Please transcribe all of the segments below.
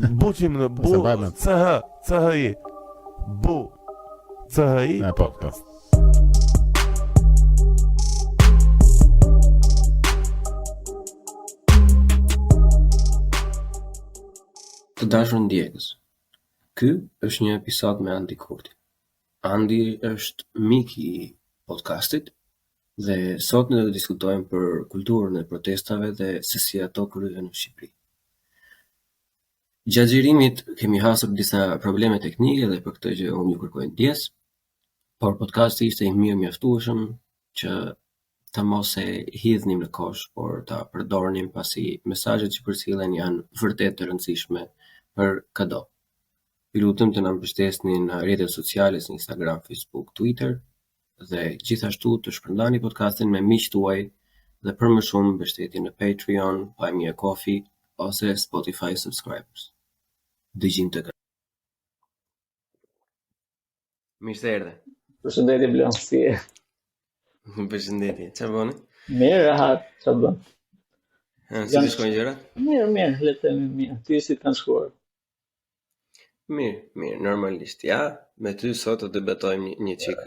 Buqim në bu CHI Bu CHI podcast. Të dashur ndjekës, ky është një episod me Andi Kurti. Andi është mik i podcastit dhe sot ne do të diskutojmë për kulturën e protestave dhe se si ato kryhen në Shqipëri. Gjatë xhirimit kemi hasur disa probleme teknike dhe për këtë gjë unë ju kërkoj ndjes, por podcasti ishte i mirë mjaftueshëm që të mos e hidhnim në kosh, por ta përdornim pasi mesazhet që përcillen janë vërtet të rëndësishme për çdo. Ju lutem të na mbështesni në rrjetet sociale si Instagram, Facebook, Twitter dhe gjithashtu të shpërndani podcastin me miqtë tuaj dhe për më shumë mbështetje në Patreon, Buy Me a Coffee ose Spotify subscribers. Dëgjim të kërë. Mirë se erdhe. Përshëndetje Blan, si e? Përshëndetje, çfarë bëni? Mirë, rahat, çfarë bën? Si të shkojnë gjërat? Mirë, le të themi mirë. Ty si të kanë shkuar? Mirë, normalisht. Ja, me ty sot të debatojmë një çik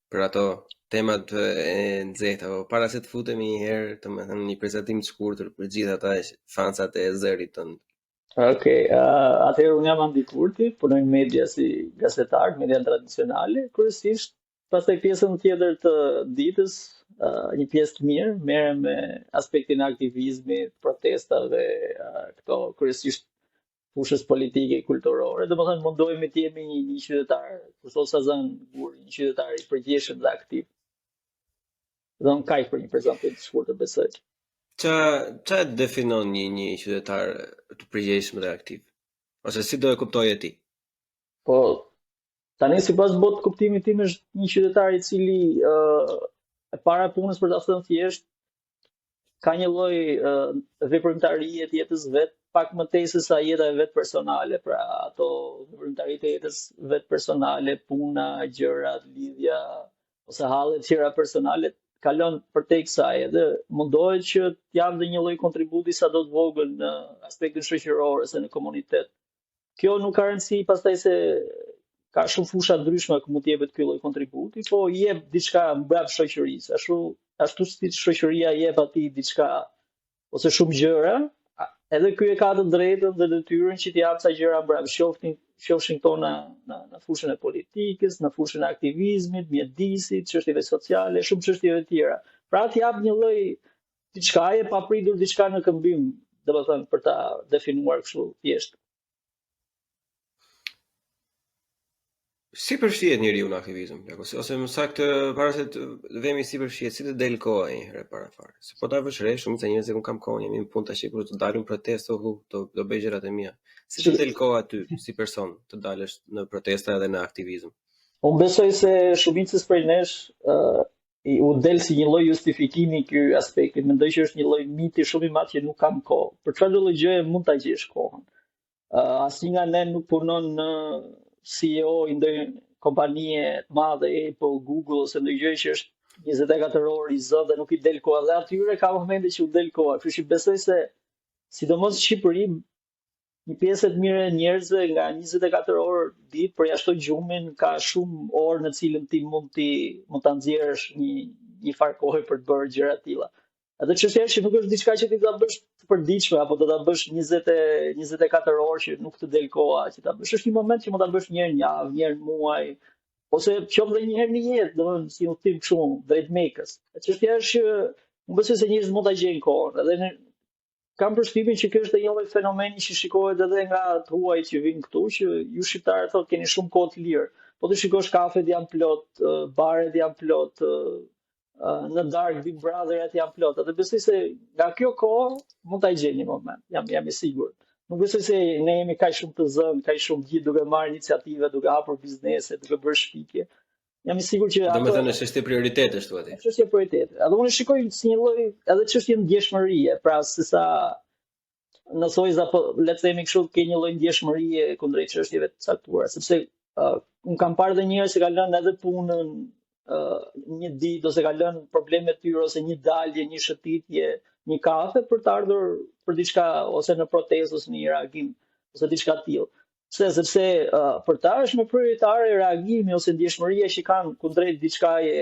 për ato temat e nxehta, po para se të futemi një herë, domethënë një prezantim të shkurtër për gjithë ata fansat e zërit tënd. Okej, atëherë unë jam Andi Kurti, punoj në media si gazetar, media tradicionale, kryesisht pastaj pjesën tjetër të ditës, një pjesë të mirë, merrem me aspektin e aktivizmit, protestave, këto kryesisht fushës politike e kulturore. Domethënë mundohemi të jemi një qytetar, kurse sa zën gur, një qytetar i përgjithshëm dhe aktiv. Dhe unë kaq për një prezantim të shkurtër besoj. Qa definon një qytetar të përgjegjshëm dhe aktiv? Ose si do e kuptoje ti? Po, tani sipas botë kuptimit tim është një qytetar i cili e para punës për ta thënë thjesht ka një lloj veprimtarie të jetës vet, pak më tej se sa jeta e vet personale, pra ato veprimtaritë e jetës vet personale, puna, gjërat, lidhja ose halle të tjera personale kalon përtej kësaj edhe mundohet që të japë dhe një lloj kontributi sa do të vogël në aspektin shoqëror ose në komunitet. Kjo nuk ka rëndësi pastaj se ka shumë fusha ndryshme ku mund të jepet ky lloj kontributi, po i jep diçka mbrapa shoqërisë. Ashtu si shoqëria jep atij diçka ose shumë gjëra, edhe ky e ka të drejtën dhe detyrën që të japë sa gjëra mbrapa, qofshin këto në fushën e politikës, në fushën e aktivizmit, mjedisit, çështjeve sociale, shumë çështjeve tjera. Pra të jap një lloj diçkaje pa pritur diçka në këmbim, domethënë për ta definuar kështu thjesht. Si përfshihet njeriu në aktivizëm, ose më saktë para se të vemi si përfshihet, si të del koha një herë para fare. Se po ta vësh re, shumica njerëz që kam kohë, jemi në punë tash kur të dalim protestë, do bëj gjërat e mia. Si të del koha aty si person të dalësh në protesta dhe në aktivizëm? Unë besoj se shumicës prej nesh u del si një lloj justifikimi ky aspekti. Mendoj që është një lloj miti shumë i madh që nuk kam kohë. Për çfarë lloj gjëje mund ta gjesh kohën? Asnjë nga ne nuk punon në CEO i ndonjë kompanie të madhe, Apple, Google ose ndonjë gjë që është 24 orë i zë dhe nuk i del koha. Dhe atyre ka momente që u del koha. Kështu që besoj se sidomos në Shqipëri një pjesë e mirë e njerëzve nga 24 orë ditë përjashton gjumin, ka shumë orë në cilën ti mund ta nxjerrësh një farë kohe për të bërë gjëra të tilla. Atë çështja është që nuk është diçka që ti ta bësh të përditshme apo do ta bësh 24 orë që nuk të del koha që ta bësh. Është një moment që mund ta bësh një herë në javë, një herë në muaj, ose qoftë edhe një herë në jetë, domethënë si udhtim kështu drejt Mekës. Çështja është që unë besoj se njerëzit mund ta gjejnë kohën, edhe kam përshtypjen që ky është një lloj fenomeni që shikohet edhe nga të huajt që vinë këtu, që ju shqiptarët thotë keni shumë kohë të lirë. Po të shikosh kafet janë plot, baret janë plot, në dark Big Brotherat janë plot. Atë besoj se nga kjo kohë mund ta gjeni një moment. Jam i sigurt. Nuk besoj se ne jemi kaq shumë të zënë, kaq shumë gjithë duke marrë iniciativa, duke hapur biznese, duke bërë shpikje. Jam i sigurt që domethënë është çështje prioritetesh thua ti. Është çështje prioritete. Edhe unë shikoj si një lloj edhe çështje ndjeshmërie, pra sesa në thojza po le të themi kështu ke një lloj ndjeshmërie kundrejt çështjeve të caktuara, sepse un kam parë edhe njerëz që kanë lënë edhe punën një ditë ose kanë lënë probleme të tyre ose një dalje, një shëtitje, një kafe për të ardhur për diçka ose në protestë ose në një reagim. ose diçka të tillë. Sepse për ta është më prioritare reagimi ose ndjeshmëria që kanë kundrejt diçkaje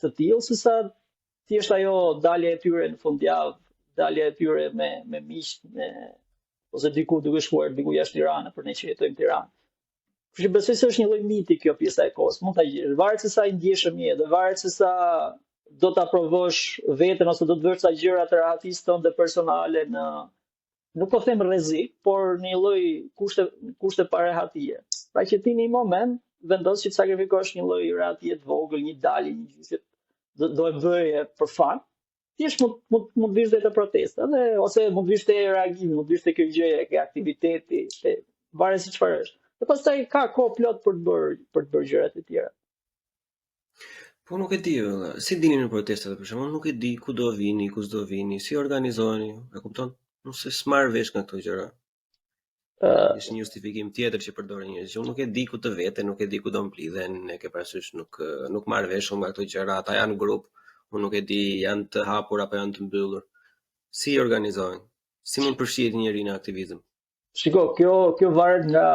të tillë, sesa thjesht ajo dalja e tyre në fundjavë, dalja e tyre me miq, ose diku duke shkuar diku jashtë Tiranës për ne që jetojmë në Tiranë. Kështu që besoj se është një lloj miti kjo pjesa e kohës. Mund ta gjesh, varet se sa i ndjeshëm je, dhe varet se sa do ta provosh veten ose do të vësh sa gjëra të rahatisë tënde personale në, nuk po them rrezik, por në një lloj kushte parehatie. Pra që ti në një moment vendos që të sakrifikosh një lloj rehatie të vogël, një dalje, një gjë që do e bëje për fan. Thjesht mund vish dhe të protesta, ose mund vish të reagimi, mund vish të kjo gjëje, ke aktiviteti, varet se çfarë është. Dhe pastaj ka kohë plot për të bërë gjërat e tjera. Po nuk e di, si dini në protestat për shembull, nuk e di ku do vini, si organizoheni, e kupton? Nëse s'marr vesh nga këto gjëra. Është një justifikim tjetër që përdorin njerëzit. Unë nuk e di ku të vete, nuk e di ku do mblidhen, e ke parasysh nuk marr vesh nga këto gjëra, ata janë grup. Unë nuk e di, janë të hapur apo janë të mbyllur. Si organizohen? Si mund përfshihet njëri në aktivizëm? Shiko, kjo varet nga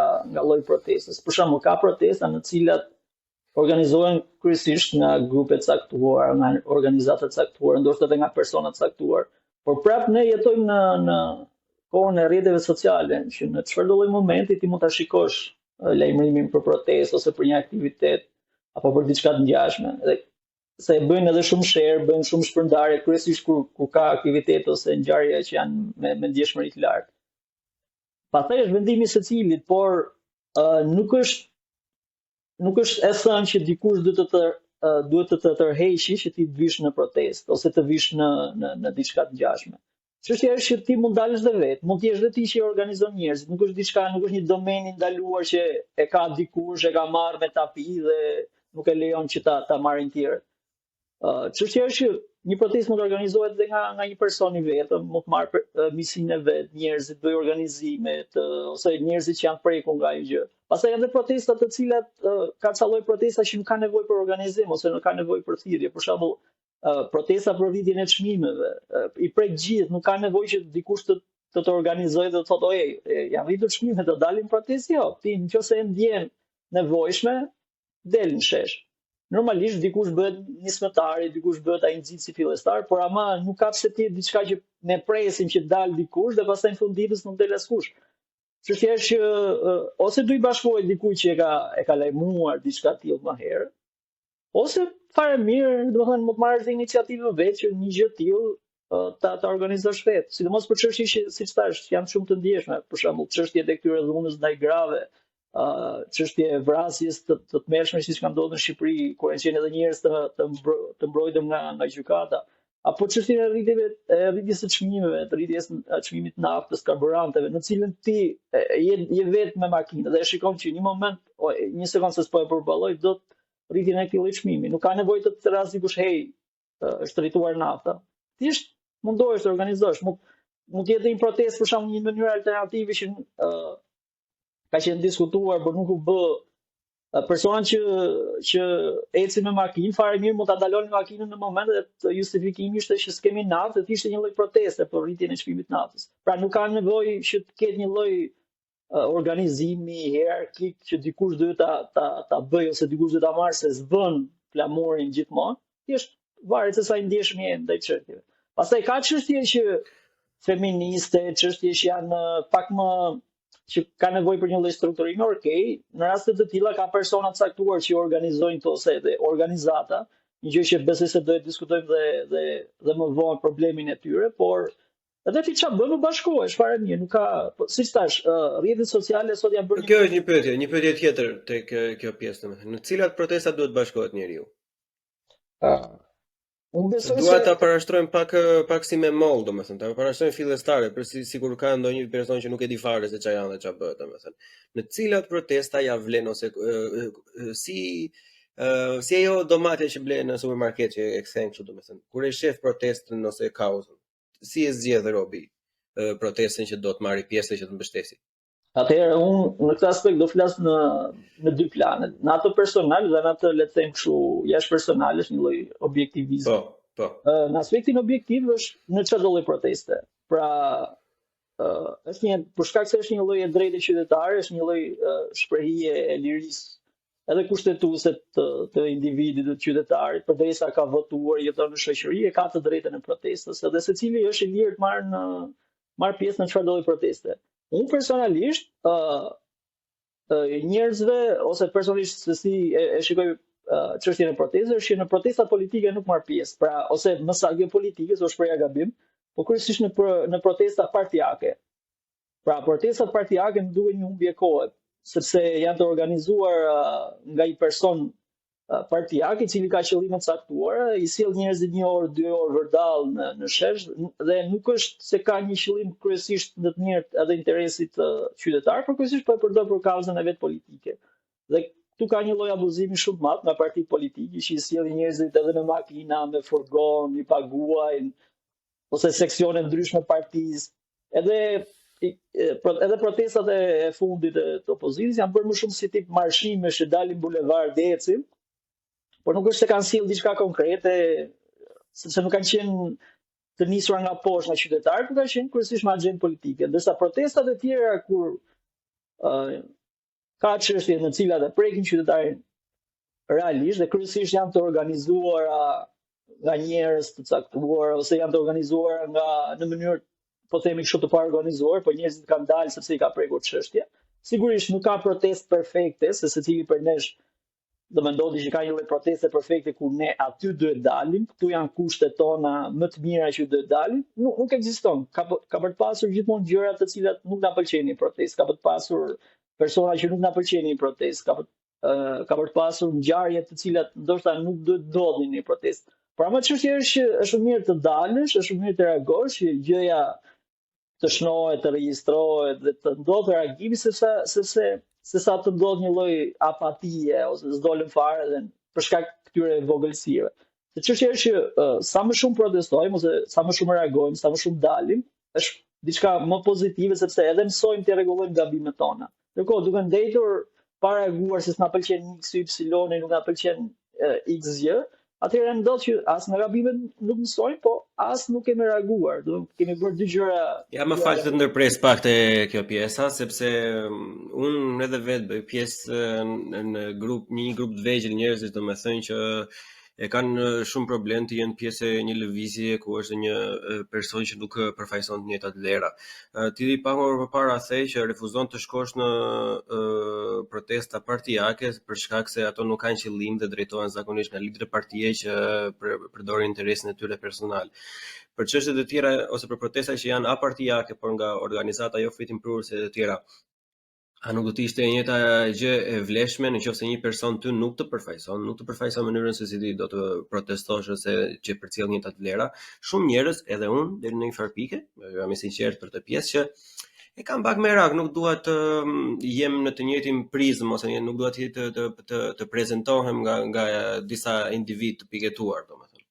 lloji protestës. Për shembull, ka protesta në të cilat organizohen kryesisht nga grupe të caktuara, nga organizata të caktuara, ndoshta edhe nga persona të caktuar. Por prapë ne jetojmë në kohën e rrjeteve sociale, që në çfarëdo lloj momenti ti mund ta shikosh lajmërimin për protestë ose për një aktivitet apo për diçka të ngjashme. Se bëjnë edhe shumë share, bëjnë shumë shpërndarje, kryesisht kur ka aktivitet ose ngjarje që janë me ndjeshmëri të lartë. Pastaj është vendimi i secilit, por nuk është e thënë që dikush duhet të tërheqësh që ti të vish në protestë ose të vish në diçka të ngjashme. Çështja është që ti mund dalësh dhe vetë, mund të jesh dhe ti që i organizon njerëzit, nuk është një domen i ndaluar që e ka dikush, e ka marrë me tapi dhe nuk e lejon që ta marrin tjerët. Çështja është që një protestë mund të organizohet edhe nga një person i vetëm, mund të marrë misinë e vet, njerëzit bëj organizime ose njerëzit që janë prekur nga ajo gjë. Pastaj janë edhe protesta të cilat ka ca lloj protesta që nuk kanë nevojë për organizim ose nuk kanë nevojë për thirrje. Për shembull, protesta për rritjen e çmimeve, i prek gjithë, nuk ka nevojë që dikush të organizojë dhe të thotë, "Oj, janë rritur çmimet, do dalim protestë?" Jo, ti nëse e ndjen nevojshme, del në shesh. Normalisht dikush bëhet nismëtari, dikush bëhet ai nxit si fillestar, por ama nuk ka pse ti diçka që ne presim që dal dikush dhe pastaj në fund ditës nuk del askush. Çështja është që ose do i bashkohet dikujt që e ka lajmëruar diçka të tillë më herë, ose fare mirë, domethënë mund të marrësh iniciativë vetë që një gjë të tillë ta organizosh vetë. Sidomos për çështje që siç thash, janë shumë të ndjeshme, për shembull çështjet e këtyre dhunës ndaj grave, çështje e vrasjes të tmerrshme siç ka ndodhur në Shqipëri, kur janë qenë edhe njerëz të mbrojtur nga gjykata, apo çështjen e rritjes së çmimeve, të rritjes së çmimit të naftës, karburanteve, në cilën ti je vetë me makinë dhe e shikon që një moment, një sekondë se s'po e përballoj, do të rritjen e këtij çmimi. Nuk ka nevojë të thras dikush, "Hey, është rrituar nafta." Thjesht mundohesh të organizosh. Mund të jetë një protestë për shembull një mënyrë alternative që ka qenë diskutuar, por nuk u bë. Personat që ecin me makinë, fare mirë mund ta ndalonin makinën në moment dhe justifikimi ishte që s'kemi naftë, dhe ishte një lloj proteste për rritjen e çmimit të naftës. Pra nuk ka nevojë që të ketë një lloj organizimi hierarkik që dikush duhet ta bëjë ose dikush duhet ta marrë se s'bën flamurin gjithmonë. Thjesht varet se sa i ndjeshëm je ndaj çështjeve. Pastaj ka çështje që feministe, çështje që janë pak më që ka nevojë për një lloj strukturimi, okej, në raste të tilla ka persona të caktuar që organizojnë këto ose edhe organizata, një gjë që besoj se do të diskutojmë dhe më vonë problemin e tyre, por edhe ti çfarë bën u bashkohesh, fare mirë, nuk ka, siç thash, rrjetet sociale sot janë bërë. Kjo është një pyetje tjetër tek kjo pjesë, domethënë, në cilat protesta duhet bashkohet njeriu? Unë besoj se duhet ta parashtrojmë pak si me moll, domethënë, ta parashtrojmë fillestare, për sikur ka ndonjë person që nuk e di fare se çfarë janë dhe çfarë bëhet, domethënë. Në cilat protesta ja vlen ose si ajo domatja që blen në supermarket që e kthen kështu, domethënë. Kur e shef protestën ose kauzën, si e zgjedh Robi protestën që do të marrë pjesë që të mbështesi? Atëherë unë në këtë aspekt do flas në dy plane. Në ato personal dhe në ato le të them kështu jashtë personal është një lloj objektivizmi. Po. Në aspektin objektiv është në çdo lloj proteste. Pra është një për shkak se është një lloj e drejtë qytetare, është një lloj shprehje e lirisë edhe kushtetuese të individit, të qytetarit, përderisa ka votuar, jeton në shoqëri, e ka të drejtën e protestës, edhe secili është i lirë të marr pjesë në çfarë lloji proteste. Unë personalisht njerëzve ose personalisht se si e shikoj çështjen e protestës, është që në protesta politike nuk marr pjesë, pra ose më saktë politike, se është gabim, po kryesisht në protesta partijake. Pra protestat partijake më duhen një humbje kohe, sepse janë të organizuar nga një person partijak i cili ka qëllime të caktuara, i sjell njerëzit 1 orë, 2 orë vërdall në shesh dhe nuk është se ka një qëllim kryesisht në të mirët edhe interesit qytetar, por kryesisht po e përdor për kauzën e vet politike. Dhe këtu ka një lloj abuzimi shumë të madh nga partitë politike që i sjellin njerëzit edhe në makina, me furgon, i paguajnë ose seksione ndryshme partisë. Edhe protestat e fundit të opozitës janë bërë më shumë si tip marshimesh që dalin bulevard dhe ecin, por nuk është se kanë sjellë diçka konkrete, sepse nuk kanë qenë të nisura nga poshtë nga qytetarët, por kanë qenë kryesisht me agjendë politike. Ndërsa protestat e tjera kur ka çështje në të cilat e prekin qytetarin realisht dhe kryesisht janë të organizuara nga njerëz të caktuar ose janë të organizuar në mënyrë po themi kështu të paorganizuar, po njerëzit kanë dalë sepse i ka prekur çështja. Sigurisht nuk ka protestë perfekte, se secili për nesh do mendoni që ka një lloj proteste perfekte ku ne aty duhet dalim, këtu janë kushtet tona më të mira që duhet dalim. Nuk ekziston. Ka për të pasur gjithmonë gjëra të cilat nuk na pëlqejnë në protestë, ka për të pasur persona që nuk na pëlqejnë në protestë, ka për të pasur ngjarje të cilat ndoshta nuk duhet ndodhin në protestë. Por ama çështja është që është mirë të dalësh, është mirë të reagosh, që gjëja të shnohet, të regjistrohet dhe të ndodhë reagimi se sa të ndodhë një lloj apatie ose s'dolën fare dhe për shkak këtyre vogëlsive. Se çështja është që sa më shumë protestojmë ose sa më shumë reagojmë, sa më shumë dalim, është diçka më pozitive sepse edhe mësojmë të rregullojmë gabimet tona. Ndërkohë, duke ndetur pa reaguar se s'na pëlqen X, Y, nuk na pëlqen X gjë, atëherë ndodh që as në gabimet nuk mësojmë, po as nuk kemi reaguar. Do kemi bërë dy gjëra. Ja më fal të ndërpres pak te kjo pjesa, sepse unë edhe vetë bëj pjesë në një grup të vegjël njerëzish, domethënë që e kanë shumë problem të jenë pjesë e një lëvizje ku është një person që nuk përfaqëson të njëjtat vlera. Ti pak më përpara the që refuzon të shkosh në protesta partijake për shkak se ato nuk kanë qëllim dhe drejtohen zakonisht nga liderë partije që përdorin interesin e tyre personal. Për çështjet e tjera ose për protesta që janë apartijake, por nga organizata jo fitimprurëse të tjera, a nuk do të ishte e njëjta gjë e vlefshme nëse një person ty nuk të përfaqëson mënyrën se si ti do të protestosh ose që përcjell njëjtat vlera. Shumë njerëz, edhe unë deri në një farë pike, jam i sinqert për të pjesë që e kam pak merak, nuk dua të jem në të njëjtin prizmë ose nuk dua të prezantohem nga disa individ të piketuar, domethënë.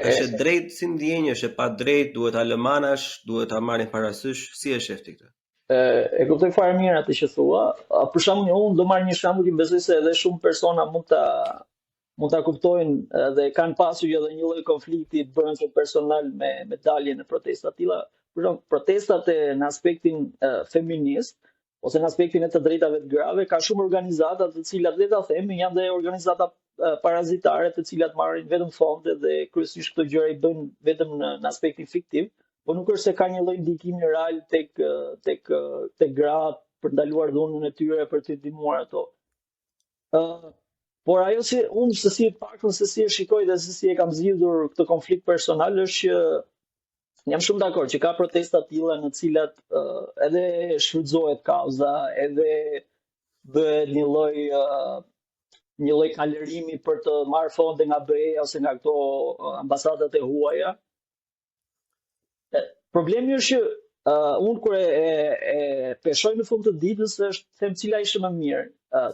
Është drejt si ndjenjë, është pa drejt, duhet ta lëmanash, duhet ta marrin parasysh, si e shef ti këtë? E kuptoj fare mirë atë që thua. Për shembull, unë do marr një shembull që besoj se edhe shumë persona mund ta kuptojnë dhe kanë pasur edhe një lloj konflikti të brendshëm personal me daljen e protesta të tilla. Për shembull, protestat në aspektin feminist ose në aspektin e të drejtave të grave ka shumë organizata të cilat le ta themi janë dhe organizata parazitare të cilat marrin vetëm fonde dhe kryesisht këto gjëra i bëjnë vetëm në aspektin fiktiv. Po nuk është se ka një lloj ndikimi real tek gratë për ndaluar dhunën e tyre për të ndihmuar ato. Por ajo si unë se si e shikoj dhe se si e kam zgjidhur këtë konflikt personal është që jam shumë dakord që ka protesta të tilla në të cilat edhe shfrytëzohet kauza, edhe bëhet një lloj kalerimi për të marrë fonde nga BE ose nga këto ambasadat e huaja. Problemi është që unë kur e peshoj në fund të ditës është them cila ishte më mirë,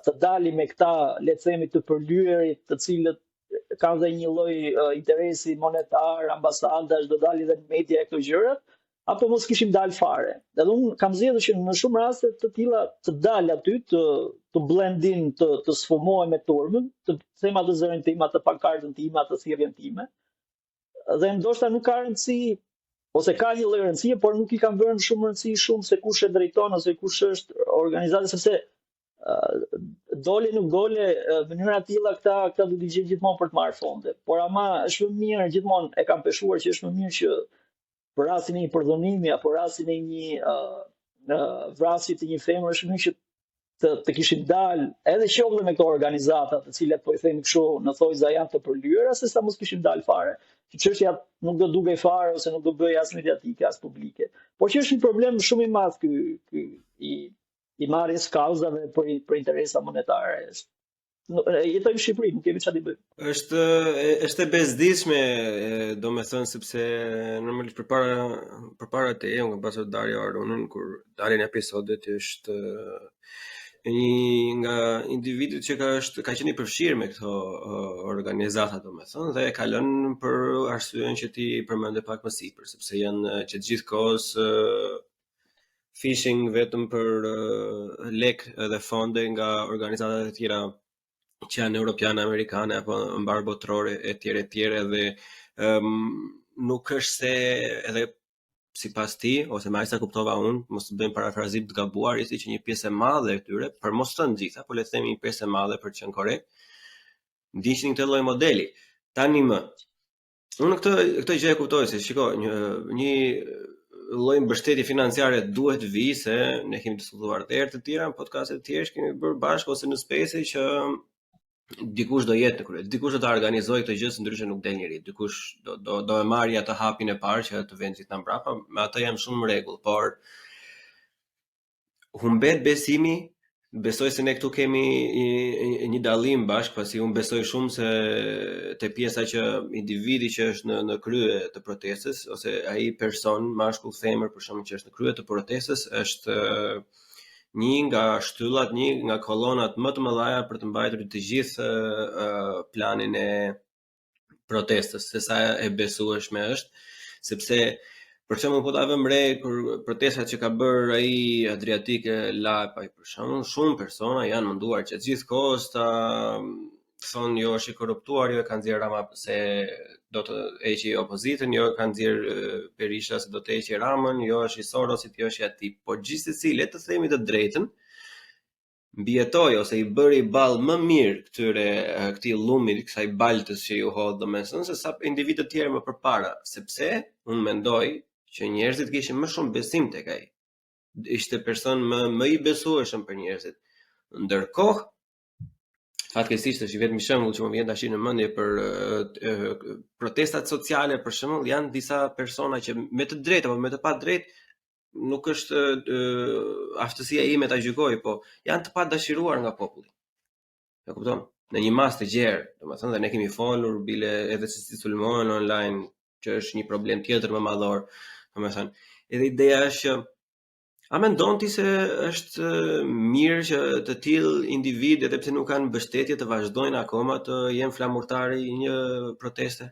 të dalim me këta le të themi të përlyerit të cilët kanë dhe një lloj interesi monetar, ambasadash do dalin dhe në media e këto gjërat, apo mos kishim dalë fare. Dhe unë kam zgjedhur që në shumë raste të tilla të dal aty, të blendin, të sfumohem me turmën, të them atë zërin tim, atë pankartën time, atë thirrjen time. Dhe ndoshta nuk ka rëndësi ose ka një lloj rëndësie, por nuk I kanë vënë shumë rëndësi shumë se kush e drejton ose kush është organizata, sepse dole nuk dole, mënyra të tilla këta do t'i gjejnë gjithmonë për të marrë fonde. Por ama është më mirë, gjithmonë e kam peshuar që është më mirë që për rastin e një përdhunimi apo rastin e një vrasje të një femre është mirë që të kishin dalë edhe qoftë me këto organizata, të cilat po I themi kështu në thojza janë të përlyera, se sa mos kishin dalë fare. Që çështja nuk do dugej fare ose nuk do bëhej as mediatike as publike. Por që është një problem shumë I madh ky I marrjes kauzave për interesa monetare. Jetojmë në Shqipëri, nuk kemi çfarë të bëjmë. Është e bezdishme, domethënë sepse normalisht përpara te unë kam pasur Dario Arunën kur dalin episodet është një nga individët që ka qenë I përfshirë me këto organizata domethënë dhe e ka lënë për arsyeën që ti përmende pak më sipër, sepse janë që gjithkohës phishing vetëm për lek dhe fonde nga organizata të tjera që janë europiane, amerikane apo mbar botërore etj dhe nuk është se edhe sipas ti ose më sa kuptova unë, mos të bëjmë parafrazim të gabuar, ishte që një pjesë e madhe e tyre, për mos thënë gjitha, po le të themi një pjesë e madhe për të qenë korrekt, ndiqnin këtë lloj modeli. Tani më, unë këtë gjë e kuptoj se shiko, një lloj mbështetje financiare duhet vi se ne kemi diskutuar herë të tjera në podcaste të tjera, kemi bërë bashkë ose në space që dikush do jetë në krye, dikush do ta organizojë këtë gjë, ndryshe nuk del njëri, dikush do e marrë atë hapin e parë që të vjen gjithë mbrapa, me atë jam shumë në rregull, por humbet besimi, besoj se ne këtu kemi një dallim bashkë, pasi unë besoj shumë se te pjesa që individi që është në krye të protestës ose ai person, mashkull, femër për shkak që është në krye të protestës, është një nga shtyllat, një nga kolonat më të mëdha për të mbajtur të gjithë planin e protestës, se sa e besueshme është, sepse për shembull po ta vëmë re kur protestat që ka bërë ai Adriatike Lapa, për shembull, shumë persona janë munduar që gjithkohës ta thonë jo është I korruptuar, jo e kanë nxjerr Rama se do të heqë opozitën, jo e kanë nxjerr Berisha se do të heqë Ramën, jo është I Sorosit, jo është I atij. Por gjithsesi le të themi të drejtën, mbijetoi ose I bëri ball më mirë këtij llumit, kësaj baltës që ju hodh domethënë se sa individët të tjerë më përpara, sepse unë mendoj që njerëzit kishin më shumë besim tek ai. Ishte person më I besueshëm për njerëzit. Ndërkohë fatkeqësisht është vetëm shembull që më vjen tash në mendje për protestat sociale, për shembull, janë disa persona që me të drejtë apo me të pa drejtë nuk është aftësia ime ta gjykoj, po janë të pa dëshiruar nga populli. E kupton? Në një mas të gjerë, domethënë dhe ne kemi folur bile edhe se si sulmohen online, që është një problem tjetër më madhor, domethënë. Edhe ideja është që a mendon ti se është mirë që të tillë individ, edhe pse nuk kanë mbështetje, të vazhdojnë akoma të jenë flamurtari I një proteste?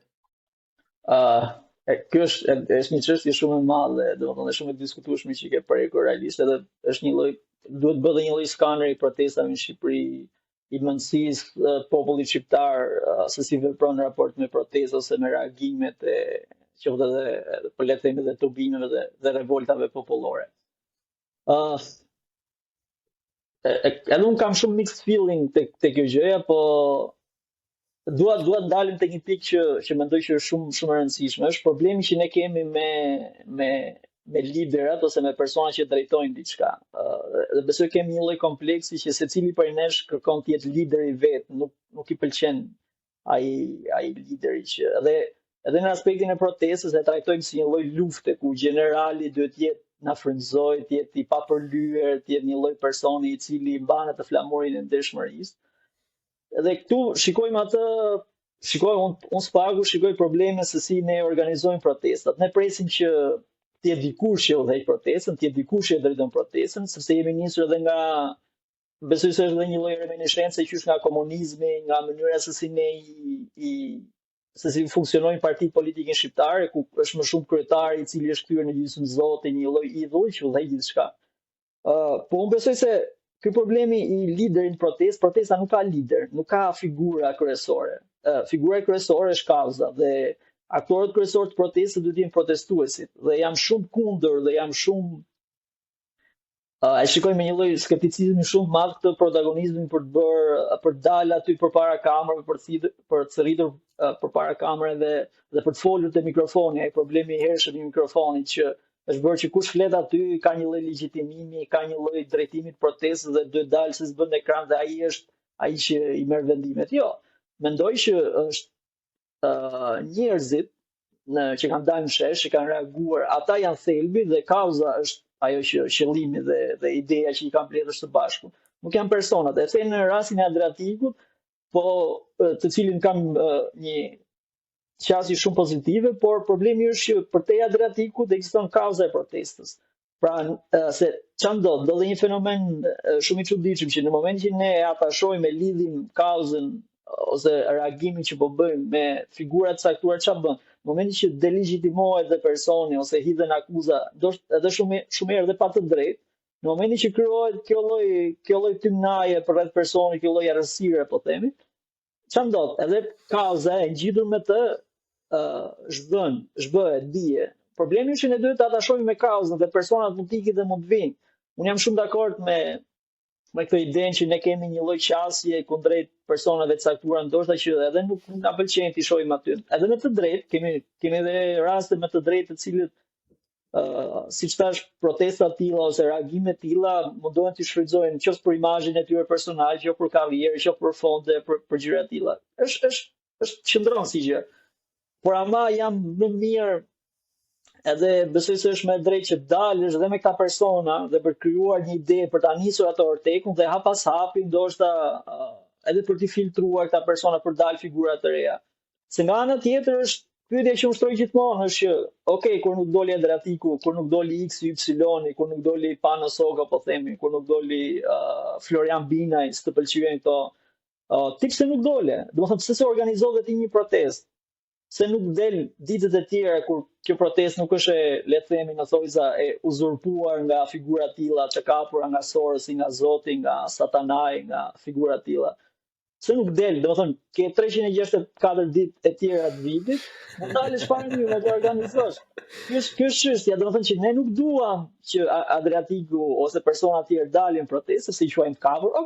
Kjo është një çështje shumë e madhe, domethënë shumë e diskutueshme që ke prekur realisht, edhe është një lloj duhet bëhet një lloj skaneri I protestave në Shqipëri, I mendësisë popullit shqiptar, se si vepron në raport me protestë ose me reagimet qoftë edhe po le të themi edhe tubimeve dhe revoltave popullore. Edhe unë kam shumë mixed feeling te kjo gjëja, po dua ndalim te një pikë që mendoj që është shumë e rëndësishme. Është problemi që ne kemi me liderat ose me persona që drejtojnë diçka. Dhe besoj kemi një lloj kompleksi që secili prej nesh kërkon të jetë lider I vet, nuk I pëlqen ai lideri që edhe në aspektin e protestës e trajtojmë si një lloj lufte ku generali duhet të jetë na frymëzoj, të jetë I papërlyer, të jetë një lloj personi I cili mban atë flamurin e ndershmërisë. Edhe këtu shikojmë unë spagu shikoj probleme se si ne organizojmë protestat. Ne presim që të jetë dikush që udhëheq protestën, të jetë dikush që drejton protestën, sepse jemi nisur edhe nga besoj se është edhe një lloj reminiscencë që është nga komunizmi, nga mënyra se si ne se si funksionojnë partitë politike shqiptare, ku është më shumë kryetari I cili është kthyer në gjysmëzoti, një lloj idhulli që udhëheq gjithçka. Po unë besoj se ky problemi I liderit protesta nuk ka lider, nuk ka figura kryesore. Figura kryesore është kauza dhe aktorët kryesor të protestës duhet të jenë protestuesit dhe jam shumë kundër dhe jam shumë e shikoj me një lloj skepticizmi shumë të madh këtë protagonizmin për të dalë aty përpara kamerave, për të rritur përpara kamerave dhe për të folur te mikrofoni, ai problemi i hershëm i mikrofonit që është bërë që kush flet aty ka një lloj legjitimimi, ka një lloj drejtimi të protestës dhe duhet dalë se s'bën ekran dhe ai është ai që i merr vendimet. Jo, mendoj që është njerëzit që kanë dalë në shesh, që kanë reaguar, ata janë thelbi dhe kauza është ajo që qëllimi dhe ideja që i kanë mbledhur së bashku. Nuk janë personat. E them në rastin e Adriatikut, po të cilin kam një qasje shumë pozitive, por problemi është që për te Adriatikut ekziston kauza e protestës. Pra, se çan do dhe një fenomen shumë i çuditshëm që në momentin që ne atashojmë e lidhim kauzën ose reagimin që po bëjmë me figura të caktuara çfarë bën? Në momentin që delegjitimohet dhe personi ose hidhen akuza, edhe shumë herë dhe pa të drejtë, në momentin që krijohet kjo lloj tymnaje përreth personit, kjo lloj errësire po themi, çfarë ndodh? Edhe kauza e ngjitur me të zhbëhet dije. Problemi është që ne duhet ta atashojmë me kauzën dhe personat mund të ikin dhe mund të vinë. Unë jam shumë dakord me këtë idenë që ne kemi një lloj qasje kundrejt personave të caktuara, ndoshta që edhe nuk na pëlqen të shohim aty. Edhe me të drejtë kemi edhe raste me të drejtë të cilët siç thash protesta të tilla ose reagime të tilla mundohen të shfrytëzojnë qoftë për imazhin e tyre personal, qoftë për karrierë, qoftë për fonde, për gjëra të tilla. Është qëndron si gjë. Por ama jam më mirë edhe besoj se është më drejt që dalësh dhe me këta persona dhe për krijuar një ide për ta nisur ato ortekun dhe hap pas hapi ndoshta edhe për të filtruar këta persona për dalë figura të reja. Se nga ana tjetër është pyetja që ushtroj gjithmonë është që kur nuk doli Adriatiku, kur nuk doli X, Y, kur nuk doli Pano Soga po themi, kur nuk doli Florian Binaj, s'të pëlqyen këto. Ti pse nuk dole? Domethënë pse se organizove ti një protestë? Se nuk del ditët e tjera kur kjo protestë nuk është le të themi në thojza e uzurpuar nga figura të tilla, të kapura nga Sorosi, nga Zoti, nga Satanai, nga figura të tilla. Se nuk del, domethënë ke 364 ditë e tjera të vitit, mund dalësh para një me të organizosh. Kjo është çështja, domethënë që ne nuk duam që Adriatiku ose persona të tjerë dalin protestë, si quajmë të kapur,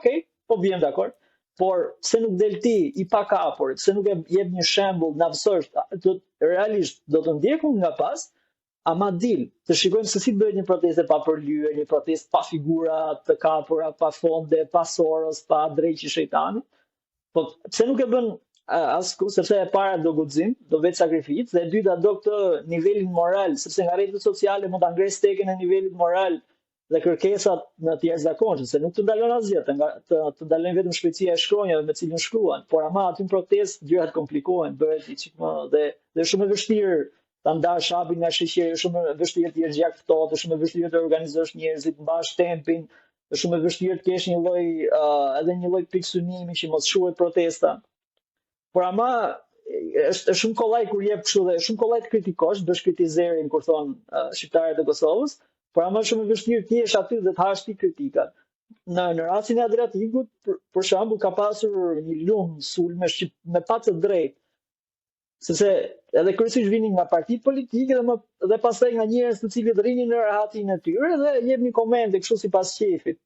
po vjen dakord. Por pse nuk del ti i pakapur, pse nuk e jep një shembull navësosh, realisht do të ndjekun nga pas, ama dil, të shikojmë se si bëhet një protestë pa përlyer, një protestë pa figura të kapura, pa fonde, pa Soros, pa drejtë shejtani. Po pse nuk e bën asku, sepse e para do guxim, do vetë sakrificë, dhe e dyta do këtë nivelin moral, sepse nga rrjetet sociale mund ta ngres tekën e nivelit moral dhe kërkesat në të jashtëzakonshme, se nuk të ndalon asgjë, të ndalojnë vetëm shpejtësia e shkronjave me cilën shkruan, por ama aty në protestë gjërat komplikohen, bëhet diçka më dhe shumë e vështirë ta ndash hapin nga sheqeri, shumë e vështirë të jesh gjak ftohtë, shumë e vështirë të organizosh njerëzit, të mbash tempin, është shumë e vështirë të kesh një lloj edhe një lloj pikësynimi që mos shuhet protesta. Por ama është shumë kollaj kur jep kështu dhe shumë kollaj të kritikosh, bësh kritizerin kur thon shqiptarët e Kosovës. Por ama shumë e vështirë ti jesh aty dhe të hash ti kritikat. Në rastin e Adriatikut, për shembull, ka pasur një lumë sulmesh me pa të drejtë. Sepse edhe kryesisht vinin nga partitë politike dhe pastaj nga njerëz të cilët rrinin në rahatin e tyre dhe jepnin komente kështu sipas qefit.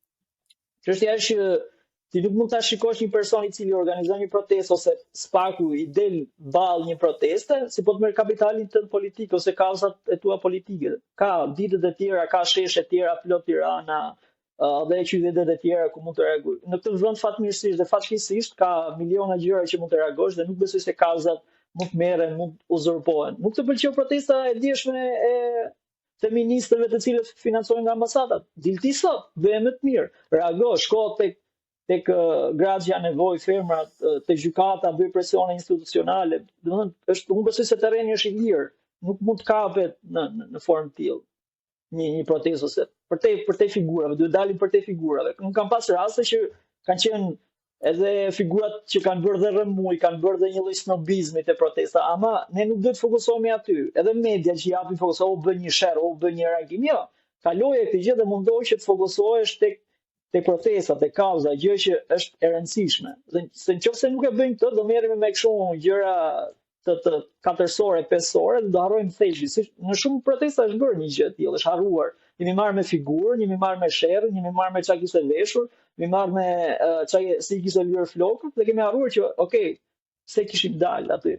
Çështja është që ti nuk mund ta shikosh një person i cili organizon një protestë ose spaku i del ball një proteste, si po të merr kapitalin tënd politik ose kauzat e tua politike. Ka ditët e tjera, ka sheshe të tjera plot Tirana, dhe qytetet e tjera ku mund të reagojë. Në këtë vend fatmirësisht dhe fatkeqësisht ka miliona gjëra që mund të reagosh dhe nuk besoj se kauzat mund të merren, mund të uzurpohen. Nuk të pëlqeu protesta e dieshme e feministëve të cilët financohen nga ambasadat. Dilti sot, bëhe më të mirë. Reago, shko tek gratë që janë nevojë, fermrat, tek gjykata, bëj presione institucionale. Domethënë unë besoj se terreni është i lirë, nuk mund të kapet në formë të tillë. Një protestë ose për te figurave, duhet dalin për te figurave. Unë kam pas raste që kanë qenë edhe figurat që kanë bërë dhe rëmuj, kanë bërë dhe një lloj snobizmi te protesta, ama ne nuk duhet të fokusohemi aty. Edhe media që japin fokus, bën një share, bën një reagim, jo. Kaloje këtë gjë dhe mundohesh që të fokusohesh tek protesta, tek kauza, gjë që është e rëndësishme. Dhe se nëse nuk e bëjmë këtë, do merremi me kështu gjëra të 4 ore, 5 ore, dhe do harrojmë thelbi. Si në shumë protesta është bërë një gjë e tillë, është harruar. Jemi marrë me figurën, jemi marrë me sherrin, jemi marrë me çka kishte veshur, jemi marrë me si kishte lyer flokët dhe kemi harruar që okay, se kishim dalë aty.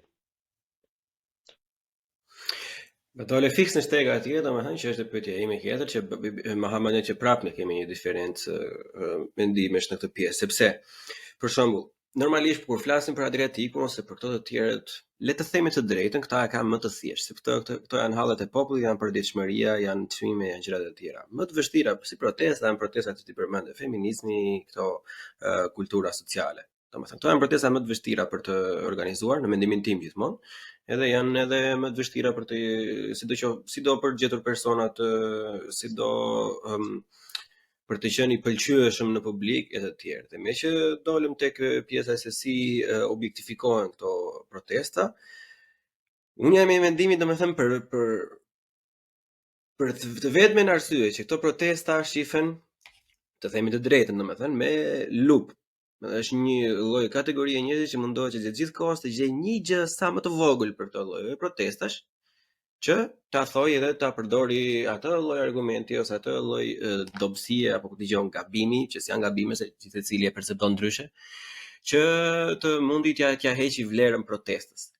Me dole fiks në shtega atje, domethënë që është pyetja ime tjetër që Mahamane që prapë ne kemi një diferencë mendimesh në këtë pjesë, sepse për shembull, normalisht kur flasim për Adriatikun ose për këto të tjerët, le të themi të drejtën, këta e kanë më të thjeshtë, sepse këto janë hallet e popullit, janë përditshmëria, janë çmime, janë gjëra të tjera. Më të vështira si protesta, janë protestat që ti përmendë, feminizmi, këto kultura sociale. Domethënë, këto janë protesta më të vështira për të organizuar në mendimin tim gjithmonë. Edhe janë edhe më të vështira për të sido për gjetur personat, sido për të qenë i pëlqyeshëm në publik e të tjerë. Dhe me që dolëm tek pjesa se si objektifikohen këto protesta, unë jam i mendimit domethënë për të vetmen arsye që këto protesta shifen, të themi të drejtën domethënë, me lup. Është një lloj kategorie njerëzish që mundohet që gjithë kohës të gjejë një gjë sa më të vogël për këtë lloj protestash, që ta thojë edhe ta përdori atë lloj argumenti ose atë lloj dobësie apo dëgjon gabimi, që janë gabime se secili e percepton ndryshe, që të mundi t'ja heqë vlerën protestës.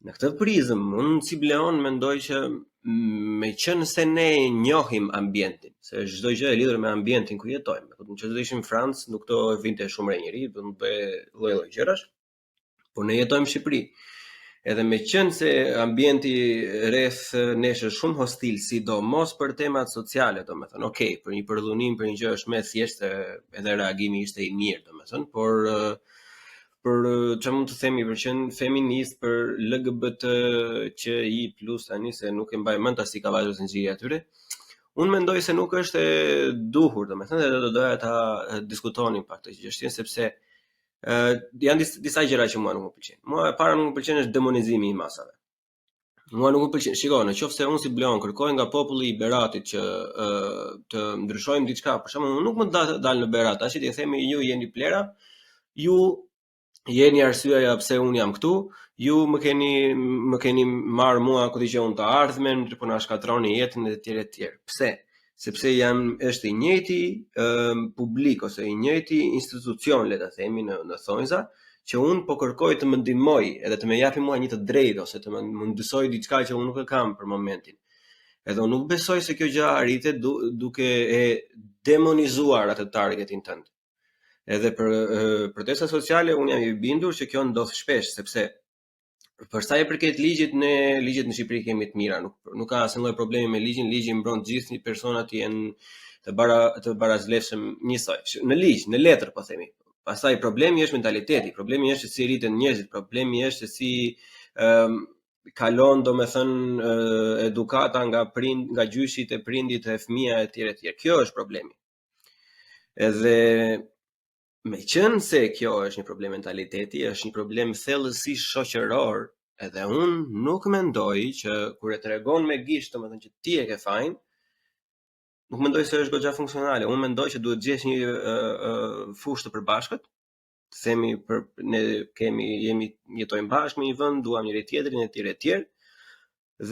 Në këtë prizëm, unë si Bleon mendoj që me qenë se ne njohim ambientin, se çdo gjë e lidhur me ambientin ku jetojmë. Nëse do ishim në Francë, nuk do vinte shumë re njëri, do të bëj lloj-lloj gjërash. Por ne jetojmë në Shqipëri. Edhe me qenë se ambienti rreth nesh është shumë hostil, sidomos për temat sociale, domethënë, okay, për një përdhunim, për një gjë është më thjeshtë, edhe reagimi ishte i mirë, domethënë, por për që mund të themi për qenë feminist, për LGBTQI+, tani se nuk e mbaj mend si ka vajtur zinxhiri atyre. Unë mendoj se nuk është e duhur, domethënë, dhe do doja ta diskutonin pak këtë gjë, sepse janë disa gjëra që mua nuk më pëlqejnë. Mua e para nuk më pëlqen është demonizimi i masave. Mua nuk më pëlqen. Shikoj, nëse unë si Bleon kërkoj nga populli i Beratit që të ndryshojmë diçka, për shembull, nuk më dal në Berat, tash ti themi ju jeni plera, ju jeni arsyeja pse unë jam këtu, ju më keni marrë mua kur që unë të ardhmen, po na shkatroni jetën e tjerë e tjerë. Pse? Sepse është i njëjti publik ose i njëjti institucion, le ta themi në thonjza, që unë po kërkoj të më ndihmoj edhe të më japi mua një të drejtë ose të më ndësoj diçka që unë nuk e kam për momentin. Edhe unë nuk besoj se kjo gjë arritet duke e demonizuar atë targetin tënd. Edhe për protesta sociale unë jam i bindur që kjo ndodh shpesh, sepse për sa i përket ligjet në Shqipëri kemi të mira, nuk ka asnjë lloj problemi me ligjin, ligji mbron gjithë personat janë të barazlefshëm njësoj. Në ligj, në letër po themi. Pastaj problemi është mentaliteti, problemi është se si rriten njerëzit, problemi është se si kalon domethënë edukata nga gjyshit e prindit e fëmia e tjerë e tjerë. Kjo është problemi. Edhe me qenë se kjo është një problem mentaliteti, është një problem thellësisht shoqëror, edhe unë nuk mendoj që kur e tregon me gisht, domethënë që ti e ke fajin, nuk mendoj se është goxha funksionale. Unë mendoj që duhet gjesh një fushë të përbashkët. Themi ne jetojmë bashkë në një vend, duam njëri tjetrin e tjerë e tjerë.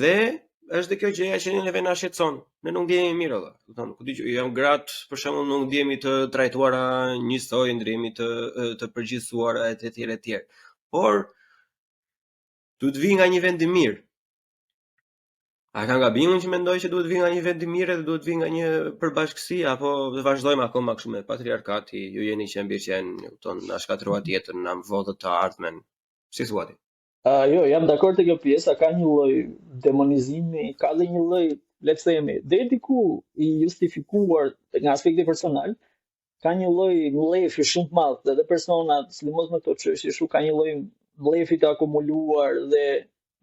Dhe është dhe kjo gjëja që neve na shqetëson. Ne nuk ndjehemi mirë valla. Kupton, jam gratë, për shembull, nuk ndjehemi të trajtuara njësoj, ndjehemi të përgjithësuara e tjerë e tjerë. Por duhet vi nga një vend i mirë. A ka gabimin që mendoj që duhet vi nga një vend i mirë dhe duhet vi nga një përbashkësi, apo vazhdojmë akoma kështu me patriarkati, ju jeni që ambicien, na shkatruat jetën, na votë të ardhmen. Si thua ti? Jo, jam dakord te kjo pjesa, ka një lloj demonizimi, ka dhe një lloj, le të themi, deri diku i justifikuar nga aspekti personal, ka një lloj mlefi shumë të madh, edhe personat, sidomos me këto çështje, ka një lloj mlefi të akumuluar dhe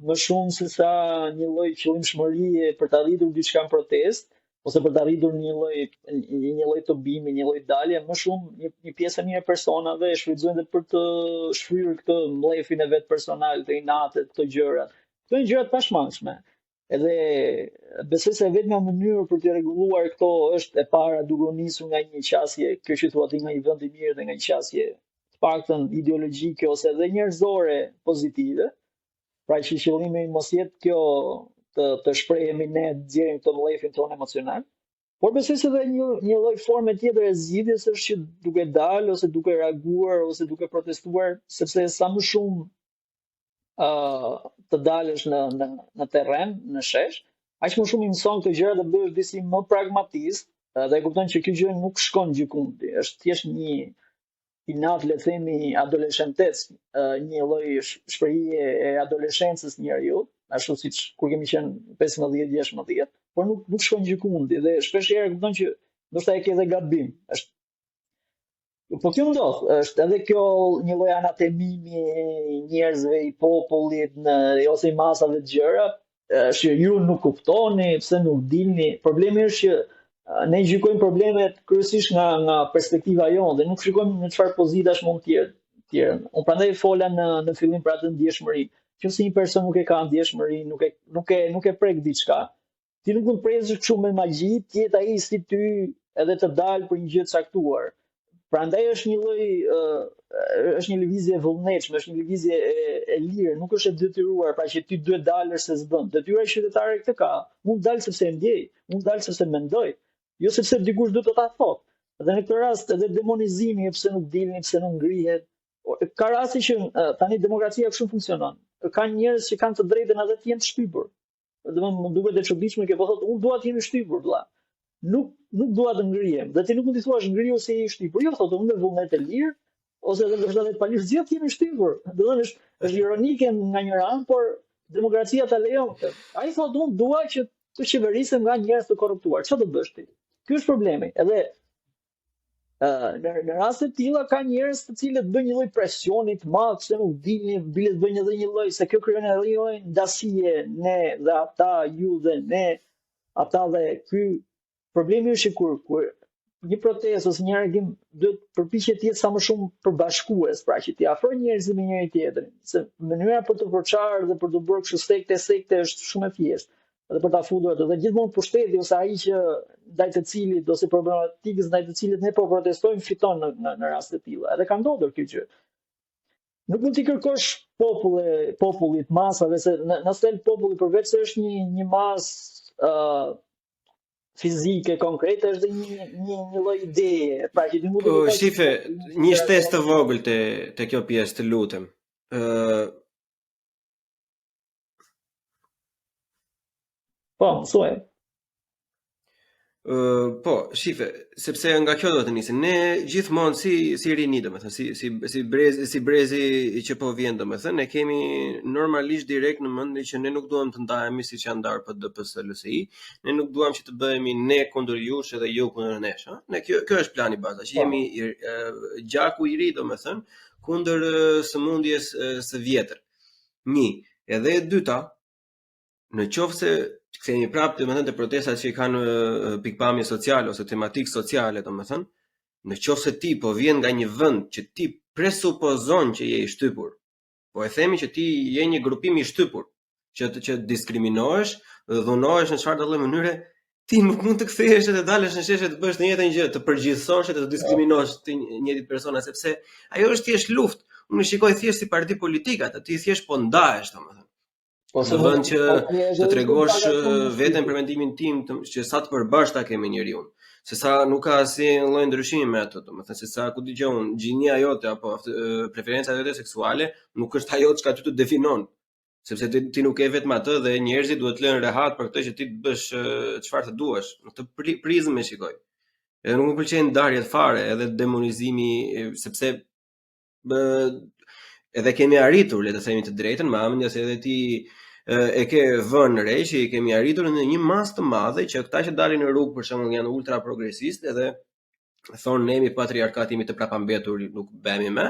më shumë se sa një lloj qëllimshmërie për të arritur diçka në protestë, ose për të arritur një lloj të bimi, një lloj dalje, më shumë një pjesë e mirë e personave e shfrytëzojnë për të shfryrë këtë mllefin e vet personal, të inatet, këto gjëra. Këto janë gjëra të pashmangshme. Edhe besoj se vetmja mënyrë për të rregulluar këto është e para duke nisur nga një qasje, kjo që thua ti, nga një vend i mirë dhe nga një qasje të paktën ideologjike ose edhe njerëzore pozitive. Pra që qëllimi mos jetë kjo të shprehemi ne nxjerrim këtë mllefin tonë emocional, por besoj se edhe një lloj forme tjetër e zgjidhjes është që duke dalë ose duke reaguar ose duke protestuar, sepse sa më shumë të dalësh në terren, në shesh, aq më shumë i mëson këto gjëra dhe bëhesh disi më pragmatist, dhe e kupton që kjo gjë nuk shkon gjikundi, është thjesht një inat, le të themi, adoleshenteck, një lloj shprehje e adoleshencës njeriu, ashtu siç kur kemi qenë 15-16, por nuk shkon gjikundi dhe shpesh herë kupton që ndoshta e ke edhe gabim. Po kjo ndodh, është edhe kjo një lloj anatemimi i njerëzve, i popullit ose i masave të gjëra, që ju nuk kuptoni, pse nuk dilni. Problemi është që ne gjykojmë problemet kryesisht nga perspektiva jonë dhe nuk shikojmë në çfarë pozitash mund të jenë. Unë prandaj fola në fillim për atë ndjeshmëri. Nëse një person nuk e ka ndjeshmëri, nuk e prek diçka, ti nuk mund të presësh kështu me magji, të jetë ai si ty edhe të dalë për një gjë të caktuar. Prandaj është një lloj është një lëvizje e vullnetshme, është një lëvizje e lirë, nuk është e detyruar, pra që ti duhet dalësh se s'bën. Detyra qytetare këtë ka. Mund dal sepse e ndjej, mund dal sepse mendoj, jo sepse dikush duhet të ta thotë. Dhe në këtë rast edhe demonizimi, pse nuk dilni, pse nuk ngrihet. Ka raste që tani demokracia kështu funksionon. Ka njerëz që kanë të drejtën edhe të jenë të shtypur. Domethënë më duket e çuditshme që po thotë unë dua të jemi shtypur vëlla. Nuk dua të ngrihem. Dhe ti nuk mund të thuash ngrihu se je i shtypur. Jo, thotë unë me vullnet e lirë ose edhe ndoshta vetë palish gjithë jemi shtypur. Domethënë është ironike nga një anë, por demokracia ta lejon këtë. Ai thotë unë dua që të qeverisem nga njerëz të korruptuar. Çfarë do bësh ti? Ky është problemi. Edhe në raste të tilla ka njerëz të cilët bëjnë një lloj presioni të madh se nuk dilni, bilet bëjnë edhe një lloj se kjo krijon edhe një lloj ndasie, ne dhe ata, ju dhe ne, ata dhe ky. Problemi është që kur një protestë ose një reagim duhet përpiqet të jetë sa më shumë përbashkues, pra që t'i afrojë njerëzit me njëri tjetrin, se mënyra për të përçarë dhe për të bërë kështu sekte është shumë e thjeshtë. Edhe për ta futur atë, dhe gjithmonë pushteti ose ai që ndaj të cilit ose problematikës ndaj të cilit ne po protestojmë fiton në raste të tilla. Edhe ka ndodhur kjo gjë. Nuk mund t'i kërkosh popullit, masave, se në stel populli përveç se është një masë fizike, konkrete, është dhe një lloj ideje. Pra që ti mund të shife, një shtesë të vogël te kjo pjesë, të lutem. Po, mësoj. Po, shife, sepse nga kjo do të nisim. Ne gjithmonë si rini, domethënë, si brezi që po vjen, domethënë, ne kemi normalisht direkt në mendje që ne nuk duam të ndahemi siç janë ndarë PDP-s LSI, ne nuk duam që të bëhemi ne kundër jush edhe ju kundër nesh, ha? Ne kjo është plani baza, që jemi gjaku i ri, domethënë, kundër sëmundjes së vjetër. Një, edhe e dyta, në qoftë se kthehemi prapë domethënë te protestat që kanë pikpamje sociale ose tematikë sociale, domethënë, në qoftë se ti po vjen nga një vend që ti presupozon që je i shtypur, po e themi që ti je një grupim i shtypur, që diskriminohesh, dhunohesh në çfarëdo lloj mënyre, ti nuk mund të kthehesh dhe të dalësh në sheshe të bësh të njëjtën gjë, të përgjithësosh dhe të diskriminosh të njëjtit persona, sepse ajo është thjesht luftë. Unë shikoj thjesht si parti politike atë, ti thjesht po ndahesh, domethënë. Në vend që të tregosh veten për mendimin tim që sa të përbashkëta kemi njeriu, se sa nuk ka asnjë lloj ndryshimi me ato, domethënë se sa ku dëgjon gjinia jote apo preferencat jote seksuale nuk është ajo çka ty të definon, sepse ti nuk ke vetëm atë dhe njerëzit duhet të lënë rehat për këtë që ti të bësh çfarë të duash. Në këtë prizmë e shikoj. Edhe nuk më pëlqejnë ndarjet fare, edhe demonizimi, sepse edhe kemi arritur, le të themi të drejtën, me anë se edhe ti e ke vënë re që i kemi arritur në një masë të madhe që këta që dalin në rrugë për shembull janë ultra progresistë, edhe thonë ne jemi patriarkati, jemi të prapambetur, nuk bëhemi më,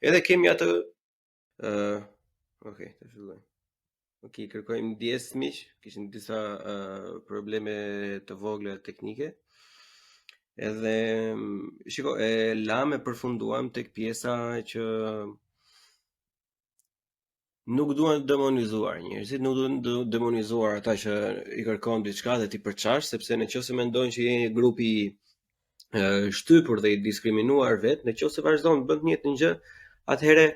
edhe kemi atë okay, të filloj. Okay, kërkojmë ndjes miq, kishin disa probleme të vogla teknike. Edhe shiko, e lamë përfunduam tek pjesa që nuk duhen demonizuar njerëzit, nuk duhen demonizuar ata që i kërkon diçka dhe ti përçash, sepse nëse mendojnë që je një grup i shtypur dhe i diskriminuar vet, nëse vazhdon bën të njëjtën gjë, atëherë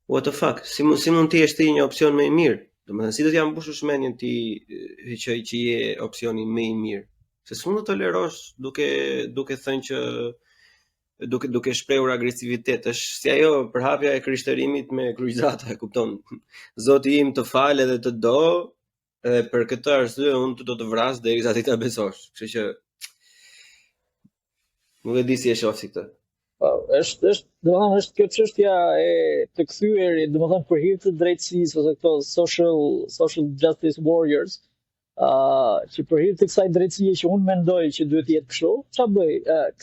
What the fuck? Si mund të jesh ti një opsion më i mirë? Domethënë si do t'ja mbushësh mendjen ti që je opsioni më i mirë? Se s'mund të tolerosh duke thënë që duke shprehur agresivitet, është si ajo përhapja e krishterimit me kryqëzata, e kupton? Zoti im të fal edhe të do, edhe për këtë arsye unë do të vras derisa ti ta besosh. Kështu që nuk e di si e shoh si këtë. Është kjo çështja e të kthyerit, domethënë për hir të drejtësisë ose këto social justice warriors, që për hir të kësaj drejtësie që unë mendoj që duhet të jetë kështu, ç'a bëj?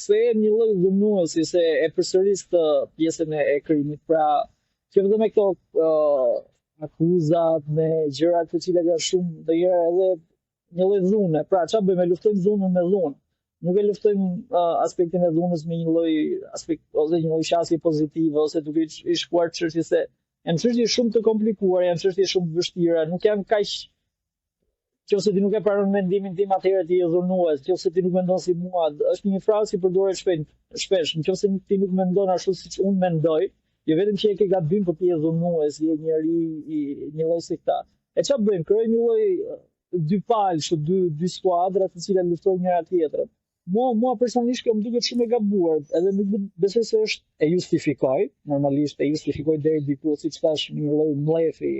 Kthehem një lloj dhunuesi se e përsëris të pjesën e krimit. Pra, që vetëm me këto akuzat me gjëra të cilat janë shumë ndonjëherë edhe një lloj dhune. Pra, ç'a bëjmë? Luftojmë dhunën me dhunë. Nuk e luftojmë aspektin e dhunës me një lloj aspekt ose një lloj qasje pozitive ose duke i shkuar çështje se janë çështje shumë të komplikuara, janë çështje shumë të vështira, nuk janë kaq nëse ti nuk e pranon mendimin tim atëherë ti je dhunues, nëse ti nuk mendon si mua, është një frazë që përdoret shpesh, nëse ti nuk mendon ashtu siç unë mendoj, jo vetëm që e ke gabim, por ti je dhunues, je njëri i një lloj sekta. E ç'a bëjmë? Krijojmë një lloj dy palë, dy skuadra të cilat luftojnë njëra tjetrën. Mua personalisht kjo më duket shumë e gabuar, edhe nuk besoj se është e justifikoj, normalisht e justifikoj deri diku, siç thash, një lloj mlefi,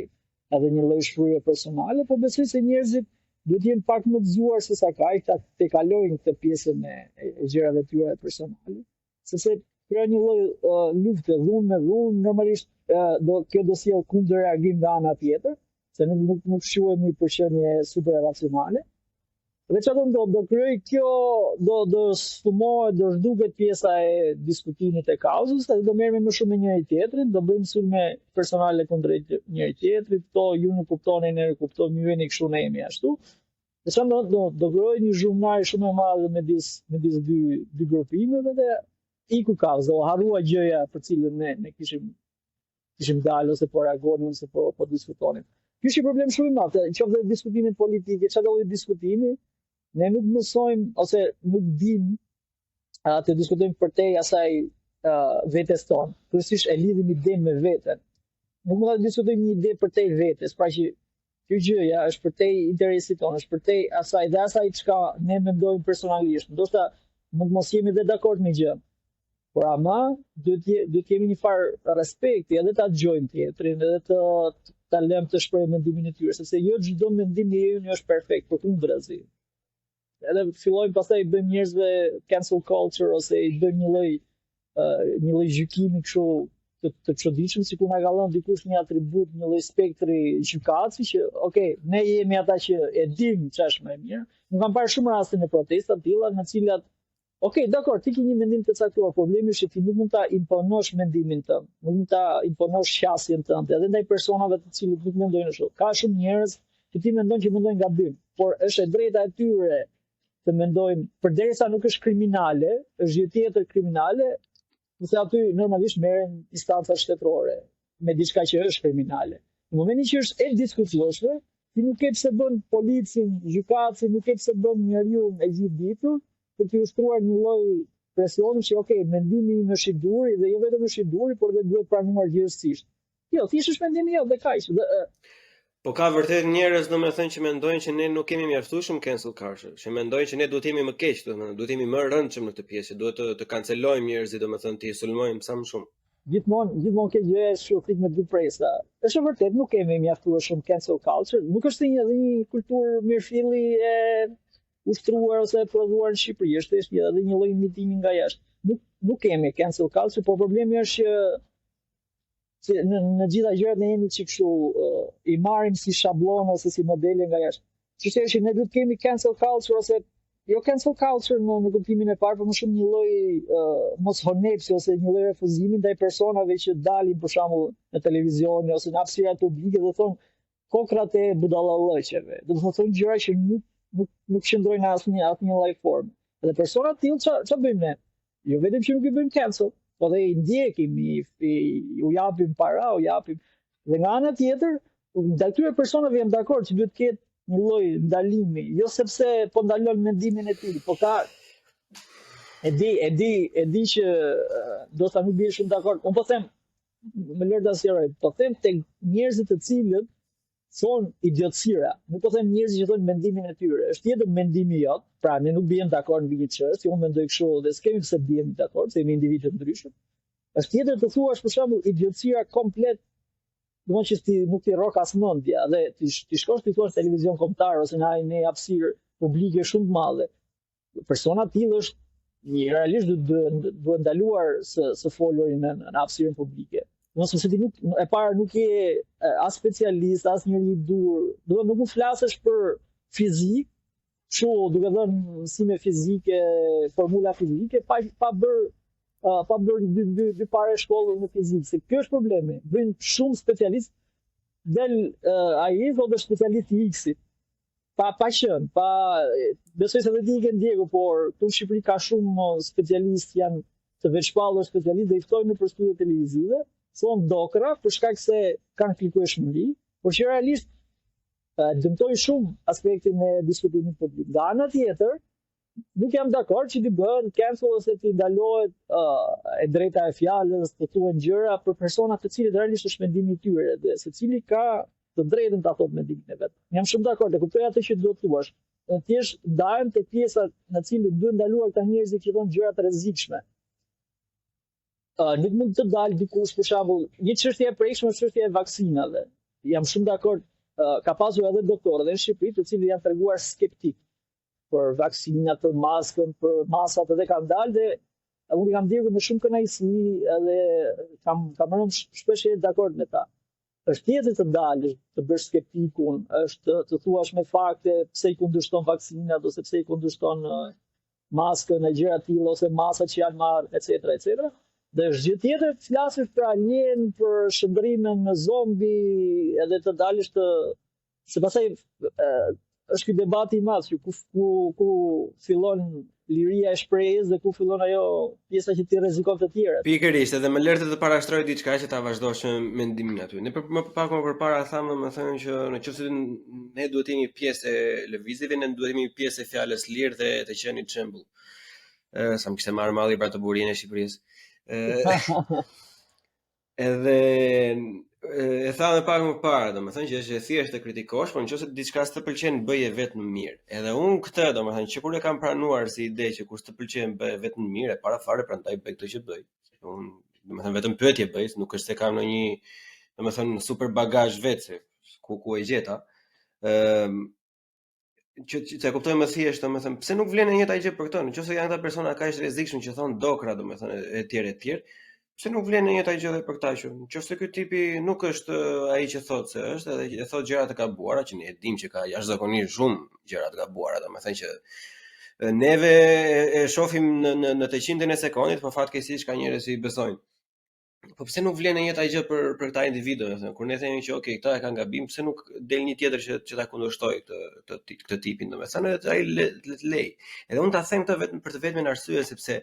edhe një lloj shprehje personale, por besoj se njerëzit duhet të jenë pak më të zgjuar se sa kaq ta të kalojnë këtë pjesën e gjërave të tyre personale, sepse krijon një lloj lufte dhunë me dhunë, normalisht kjo do sjell kundërreagim nga ana tjetër, se nuk shihemi për qenie super racionale. Dhe çfarë do krijoj kjo, do sfumohet, do zhduket pjesa e diskutimit të kauzës, edhe do merremi më shumë me njëri tjetrin, do bëjmë sulme personale kundër njëri tjetrit, ju nuk kuptoni, ne nuk kuptojmë, ju jeni kështu, ne jemi ashtu. Dhe çfarë do krijoj një zhurmëri shumë e madhe midis dy grupimeve dhe iku kauza, o harrua gjëja për cilën ne kishim dalë ose po reagonim ose po diskutonim. Ky është një problem shumë i madh, qoftë diskutimet politike, çfarë do të diskutimi, ne nuk mësojmë ose nuk dim të diskutojmë përtej asaj vetes tonë. Kryesisht e lidhim idenë me veten. Nuk mund të diskutojmë një ide përtej vetes, pra që kjo gjëja është përtej interesit tonë, është përtej asaj çka ne mendojmë personalisht. Ndoshta mund mos jemi dhe dakord me gjë. Por ama duhet kemi një farë respekti edhe ta dëgjojmë tjetrin, edhe ta lëmë të shprehë mendimin e tyre, sepse jo çdo mendim i ynë është perfekt, përkundrazi. Edhe fillojmë pastaj i bëjmë njerëzve cancel culture ose i bëjmë një lloj gjykimi kështu të çuditshëm, sikur na ka dhënë dikush një atribut, një lloj spektri gjykatësi që okay, ne jemi ata që e dim ç'është më e mirë. Nuk kam parë shumë raste në protesta të tilla në cilat okay, dakor, ti ke një mendim të caktuar, problemi është që ti nuk mund ta imponosh mendimin tënd, nuk mund ta imponosh qasjen tënde edhe ndaj personave të cilët nuk mendojnë ashtu. Ka shumë njerëz që ti mendon që mendojnë gabim, por është e drejta e tyre të mendojnë, përderisa nuk është kriminale, është gjë tjetër kriminale, nëse aty normalisht merren instanca shtetërore me diçka që është kriminale. Në momentin që është e diskutueshme, ti nuk ke pse bën policin, gjykatësin, nuk ke pse bën njeriu e gjithë ditur për të ushtruar një lloj presioni që okay, mendimi im është i duri dhe jo vetëm është i duri, por dhe duhet pranuar gjithësisht. Jo, thjesht është mendimi jo dhe kaq. Po ka vërtet njerëz domethënë që mendojnë që ne nuk kemi mjaftuar shumë cancel culture, që mendojnë që ne duhet jemi më keq, domethënë duhet jemi më rëndshëm në këtë pjesë, duhet të cancelojmë njerëzit, domethënë të sulmojmë sa më shumë. Gjithmonë ke gjë shufit me dy presa. Është vërtet nuk kemi mjaftuar shumë cancel culture, nuk është një kulturë mirëfilli e ushtruar ose e prodhuar në Shqipëri, është edhe një lloj imitimi nga jashtë. Nuk kemi cancel culture, por problemi është që në gjitha gjërat ne jemi që kështu i marrim si shabllon ose si modele nga jashtë. Çështja është që ne duhet kemi cancel culture ose jo cancel culture në kuptimin e parë, por më shumë një lloj moshonepsi ose një lloj refuzimi ndaj personave që dalin për shembull në televizion ose në hapësirat publike dhe thonë kokrat e budallallëqeve. Do të thonë gjëra që nuk qëndrojnë në asnjë lloj forme. Dhe persona të tillë ç'a bëjmë ne? Jo vetëm që nuk i bëjmë cancel, po dhe i ndjekim, u japim para, dhe nga ana tjetër, ndaj këtyre personave jam dakord që duhet të ketë një lloj ndalimi, jo sepse po ndalon mendimin e tij, po ka e di që do ta nuk bie shumë dakord. Unë po them, më lër ta sqaroj. Po them tek njerëzit të cilët thonë idiotësira. Nuk po them njerëzit që thonë mendimin e tyre. Është tjetër mendimi jot. Pra ne nuk bijem dakord mbi këtë çështje, unë mendoj kështu dhe s'kemi pse të bijemi dakord, se jemi individë të ndryshëm. Është tjetër të thuash për shembull idiotësira komplet, domethënë që ti nuk ti rrok as mendja dhe ti shkosh ti thuash televizion kombëtar ose në hapësirë publike shumë të madhe. Persona të tillë është realisht duhet ndaluar së folurin në hapësirën publike. Nëse ti e para nuk je as specialist, as njëri i dur, do nuk mund flasësh për fizik, kështu duke dhënë mësime fizike, formula fizike, pa bërë dy pare shkollë në fizikë. Se kjo është problemi. Bëjnë shumë specialist, del ai thotë specialist i X-it. Pa qenë, besoj se dhe ti i ke ndjekur, por këtu në Shqipëri ka shumë specialistë janë të veçpallur specialistë dhe i ftojnë në studio televizive, thonë dokra për shkak se kanë klikueshmëri, por që realisht dëmtojnë shumë aspektin e diskutimit publik. Nga ana tjetër, nuk jam dakord që ti bëhen cancel ose ti ndalohet e drejta e fjalës, të thuhen gjëra për persona të cilët realisht është mendimi i tyre dhe secili ka të drejtën ta thotë mendimin e vet. Jam shumë dakord, e kuptoj atë që do të thuash. Thjesht ndahem tek pjesa në cilën duhet ndaluar këta njerëz që thonë gjëra të rrezikshme. Nuk mund të dalë dikush për shembull, një çështje e prekshme është çështja e vaksinave. Jam shumë dakord, ka pasur edhe doktorë në Shqipëri të cilët janë treguar skeptik për vaksinat, për maskën, për masat edhe kanë dalë dhe unë kam ndjekur me shumë kënaqësi edhe kam rënë shpesh dakord me ta. Është tjetër të dalësh, të bësh skeptikun, është të thuash me fakte pse i kundërshton vaksinat ose pse i kundërshton maskën e gjëra të tilla ose masat që janë marrë, etc. Dhe është gjë tjetër të flasësh për alien, për shndrimin në zombi edhe të dalësh se pastaj është ky debati i madh ku fillon liria e shprehjes dhe ku fillon ajo pjesa që ti rrezikon të tjerët. Pikërisht, edhe më lërte të parashtroj diçka që ta vazhdosh mendimin aty. Ne më pak më përpara thamë domethënë që nëse ne duhet të jemi pjesë e lëvizjeve, ne duhet të jemi pjesë e fjalës lirë dhe të qenë shembull. Sa më kishte marrë malli për të burinë e Shqipërisë. Edhe e tha edhe pak më parë, domethënë që është e thjeshtë të kritikosh, por nëse diçka s'të pëlqen bëje vetëm mirë. Edhe unë këtë, domethënë që kur e kam pranuar si ide që kur s'të pëlqen bëje vetëm mirë, e para fare prandaj bëj këtë që bëj. Unë domethënë vetëm pyetje bëj, nuk është se kam ndonjë domethënë super bagazh vetë ku e gjeta. Që e kuptoj më thjesht, domethënë pse nuk vlen e njëjta gjë për këtë? Nëse janë ata persona kaq të rrezikshëm që thon dokra, domethënë etj, pse nuk vlen e njëjta gjë edhe për këta që nëse ky tipi nuk është ai që thotë se është, edhe e thotë gjëra të gabuara, që ne e dimë që ka jashtëzakonisht shumë gjëra të gabuara, domethënë që neve e shohim në të qindën e sekondit, por fatkeqësisht ka njerëz që i besojnë. Po pse nuk vlen e njëjta gjë për këta individu, domethënë kur ne themi që okay, këta e kanë gabim, pse nuk del një tjetër që ta kundërshtoj këtë tipin, domethënë ai lej. Edhe unë ta them këtë vetëm për të vetmin arsye sepse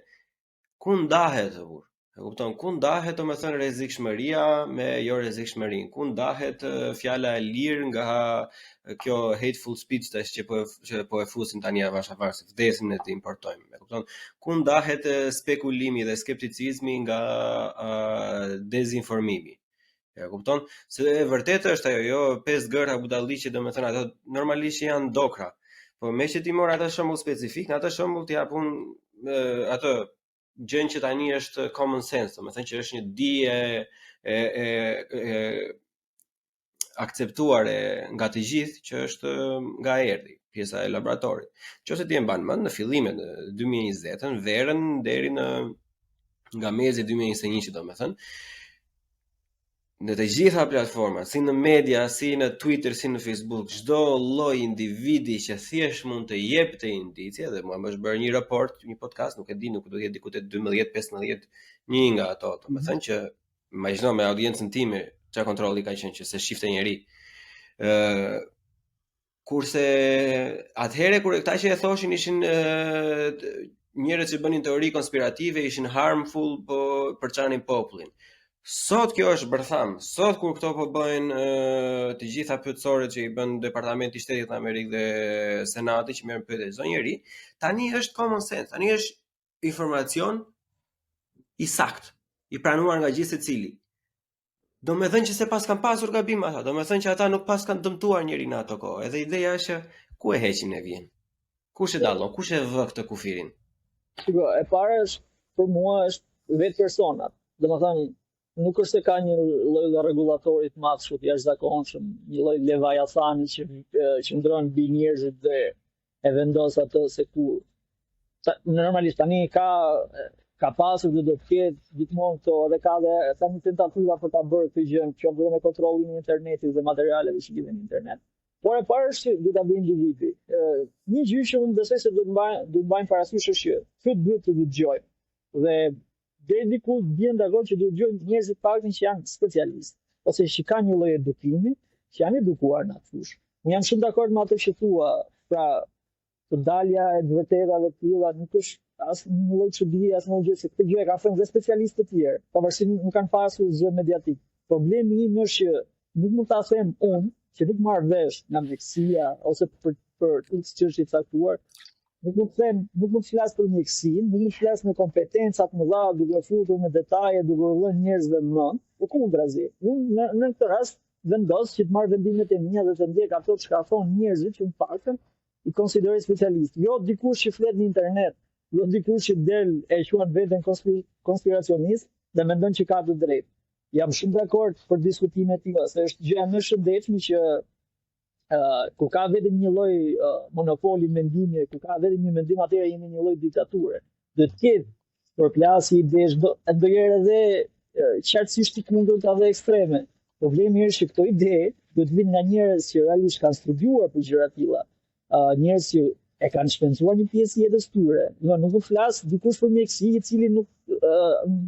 ku ndahet vur. E kupton, ku ndahet domethënë rrezikshmëria me jo rrezikshmërinë, ku ndahet fjala e lirë nga kjo hateful speech tash që po e fusin tani avash se vdesin ne të importojmë. E kupton, ku ndahet spekulimi dhe skepticizmi nga dezinformimi. E kupton, se e vërtetë është ajo, jo 5 gëra budalliqe, domethënë ato normalisht janë dokra. Po me që ti mor atë shembull specifik, në atë shembull ti japun atë gjën që tani është common sense, domethënë që është një dije e akceptuar nga të gjithë që është nga erdhi, pjesa e laboratorit. Nëse ti e mban mend në fillimet e 2020-ën, verën deri nga mezi 2021, domethënë në të gjitha platformat, si në media, si në Twitter, si në Facebook, çdo lloj individi që thjesht mund të jepte indicie, dhe mua më është bërë një raport, një podcast, nuk e di, nuk do të jetë diku te 12-15, një nga ato, domethënë që imagjino me audiencën time çfarë kontrolli ka qenë që se shifte njëri. Kurse atëherë kur këta që e thoshin ishin njerëz që bënin teori konspirative, ishin harmful për çanin popullin. Sot kjo është bërtham. Sot kur këto po bëjnë të gjitha pyetësorët që i bën Departamenti i Shtetit të Amerikë dhe Senati që merren pyetje çdo njeri, tani është common sense, tani është informacion i saktë, i pranuar nga gjithë secili. Do me thënë që se pas kanë pasur gabim ata, do me thënë që ata nuk pas kanë dëmtuar njërin ato kohë. Edhe ideja është që ku e heqin e vjen? Kush e dallon? Kush e vë këtë kufirin? Shiko, e para është për mua është vetë personat. Domethënë nuk është se ka një lloj rregullatori të madh shumë jashtëzakonshëm, një lloj leviathani që ndron mbi njerëzit dhe e vendos atë se ku. Normalisht tani ka pasur dhe do të ketë gjithmonë këto edhe ka dhe tani tentativa për ta bërë këtë gjë, qoftë me kontrollin e internetit dhe materialeve që lidhen në internet. Por e parë është që duhet ta bëjë individi. Një gjë që unë besoj se duhet mbajmë parasysh është që këtë duhet të dëgjojmë. Dhe deri diku bien dakord që duhet dëgjojmë njerëz të paktën që janë specialistë ose që kanë një lloj edukimi, që janë edukuar në atë fushë. Unë jam shumë dakord me atë që thua, pra të dalja e vërtetave të tilla nuk është as një lloj çuditje, as një gjë se këtë gjë e kanë thënë dhe specialistë të tjerë, pavarësisht nuk kanë pasur zë mediatik. Problemi im është që nuk mund ta them unë që nuk marr vesh nga mjekësia ose për të çështje të caktuar. Nuk mund të flas për mjekësinë, nuk mund të flas me kompetencat më dha, duke futur në detaje, duke dhënë njerëzve mend, e kundrazi. Unë në këtë rast vendos që të marr vendimet e mia dhe të ndjek ato çka thonë njerëzit që në paktën i konsideroj specialist. Jo dikush që flet në internet, jo dikush që del e quan veten konspiracionist dhe mendon që ka të drejtë. Jam shumë dakord për diskutimet tilla, se është gjë më e shëndetshme që ku ka vetëm një lloj monopoli mendimi, ku ka vetëm një mendim, atëherë jemi një lloj diktature. Do të ketë përplasje idesh, ndonjëherë edhe qartësisht i kundërta dhe ekstreme. Problemi është që këto ide do të vinë nga njerëz që realisht kanë studiuar për gjëra të tilla, njerëz që e kanë shpenzuar një pjesë jetës tyre. Jo, nuk u flas dikush për mjekësi i cili nuk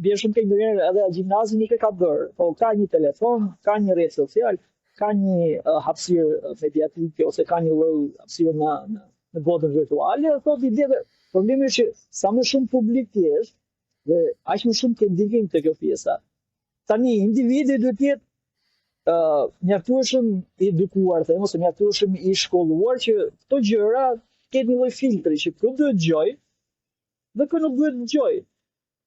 bie shumë keq ndonjëherë edhe gjimnazi nuk e ka bërë, po ka një telefon, ka një rrjet social, ka një hapësirë mediatike ose ka një lloj hapësire në botën virtuale, thotë ide. Problemi është që sa më shumë publik ti jesh dhe aq më shumë ke ndikim te kjo pjesa. Tani individi duhet të jetë mjaftueshëm i edukuar, them, ose mjaftueshëm i shkolluar që këto gjëra ketë një lloj filtri që kë duhet dëgjoj dhe kë nuk duhet dëgjoj.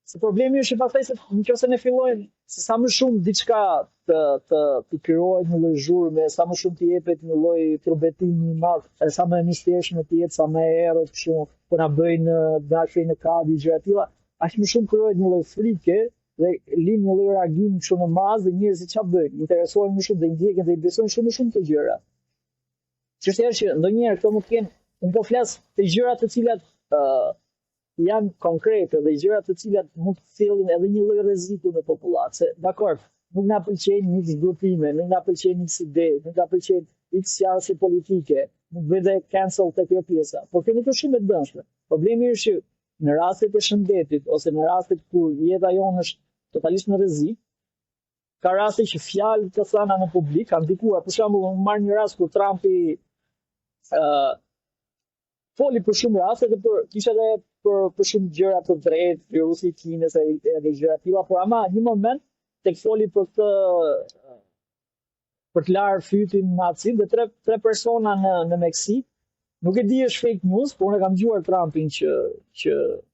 Se problemi është që pastaj se nëse ne fillojmë se sa më shumë diçka të krijohet një lloj zhurme, sa më shumë të jepet një lloj trubetimi i madh, sa më e mistershme të jetë, sa më e errët kështu, po na bëjnë dashje në kadi gjëra të tilla, aq më shumë krijohet një lloj frike dhe lind një lloj reagimi kështu në masë dhe njerëzit çfarë bëjnë? Interesohen më shumë dhe ndjekin dhe i besojnë shumë më shumë të gjëra. Çështja është që ndonjëherë këto mund të kenë, unë po flas të gjëra të cilat janë konkrete dhe gjëra të cilat mund të thellin edhe një lloj rreziku në popullatë. Dakor, nuk na pëlqejnë X grupime, nuk na pëlqejnë X ide, nuk na pëlqejnë X sjellje politike, nuk bëhet cancel te kjo pjesa. Por kjo nuk është shumë e dëmshme. Problemi është që në rastet e shëndetit ose në rastet ku jeta jonë është totalisht në rrezik, ka raste që fjalë të thëna në publik kanë ndikuar. Për shembull, unë marr një rast kur Trumpi foli për shumë raste dhe kisha edhe për shumë gjëra të drejtë, virusi i Kinës e gjëra të tilla, por ama një moment tek foli për të larë fytin me acid dhe tre persona në Meksik. Nuk e di është fake news, por unë kam dëgjuar Trumpin që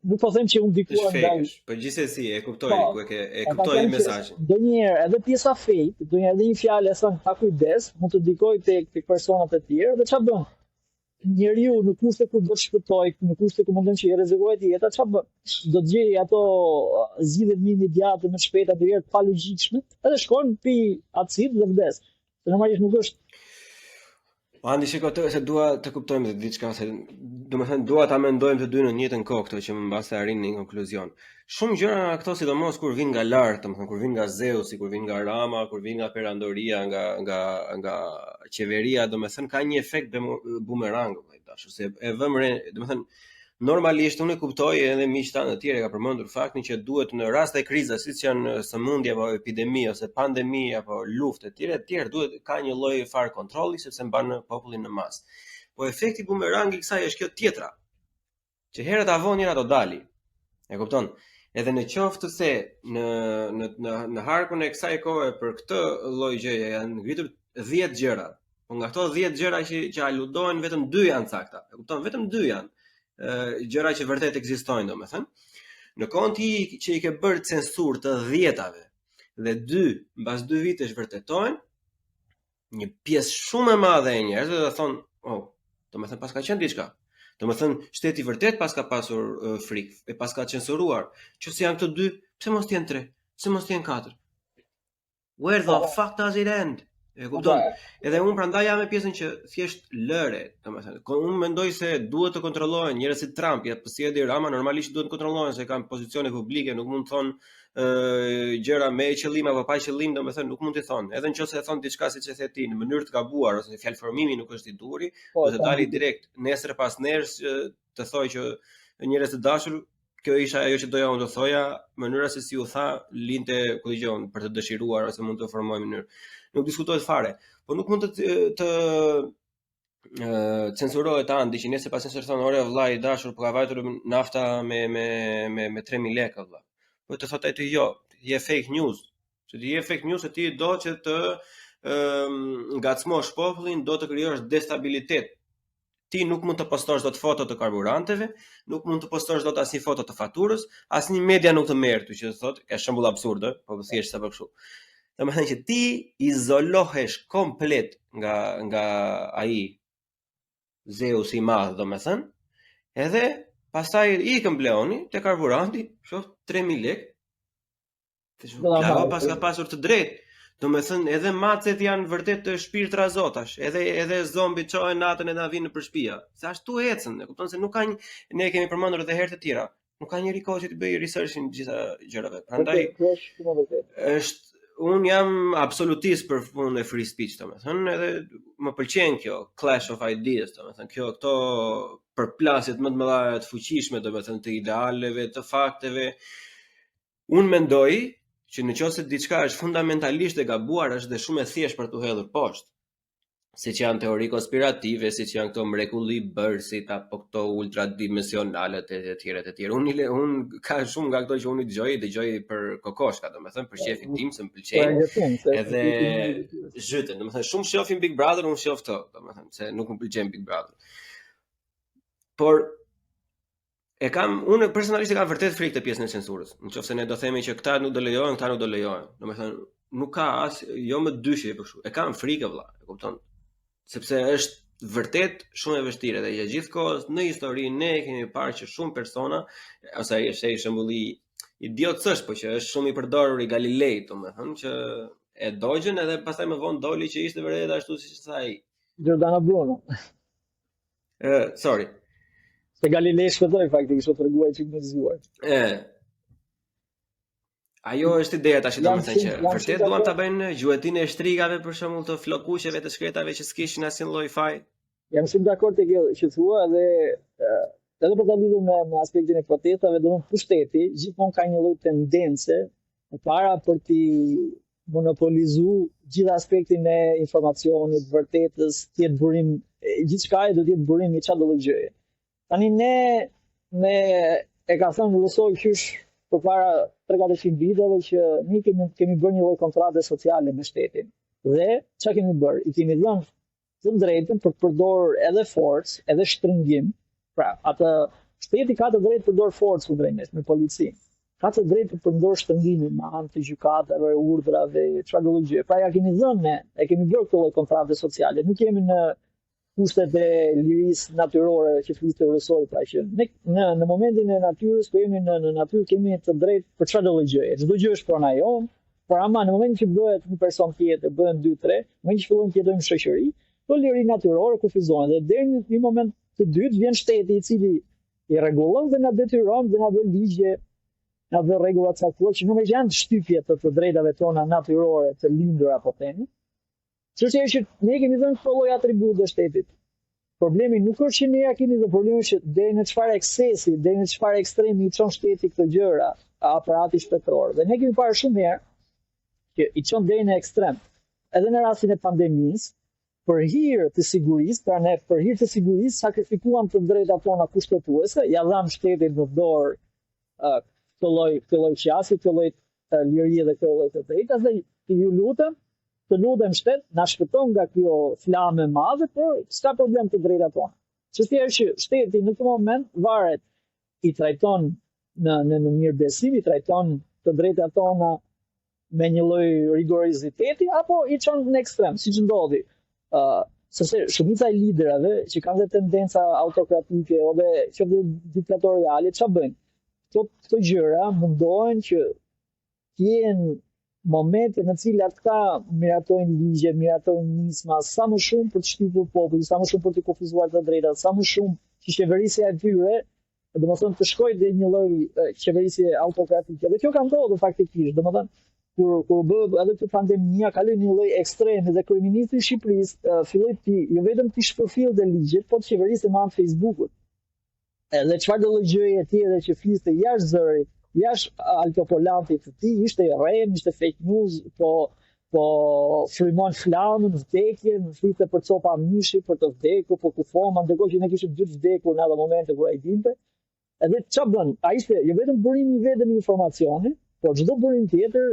nuk po them që unë dikuar ndaj. Po gjithsesi e kuptoj, e kuptoj mesazhin. Ndonjëherë edhe pjesa fake, ndonjëherë edhe një fjalë e thënë pa kujdes, mund të ndikojë tek personat e tjerë dhe çfarë bën? Njeriu në kushte ku do të shpëtoj, në kushte ku mendon që i rrezikohet jeta, çfarë bën? Do të gjejë ato zgjidhje më imediate, më shpejta, ndonjëherë pa logjikshme, edhe shkon pi acid dhe vdes. Normalisht nuk është. Andi shiko se dua të kuptojmë diçka, se domethënë dua ta mendojmë të dy në njëjtën kohë këto që më mbas të arrin në një konkluzion. Shumë gjëra nga këto, sidomos kur vin nga lart, domethënë kur vin nga Zeusi, kur vin nga Rama, kur vin nga perandoria, nga qeveria, domethënë ka një efekt bumerang, dashur, se e vëm re, domethënë normalisht unë e kuptoj edhe miqtan e tjerë ka përmendur faktin që duhet në rast të krizës, siç janë sëmundje apo epidemi ose pandemi apo luftë të tjera duhet ka një lloj far kontrolli sepse mban popullin në masë. Po efekti bumerang i kësaj është kjo tjetra, që herët avon njëra do dali. E kupton? Edhe në qoftë se në harkun e kësaj kohe për këtë lloj gjëje janë ngritur 10 gjëra. Po nga këto 10 gjëra që aludojnë vetëm 2 janë sakta. E kupton? Vetëm 2 janë gjëra që vërtet ekzistojnë, domethënë. Në kohën që i ke bërë censur të 10-ave, dhe mbas 2 vitesh vërtetojnë, një pjesë shumë e madhe e njerëzve do të thonë, domethënë pas ka qenë diçka. Domethënë shteti vërtet pas ka pasur frikë, e pas ka censuruar. Qëse janë këto 2, pse mos t'jenë 3? Pse mos t'jenë 4? Where the fuck does it end? E kupton? Edhe unë prandaj jam me pjesën që thjesht lëre, domethënë. Unë mendoj se duhet të kontrollohen njerëz si Trump, ja pse Edi Rama normalisht duhet të kontrollohen se kanë pozicione publike, nuk mund të thonë gjëra me qëllim apo pa qëllim, domethënë nuk mund të thonë. Edhe nëse e thon diçka siç e the ti në mënyrë të gabuar ose fjalëformimi nuk është i duri, ose dali direkt nesër pas nerës të thojë që njerëz të dashur, kjo isha ajo që doja unë të thoja, mënyra se si u tha, linte kujton për të dëshiruar ose mund të formoj mënyrë. Nuk diskutohet fare, por nuk mund të censurohet Andi që nëse pas nesër thonë ore vllai i dashur po ka vajtur nafta me 3000 lekë vlla. Po të thotë ti jo, je fake news. Se ti je fake news se ti do që të ngacmosh popullin, do të krijosh destabilitet. Ti nuk mund të postosh dot foto të karburanteve, nuk mund të postosh dot asnjë foto të faturës, asnjë media nuk të merr ty që thotë, ka shembull absurd, po thjesht sa për kështu. Domethënë që ti izolohesh komplet nga ai Zeus i madh, domethënë, edhe pastaj ikën Bleoni te karburanti, shoh 3000 lekë. Plako pas ka pasur të drejtë. Domethënë edhe macet janë vërtet të shpirtra zotash, edhe zombit çohen natën edhe vinë nëpër shtëpia. Se ashtu ecën, e kupton se nuk ka ne kemi përmendur edhe herë të tjera. Nuk ka njëri kohë që të bëj researchin gjitha gjërave. Prandaj un jam absolutist për punën e free speech, domethënë, edhe më pëlqen kjo clash of ideas, domethënë, këto përplasjet më të mëdha të fuqishme, domethënë, të idealeve, të fakteve. Un mendoj që nëse diçka është fundamentalisht e gabuar, është dhe shumë e thjeshtë për t'u hedhur poshtë. Siç janë teori konspirative, siç janë këto mrekulli bërësit apo këto ultradimensionalet e tjera të tjera. Unë ka shumë nga këto që unë dëgjoj për kokoshka, domethënë për shefin tim se më pëlqejnë. Edhe zhyten, domethënë shumë shohin Big Brother, unë shoh këto, domethënë se nuk më pëlqen Big Brother. Por unë personalisht kam vërtet frikë të pjesën e censurës. Nëse ne do themi që këta nuk do lejohen, këta nuk do lejohen. Domethënë, nuk ka as jo më dyshje për kështu. E kam frikë vëlla, e kupton? Sepse është vërtet shumë e vështirë dhe gjithkohës në histori ne kemi parë që shumë persona, ose ai është shembulli idiotësh, por që është shumë i përdorur i Galileit, domethënë që e dogjën edhe pastaj më vonë doli që ishte vërtet ashtu siç sa ai. Giordano Bruno. Sorry. Se Galilei shpëtoi faktikisht u treguar çik më zgjuar. Ajo është ideja tash domethënë që vërtet duan ta bëjnë gjuetinë e shtrigave për shembull të flokuqeve të shkretave që s'kishin asnjë lloj faj. Jam shumë dakord te kjo që thua dhe edhe për ta lidhur me aspektin e protestave, domethënë pushteti gjithmonë ka një lloj tendence para për të monopolizuar gjithë aspektin e informacionit, vërtetës, të jetë burim, gjithçka do të jetë burim i çdo lloj gjëje. Tani ne e ka thënë Rusoj qysh përpara 3-400 viteve që ne kemi bërë një lloj kontrate sociale me shtetin. Dhe çfarë kemi bërë? I kemi dhënë të drejtën për të përdorur edhe forcë, edhe shtrëngim. Pra, atë shteti ka të drejtë të përdor forcë kundrejt me policinë. Ka të drejtë të përdor shtrëngimin me anë të gjykatave, urdhrave, çfarë do gjë. Pra ja kemi dhënë ne, e kemi bërë këtë lloj kontrate sociale. Nuk jemi në kushtet e lirisë natyrore që fliste Rusoj, pra që në momentin e natyrës, ku jemi në natyrë, kemi të drejtë për çfarë do gjëje. Çdo gjë është prona jonë, por ama në momentin që bëhet një person tjetër, bëhen 2-3, në momentin që fillojmë të jetojmë në shoqëri, to liri natyrore kufizohen dhe deri në një moment të dytë vjen shteti i cili i rregullon dhe na detyron dhe na bën ligje, na bën rregulla të caktuara që nuk janë shtypje të drejtave tona natyrore të lindur apo themi. Çështja është që ne kemi dhënë këto lloj atribute shtetit. Problemi nuk është që ne ja kemi, dhe problemi është që deri në çfarë eksesi, deri në çfarë ekstremi i çon shteti këto gjëra, aparati shtetëror. Dhe ne kemi parë shumë herë që i çon deri në ekstrem. Edhe në rastin e pandemisë, për hir të sigurisë, pra ne për hir të sigurisë sakrifikuam të drejtat tona kushtetuese, ja dham shtetit në dorë këtë lloj qasje, këtë lloj lirie dhe këtë lloj të drejta, dhe ju lutem të lutem shtet, na shpëton nga kjo flame e madhe, por s'ka problem të drejtat tona. Çështja është që shteti në këtë moment varet, i trajton në mirëbesim, i trajton të drejtat tona me një lloj rigoriziteti apo i çon në ekstrem, siç ndodhi. Sepse shumica e liderave që kanë tendenca autokratike ose që diktatoriale, ç'a bëjnë? Këto gjëra mundohen që të jenë momente në cilat ka miratojnë ligje, miratojnë nisma, sa më shumë për të shtypur popullin, sa më shumë për të kufizuar të drejtat, sa më shumë që qeverisja e tyre, domethënë të shkojë në një lloj qeverisje autokratike. Dhe kjo ka ndodhur faktikisht, domethënë kur bë edhe këtë pandemia kaloi një lloj ekstreme dhe kryeministri i Shqipërisë filloi jo vetëm të shpërfillë ligjet, por të qeverisë me anë Facebook-ut. Edhe çfarë do gjëje tjetër që fliste jashtë zërit, jashtë altopolantit të tij, ishte rrem, ishte fake news, po frymon flamën, vdekjen, fliste për copa mishi, për të vdekur, për kufoma, ndërkohë që ne kishim dy të vdekur në ato momente kur ai dinte. Edhe ç'a bën? Ai ishte jo vetëm burimi i vetëm i informacionit, por çdo burim tjetër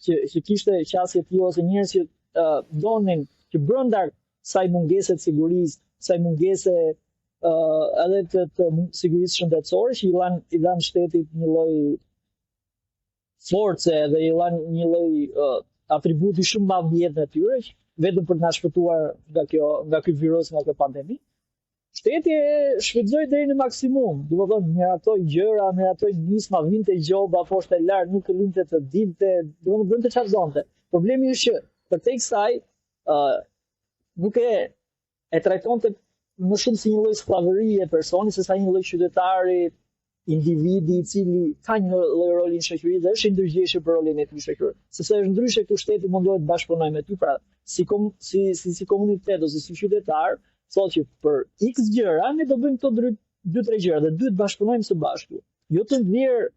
që kishte qasje të ose njerëz që donin që brenda kësaj mungese të sigurisë, kësaj mungese edhe të sigurisë shëndetësore që i dhan shtetit një lloj force dhe i dhan një lloj atributi shumë më vjet në tyre, vetëm për të na shpëtuar nga ky virus, nga kjo pandemi. Shteti e shfrytëzoi deri në maksimum, domethënë miratoi gjëra, miratoi nisma, vinte gjoba poshtë lart, nuk linte të dilte, domethënë bënte çfarë donte. Problemi është që përtej kësaj nuk e trajtonte më shumë si një lloj skllavërie personi, se sa një lloj qytetari, individi i cili ka një lloj roli në shoqëri dhe është i ndërgjegjshëm për rolin e tij shoqëror. Sepse është ndryshe kur shteti mundohet të bashkëpunojë me ty, pra si komunitet ose si qytetar, thotë që për X gjëra ne do bëjmë këto 2-3 gjëra dhe duhet bashkëpunojmë së bashku. Jo të ndjerë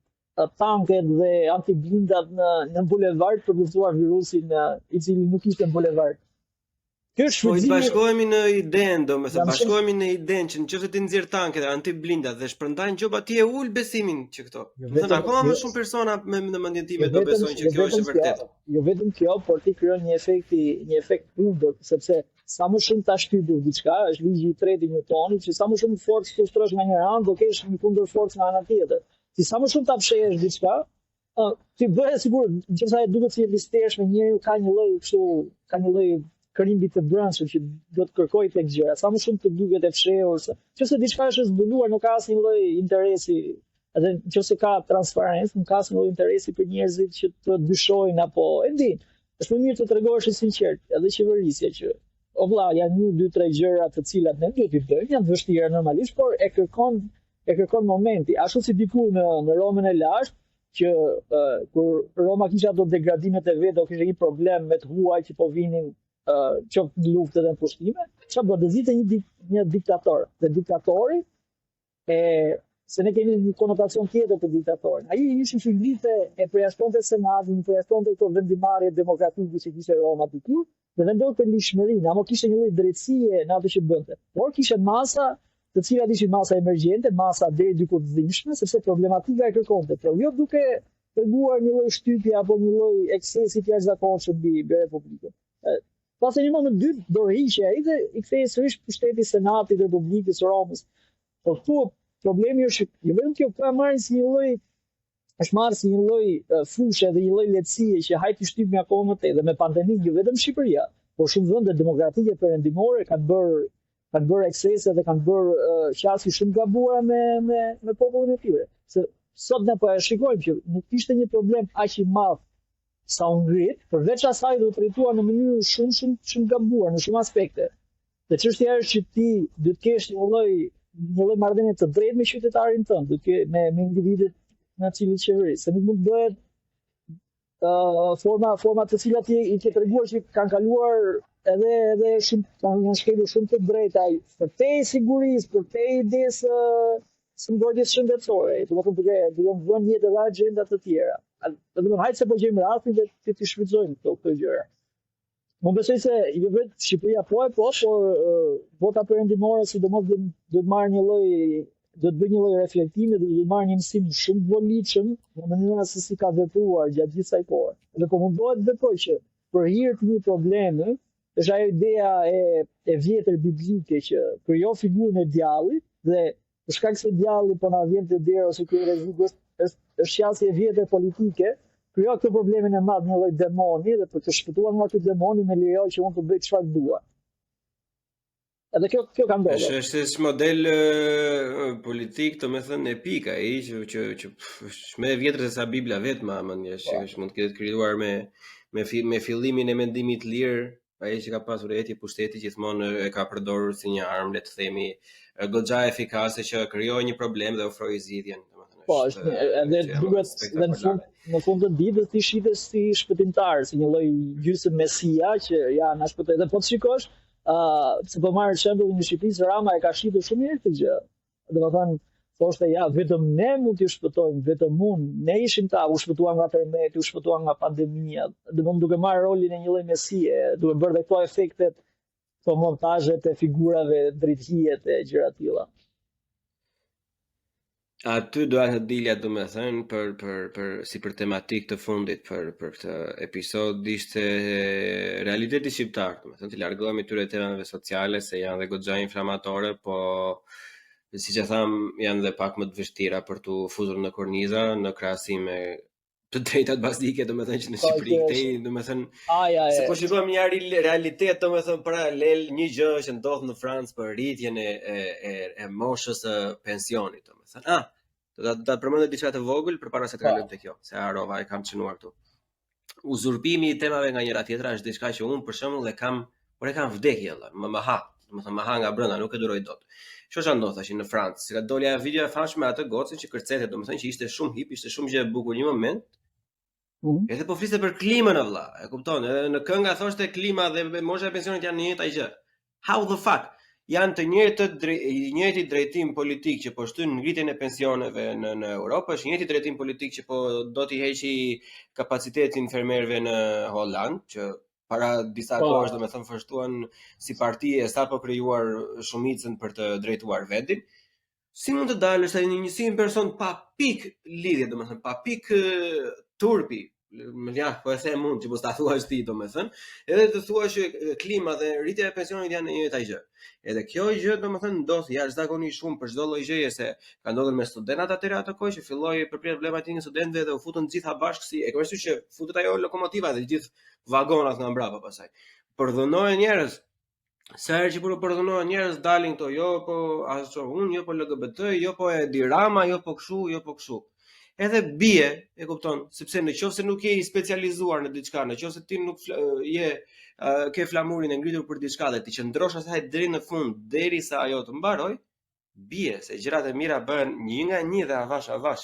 tanket dhe antiblindat në bulevard për luftuar virusin i cili nuk ishte në bulevard. Po të bashkohemi në idenë, domethënë bashkohemi në idenë që nëse ti nxjerr tanket dhe antiblindat dhe shpërndajnë gjoba, ti e ul besimin që këto. Domethënë akoma më shumë persona në mendjen time do besojnë që kjo është e vërtetë. Jo vetëm kjo, por ti krijon një efekt kundër, sepse sa më shumë ta shtypësh diçka, është ligji i tretë i Newtonit, që sa më shumë forcë kushtrosh nga një anë, do kesh një kundërforcë nga ana tjetër. Ti sa më shumë ta fshehësh diçka, ti bëhet sigur, nëse ai duket si listesh me njeriu ka një lloj kështu, ka një lloj kërimbi të brendshëm që do të kërkojë tek gjëra. Sa më shumë të duket e fshehur, nëse diçka është zbuluar, nuk ka asnjë lloj interesi, edhe nëse ka transparencë, nuk ka asnjë lloj interesi për njerëzit që të dyshojnë apo e di. Është më mirë të tregohesh i sinqert, edhe qeverisja që o vlla, janë 1-2-3 gjëra të cilat ne duhet i bëjmë, janë të vështira normalisht, por e kërkon momenti. Ashtu si diku në Romën e lashtë, që kur Roma kishte ato degradimet e vet, do kishte një problem me të huaj që po vinin qoftë në luftë dhe në pushtime, çfarë bën? Dëzite një diktator. Dhe diktatori se ne kemi një konotacion tjetër për diktatorin. Ai ishin që nglite e përjashtonte senatin, përjashtonte këto vendimarrje demokratike që kishte Roma diku, dhe vendonte lishmërinë, apo kishte një lloj drejtësie në ato që bënte. Por kishte masa, të cilat ishin masa emergjente, masa deri diku të dhimbshme, sepse problematika e kërkonte. Por jo duke treguar një lloj shtypje apo një lloj eksesi të jashtëzakonshëm mbi Republikën. Pas e një moment dytë, dorëhiqe ai dhe i kthehej sërish pushteti Senatit Republikës së Romës. Por këtu problemi është jo vetëm kjo, ka marrë si një lloj, është marrë si një lloj fushë dhe një lloj lehtësie që hajti shtypmi akoma më tej dhe me pandeminë jo vetëm Shqipëria, por shumë vende demokratike perëndimore kanë bërë eksese dhe kanë bërë qasje shumë gabuara me popullin e tyre. Se sot ne po e shikojmë që nuk kishte një problem aq i madh sa u ngrit, përveç asaj do të trajtuar në mënyrë shumë gabuar në shumë aspekte. Dhe çështja është që ti do të kesh një lloj marrëdhënie të drejtë me qytetarin tënd, me individët në cilin qeverisë, se nuk mund të bëhet forma të cilat i ke treguar që kanë kaluar edhe shumë kanë shkelur shumë të drejta për te sigurisë, për te idesë së mbrojtjes shëndetësore, domethënë duke vënë jetë dhe agenda të tjera. Domethënë hajtë se po gjejmë rastin dhe ti shfrytëzojmë këto gjëra. Më besoj se jo vetë Shqipëria por vota perëndimore sidomos do të marrë do të bëjë një lloj reflektimi, do të marrë një mësim shumë të volitshëm në mënyrën se si ka vepruar gjatë gjithë kësaj kohe. Dhe po mundohet vetë që për hir të një problemi, është ajo ideja e vjetër biblike që krijon figurën e djallit dhe për shkak se djalli po na vjen te dera ose ky rrezik është qasje e vjetër politike, krijo këtë problemin e madh një lloj demoni dhe për të shpëtuar nga ky demoni më lejoj që unë të bëj çfarë dua. Edhe kjo ka ndodhur. Është model politik, domethënë epik ai që më e vjetër se sa Bibla vetëm që mund të ketë krijuar me fillimin e mendimit të lirë, ai që ka pasur etje pushteti gjithmonë e ka përdorur si një armë, le të themi, goxha efikase që krijoi një problem dhe ofroi zgjidhjen, domethënë. Po, edhe duhet në fund të ditës ti shites si shpëtimtar, si një lloj gjysmë mesia që ja na shpëtoi. Dhe po të shikosh, se po marr shembullin në Shqipëri, Rama e ka shitur shumë mirë këtë gjë. Domethënë, thoshte ja, vetëm ne mund t'ju shpëtojmë, vetëm unë, ne ishim ta, u shpëtuam nga tërmeti, u shpëtuam nga pandemia. Domethënë duke marrë rolin e një lloj mesie, duke bërë dhe këto efektet, këto montazhet e figurave, drejthijet e gjëra të tilla. Aty doja të dilja domethënë si për tematik të fundit për këtë episod ishte realiteti shqiptar, domethënë të largohemi këtyre temave sociale se janë dhe goxha inflamatore, po siç e tham janë dhe pak më të vështira për tu futur në korniza në krahasim me të drejtat bazike, domethënë që në Shqipëri këtej, domethënë se po shikojmë një realitet domethënë paralel, një gjë që ndodh në Francë për rritjen e moshës së pensionit, domethënë. Do ta përmendë diçka të vogël përpara se të kalojmë te kjo, se harova e kam çnuar këtu. Uzurpimi i temave nga njëra tjetra është diçka që unë për shembull e kam vdekje valla, më ha, domethënë më ha nga brenda, nuk e duroj dot. Çfarë ndodh tash në Francë? Se ka dolja video e famshme atë gocën që kërcete, domethënë që ishte shumë hip, ishte shumë gjë e bukur një moment. Edhe po fliste për klimën valla, e kupton? Edhe në kënga thoshte klima dhe mosha e pensionit janë një njëjta gjë. How the fuck? Janë të njëjti drejtim politik që po shtyn ngritjen e pensioneve në Europë, është njëjti drejtim politik që po do t'i heqi kapacitetin fermerëve në Holland, që para disa kohësh domethënë fshtuan si parti e sapo krijuar shumicën për të drejtuar vendin. Si mund të dalësh ai një person pa pik lidhje, domethënë pa pik turpi. Ja, po e them mund që mos ta thuash ti domethënë, edhe të thuash që klima dhe rritja e pensionit janë një njëjta gjë. Edhe kjo gjë domethënë ndodh jashtëzakonisht shumë për çdo lloj gjëje, se ka ndodhur me studentat atëherë atë kohë që filloi përpjet problematikën e studentëve dhe u futën të gjitha bashkë si e kështu që futet ajo lokomotiva dhe gjithë vagonat nga mbrapa pasaj. Përdhunohen njerëz. Sa herë që përdhunohen njerëz dalin këto, jo po ashtu unë, jo po LGBT, jo po Edi Rama, jo po kështu, jo po kështu. Edhe bie, e kupton, sepse nëse nuk je i specializuar në diçka, nëse ti nuk ke flamurin e ngritur për diçka dhe ti qëndrosh asaj deri në fund, derisa ajo të mbaroj, bie se gjërat e mira bëhen një nga një dhe avash.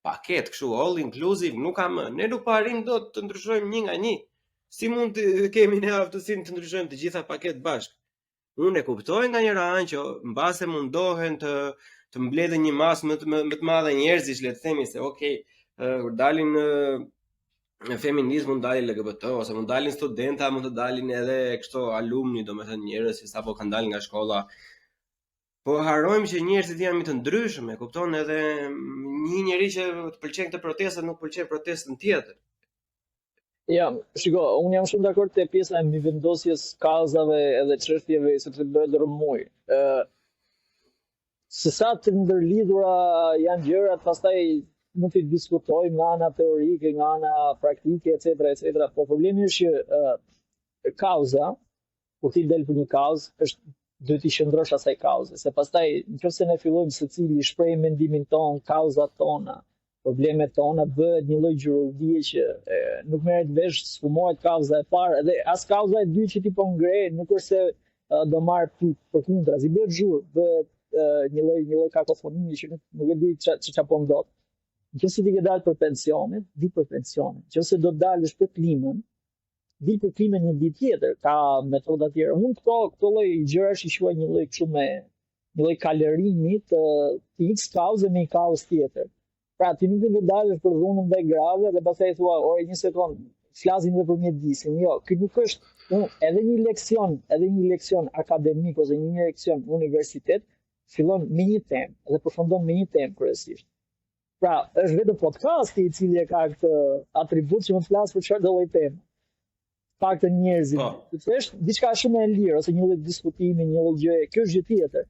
Paket kështu all inclusive nuk ka më. Ne nuk arrim dot të ndryshojmë një nga një. Si mund të kemi ne aftësinë të ndryshojmë të gjitha paket bashkë? Unë e kuptoj nga njëra anë që mbase mundohen të mbledhen një masë më të madhe njerëzish, le të themi se kur dalin feminizëm, mund dalin LGBT, ose mund dalin studenta, mund të dalin edhe kështu alumni, domethënë njerëz që sapo kanë dalë nga shkolla. Po harrojmë që njerëzit janë më të ndryshëm, e kupton, edhe një njerëz që të pëlqen këtë protestë nuk pëlqen protestën tjetër. Ja, shiko, unë jam shumë dakord te pjesa e mbivendosjes kauzave edhe çështjeve sepse bëhet rrëmuj. Se sa të ndërlidhura janë gjërat, pastaj mund të diskutojmë nga ana teorike, nga ana praktike, etc. Po problemi është që kauza, kur ti del për një kauzë, është duhet të qëndrosh asaj kauze, se pastaj nëse ne fillojmë secili shpreh mendimin ton, kauzat tona, problemet tona, bëhet një lloj gjurëdije që nuk merret vesh, sfumohet kauza e parë dhe as kauza e dytë që ti po ngre, nuk është se do marr përkundra, si bëhet zhurë, bëhet një lloj kakofonimi që nuk e di çfarë po ndodh. Nëse ti ke dalë për pensionin, di për pensionin. Nëse do të dalësh për klimën, di për klimën një ditë tjetër, ka metoda tjera. Mund këto lloj gjërash i quaj një lloj kështu me një lloj kalerimi të X kauze me një kauzë tjetër. Pra ti nuk do dalësh për dhunën dhe grave dhe pastaj thua, "Ore, një sekond, flasim edhe për mjedisin." Jo, ky nuk është edhe një leksion akademik ose një leksion universitet, fillon me një temë dhe përfundon me një temë kryesisht. Pra, është vetëm podcasti i cili e ka këtë atribut që mund të flas për çfarë do lloj teme. Paktën njerëzit. Është diçka shumë e lirë ose një lloj diskutimi, një lloj gjë, kjo është gjë tjetër.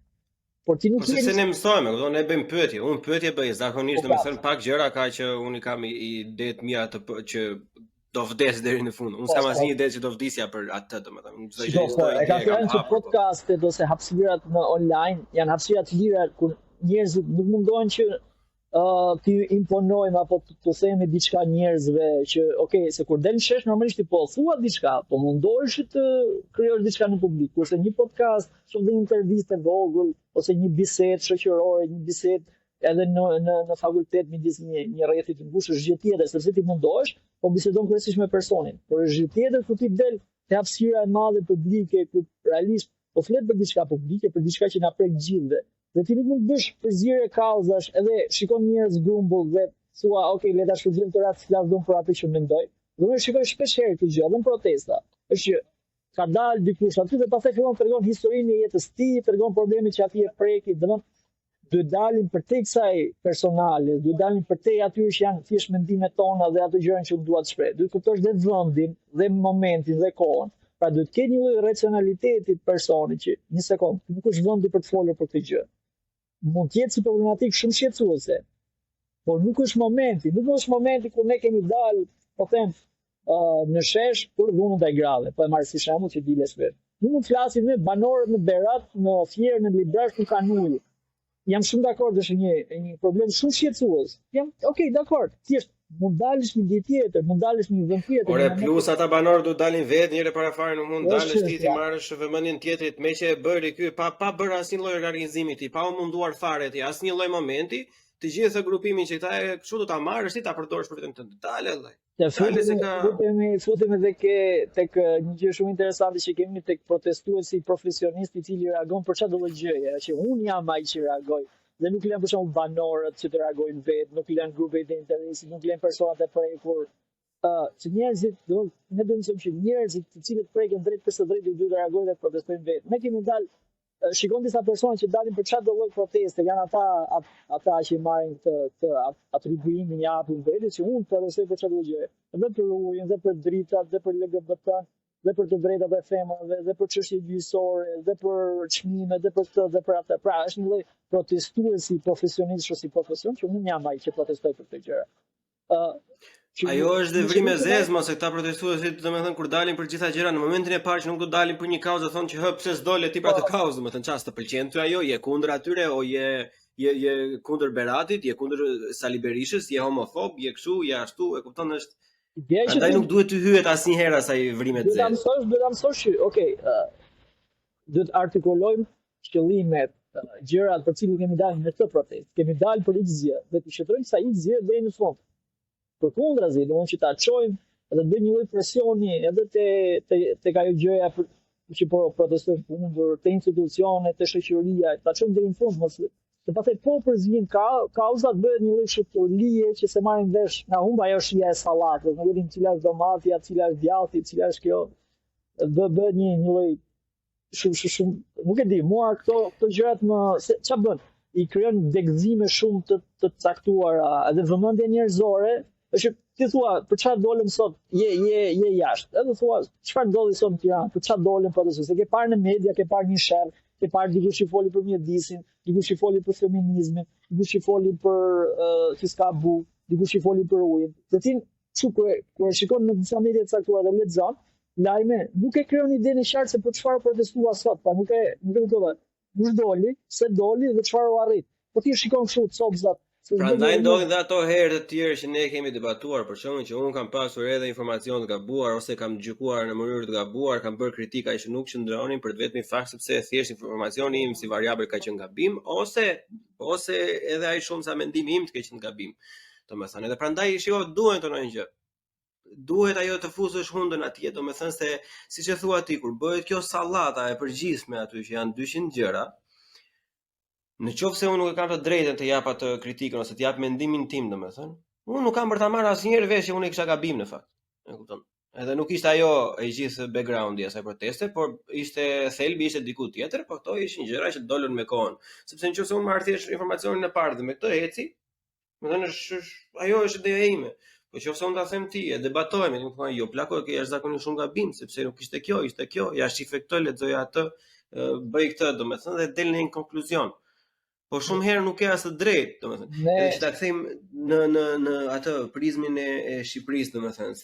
Por ti nuk Ose se ne mësojmë, ne bëjmë pyetje, unë pyetje bëj zakonisht, domethënë pak gjëra ka që unë kam ide të mira që do vdes deri në fund. Unë s'kam asnjë ide që do vdisja për atë, domethënë. E ka thënë që podcastet ose hapësirat në online janë hapësira të lira ku njerëzit nuk mundohen që ti imponojmë apo të themi diçka njerëzve që okay, se kur del në shesh normalisht ti po thua diçka, po mundohesh të krijosh diçka në publik. Kurse një podcast, që një intervistë vogël ose një bisedë shoqërore, një bisedë edhe në fakultet midis një rrethi të ngushtë është gjë tjetër, sepse ti mundohesh, po bisedon kryesisht me personin. Por është gjë tjetër kur ti del te hapësira e madhe publike, ku realisht po flet për diçka publike, për diçka që na prek gjithëve. Dhe ti nuk mund të bësh përzierje kauzash, edhe shikon njerëz grumbull dhe thua, okay, le ta shfrytëzojmë të rast flasdon për atë që mendoj. Dhe unë shikoj shpesh herë këtë gjë, edhe në protesta. Është që ka dalë dikush aty dhe pastaj fillon të tregon historinë e jetës së tij, tregon problemet që atij e preki, domethënë duhet dalim përtej kësaj personale, duhet dalim përtej atyre që janë thjesht mendimet tona dhe ato gjëra që dua të shpreh. Duhet kuptosh dhe vendin, dhe momentin, dhe kohën. Pra duhet të ketë një lloj racionaliteti të personit që një sekond, nuk është vendi për të folur për këtë gjë. Mund të jetë si problematik shumë shqetësuese, por nuk është momenti kur ne kemi dalë, po them, në shesh për dhunën e grave, po e marr si shembull që dilesh vetë. Nuk mund të flasim me banorët në Berat, në Fier, në Librash, ku kanë ujë. Jam shumë dakord, është një problem shumë shqetësues. Okay, dakord. Thjesht mund dalësh një ditë tjetër, mund dalësh një vend tjetër. Ore plus ata banorë do dalin vetë njëre para fare, nuk mund dalësh ti marrësh vëmendjen tjetrit me që e bëri ky pa bërë asnjë lloj organizimi ti, pa u munduar fare ti asnjë lloj momenti, të gjithë grupimin që këta kështu do ta marrësh ti ta përdorësh për vetëm të detale vëllai. Futemi tek një gjë shumë interesante që kemi tek protestuesi profesionist I cili reagon për çdo lloj gjëje, që unë jam ai që reagoj. Dhe nuk lën për shembull banorët që të reagojnë vetë, nuk lën grupet e interesit, nuk lën personat e prekur. Që njerëzit, ne do të thonë që njerëzit të cilët preken drejt për së drejtë duhet të reagojnë dhe protestojnë vetë. Ne kemi dalë shikon disa persona që dalin për çdo lloj proteste, janë ata që marrin të atribuimin japin vetë që unë protestoj për çdo gjë. Edhe për ujin, edhe për dritat, edhe për LGBT, edhe për të drejtat e femrave, edhe për çështje gjyqësore, edhe për çmime, edhe për këtë, edhe për atë. Pra, është një lloj protestuesi profesionist ose si profesion që unë jam ai që protestoj për këtë gjë. Ajo është dhe vrim e zezë, mos e këta protestuesit, domethënë kur dalin për gjitha gjëra, në momentin e parë që nuk do dalin për një kauzë, thonë që pse s'dole ti për atë kauzë, domethënë çfarë të pëlqen ty ajo, je kundër atyre o je kundër Beratit, je kundër Sali Berishës, je homofob, je kështu, je ashtu, e kupton është. Prandaj nuk duhet të hyhet asnjëherë asaj vrimet zezë. Duhet ta mësosh, okay, duhet artikulojmë qëllimet, gjërat për cilën kemi dalë në këtë protestë. Kemi dalë për X gjë, dhe të shëtrojmë sa X gjë deri në fund. Përkundrazi, domethënë që ta çojmë edhe të bëjmë një lloj presioni edhe tek ajo gjëja që po protestojmë kundër te institucionet, te shoqëria, ta çojmë deri në fund, mos se pastaj po përzin kauzat bëhet një lloj shqetësie që se marrin vesh nga humba ajo shija e sallatës, nuk e dim cila është domati, cila është djallti, cila është kjo. Bëhet një lloj shumë, nuk e di, mua këto gjërat më ç'a bën? I krijon degëzime shumë të caktuara, edhe vëmendje njerëzore. Është ti thua për çfarë dolëm sot, je jashtë. Edhe thua çfarë ndodhi sot në Tiranë, për çfarë dolëm protestojnë. Se ke parë në media, ke parë një sherr, ke parë dikush që foli për mjedisin, dikush që foli për feminizmin, dikush që foli për fiskabu, dikush që foli për ujin. Dhe ti kur shikon në disa media të caktuara dhe lexon lajme, nuk e krijon idenë qartë se për çfarë protestua sot, pa nuk e kuptova. Nuk doli, se doli dhe çfarë u arrit. Po ti shikon kështu copzat. Prandaj ndodhin dhe ato herë të tjera që ne kemi debatuar, për shkakun që unë kam pasur edhe informacion të gabuar ose kam gjykuar në mënyrë të gabuar, kam bërë kritika që nuk qëndronin për të vetmin fakt sepse thjesht informacioni im si variabël ka qenë gabim ose edhe ai shumë sa mendimi im të keq në gabim. Domethënë, edhe prandaj duhen të ndonjë gjë. Duhet ajo të fusësh hundën atje, domethënë se siç e thua ti, kur bëhet kjo sallata e përgjithshme aty që janë 200 gjëra, në qoftë se unë nuk e kam të drejtën të jap atë kritikën ose të jap mendimin tim, domethënë, unë nuk kam për ta marrë asnjëherë vesh që unë kisha gabim në fakt. E kupton? Edhe nuk ishte ajo e gjithë backgroundi I asaj proteste, por ishte thelbi ishte diku tjetër, por këto ishin gjëra që dolën me kohën. Sepse nëse unë marr thjesht informacionin e parë dhe me këtë eci, domethënë ajo është ideja ime. Po nëse unë ta them ti, e debatojmë, më thonë jo, plako që është zakonisht shumë gabim, sepse nuk ishte kjo, ja shifë këtë, lexoj atë, bëj këtë, domethënë dhe del në një konkluzion. po shumë herë nuk ke as të drejtë, domethënë. Edhe që ta kthejmë në atë prizmin e Shqipërisë, domethënë,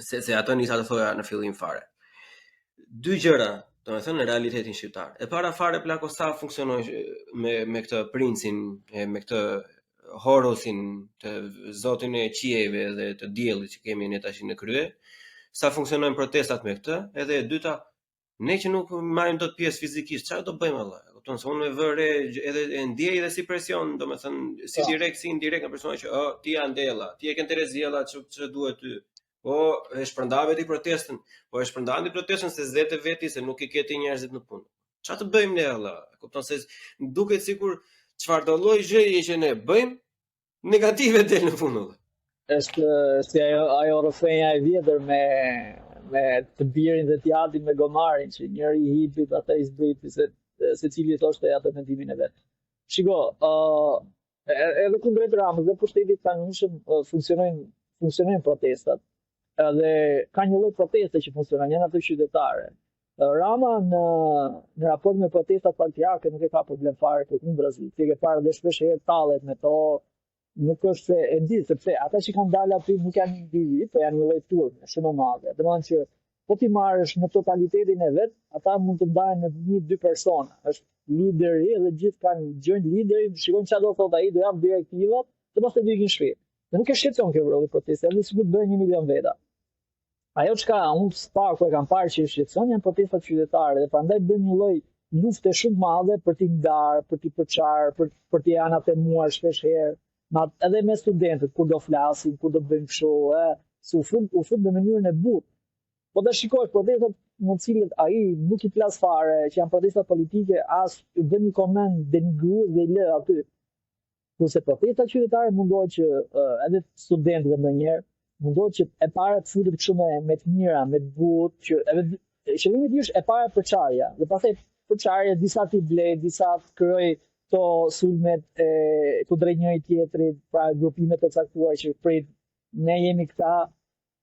se ato nisa të thoja në fillim fare. Dy gjëra, domethënë në realitetin shqiptar. E para fare plako sa funksionon me këtë princin, me këtë Horosin, të zotin e qiejve dhe të diellit që kemi ne tash në krye, sa funksionojnë protestat me këtë, edhe e dyta, ne që nuk marrim dot pjesë fizikisht, çfarë do bëjmë valla? Kupton se unë vëre edhe e ndjej edhe si presion, domethënë si direkt si indirekt nga persona që ti ja ndella, ti e ke Terezilla ç'u duhet ty. Po e shpërndave ti protestën, po e shpërndan ti protestën se zete veti se nuk i ke ti njerëzit në punë. Çfarë të bëjmë ne valla? Kupton se duket sikur çfarë do lloj gjëje që ne bëjmë, negative del në fund. Është si ajo refrenja e vjetër me të birin dhe t'jatin me gomarin, që njëri i hipit, ata i zbriti, se cili thoshte atë mendimin e vet. Shiko, edhe kundrejt Ramës dhe pushtetit pranueshëm funksionojnë protestat. Edhe ka një lloj proteste që funksionon, janë ato qytetare. Rama në raport me protestat partiake nuk e ka problem fare kundërzi. Ti ke parë dhe shpesh herë tallet me to, nuk është se e di, sepse ata që kanë dalë aty nuk janë individ, po janë një lloj turme shumë e madhe. Domethënë që po ti marrësh në totalitetin e vet, ata mund të ndahen në 1-2 persona. Është lideri dhe gjithë kanë joint lideri, shikojnë çfarë do thotë ai, do jap direktivat, të mos e dikin shpejt. Dhe nuk e shqetëson kjo rrugë proteste, edhe sikur të bëhen 1 milion veta. Ajo çka unë s'pa ku e kam parë që shqetëson janë protestat qytetare dhe prandaj bën një lloj lufte shumë madhe për t'i ndarë, për t'i përçarë, për t'i anatemuar shpesh herë. Edhe me studentët, kur do flasin, kur do bëjmë kështu, se u fut në mënyrën e butë. Po të shikosh protestat në cilët ai nuk i flas fare, që janë protestat politike, as i bën një koment denigrues dhe i lë aty. Kurse protestat qytetare mundohet që edhe studentëve ndonjëherë, mundohet që e para të futet kështu me të mira, me të butë, që edhe qëllimi i tij është e para përçarja, dhe pastaj përçarja disa ti blej, disa krijoj to sulmet kundrejt njëri tjetrit, pra grupimet të caktuara që prit ne jemi këta,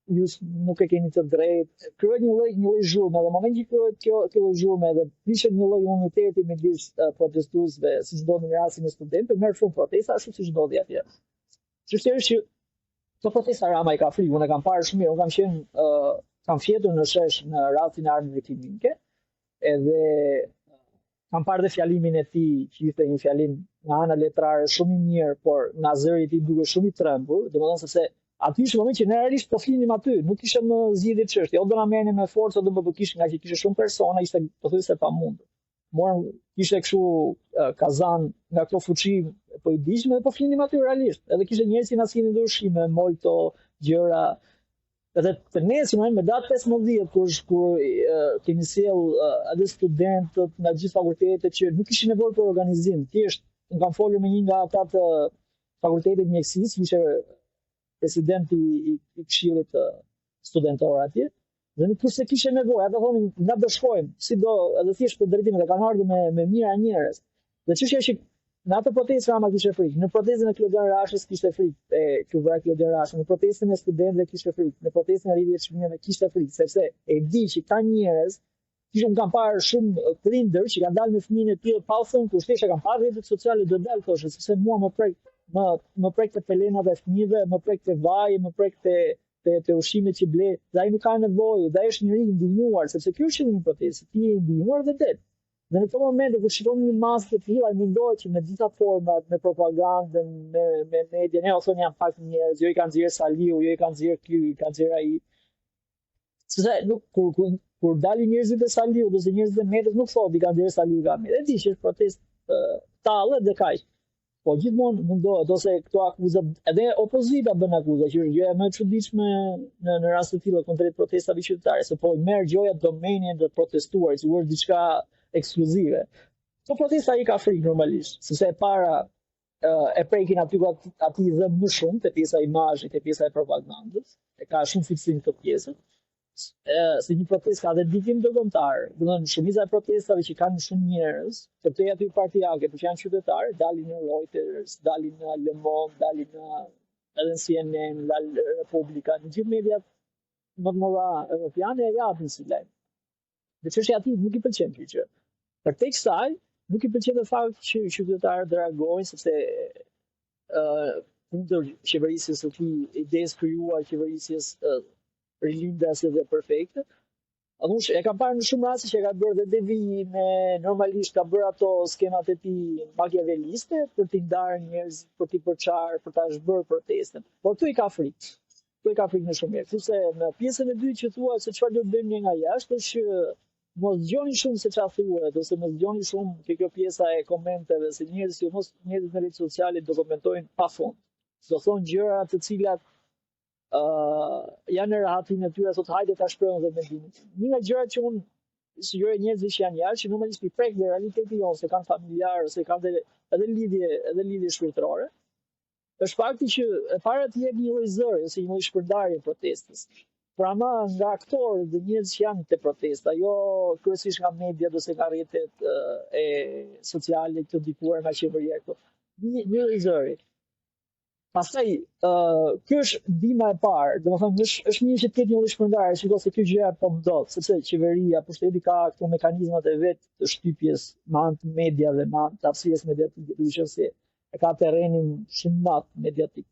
ju nuk e keni të drejtë. Krijohet një lloj zhurmë, dhe në momentin që krijohet kjo zhurmë dhe prishet një lloj uniteti midis protestuesve, siç ndodhi në rastin e studentëve, merr shumë protesta ashtu siç ndodhi atje. Çështja është që këto protesta Rama i ka frikë, unë e kam parë shumë mirë, unë kam fjetur në shesh në rastin e armëve kimike, edhe kam parë dhe fjalimin e tij, që ishte një fjalim nga ana letrare shumë i mirë, por nga zëri i tij duket shumë i trembur, domethënë sepse aty ishte moment që ne realisht po flinim aty, nuk ishte në zgjidhje çështje, o do na merrnin me forcë, o do më kish nga që kishte shumë persona, ishte pothuajse pamundur. Morën kishte kështu kazan nga këto fuçi po i dijshme dhe po flinim aty realisht. Edhe kishte njerëz që na sillnin dhe ushqime, molto, gjëra. Edhe të nesër me datë 15 kur kemi sjell edhe studentët nga gjithë fakultetet që nuk kishin nevojë për organizim. Thjesht kam folur me një nga ata të fakultetit mjekësisë, ishte presidenti i këshillit studentor atje, dhe nuk se kishte nevojë, ata thonin na do shkojmë, sido edhe thjesht për drejtimin, dhe kanë ardhur me mira njerëz. Dhe çështja është që në atë protestë Rama kishte frikë, në protestën e Klodian Rashës kishte frikë, që vra Klodian Rashën, në protestën e studentëve kishte frikë, në protestën e rritjes së çmimeve kishte frikë, sepse e di që ka njerëz, që kanë parë shumë prindër që kanë dalë me fëmijën e tyre pa u thënë kush, thjesht e kanë parë rrjetet sociale do dalë thoshte, sepse mua më prek të pelenave të fëmijëve, më prek të vaji, më prek të ushqimet që ble, dhe ai nuk ka nevojë, dhe ai është njëri i ndihmuar, sepse kjo është një protestë, ti je i ndihmuar dhe det. Dhe në këto momente kur shikoni një masë të tilla, mundohet që me gjitha format, me propagandën, me media, ne ose janë pak njerëz, jo i kanë nxjerr Saliu, jo i kanë nxjerr ky, i kanë nxjerr ai. Sepse nuk kur dalin njerëzit e Saliu, ose njerëzit e medias nuk thotë i kanë nxjerr Saliu gamë. Edhe di që është protestë tallë dhe kaq. Po gjithmonë mundohet ose këto akuzat, edhe opozita bën akuza, që është gjëja më e çuditshme në rast të tilla kundrejt protestave qytetare, se po i merr gjoja domenin të protestuarit, që është diçka ekskluzive. Po protesta i ka frikë normalisht, sepse e para e prekin aty dhe më shumë te pjesa e imazhit, te pjesa e propagandës, e ka shumë fiksim këtë pjesë. Se një protestë ka dhe dikim dëgëmtar, domethënë shumica e protestave që kanë shumë njerëz, sepse aty partiake, por që janë qytetarë, dalin në Reuters, dalin në Le Monde, dalin edhe në CNN, në Republika, në gjithë mediat më të mëdha europiane e japin si lajm. Dhe çështja aty nuk i pëlqen kjo gjë. Përtej kësaj, nuk i pëlqen fakt që qytetarët reagojnë sepse kundër qeverisjes së tij, idesë krijuar qeverisjes rilindas dhe perfekte. Adush, e kam parë në shumë raste që ka bërë dhe devijime, normalisht ka bërë ato skemat e tij makiaveliste për t'i ndarë njerëz, për t'i përçarë, për ta zhbërë protestën. Por këtu i ka frikë. Këtu i ka frikë në shumë mirë. Kurse në pjesën e dytë që thua se çfarë do bëjmë ne nga jashtë, është që mos dëgjoni shumë se çfarë thuhet, ose mos dëgjoni shumë kjo pjesa e komenteve, se njerëzit në rrjetet sociale do komentojnë pafund. Do thonë gjëra të cilat janë në rahatin e tyre, thotë hajde ta shprehun dhe mendimin. Një nga gjërat që unë sugjeroj njerëzve që janë jashtë, që normalisht i prek dhe realiteti jonë, se kanë familjarë, ose kanë edhe lidhje shpirtërore, është fakti që e para të jep një lloj zëri ose një lloj shpërndarje protestës. Por ama nga aktorë dhe njerëz që janë te protesta, jo kryesisht nga media ose nga rrjetet e sociale të ndikuara nga qeveria këtu. Një lloj zëri. Pastaj, kjo është ndihma e parë, domethënë është mirë që të ketë një lloj shpërndarje, shikoj se kjo gjë po ndodh, sepse qeveria, pushteti ka këto mekanizmat e vet të shtypjes me anë të media dhe me anë të hapësirës mediatike, duke qenë se e ka terrenin shumë mat mediatik.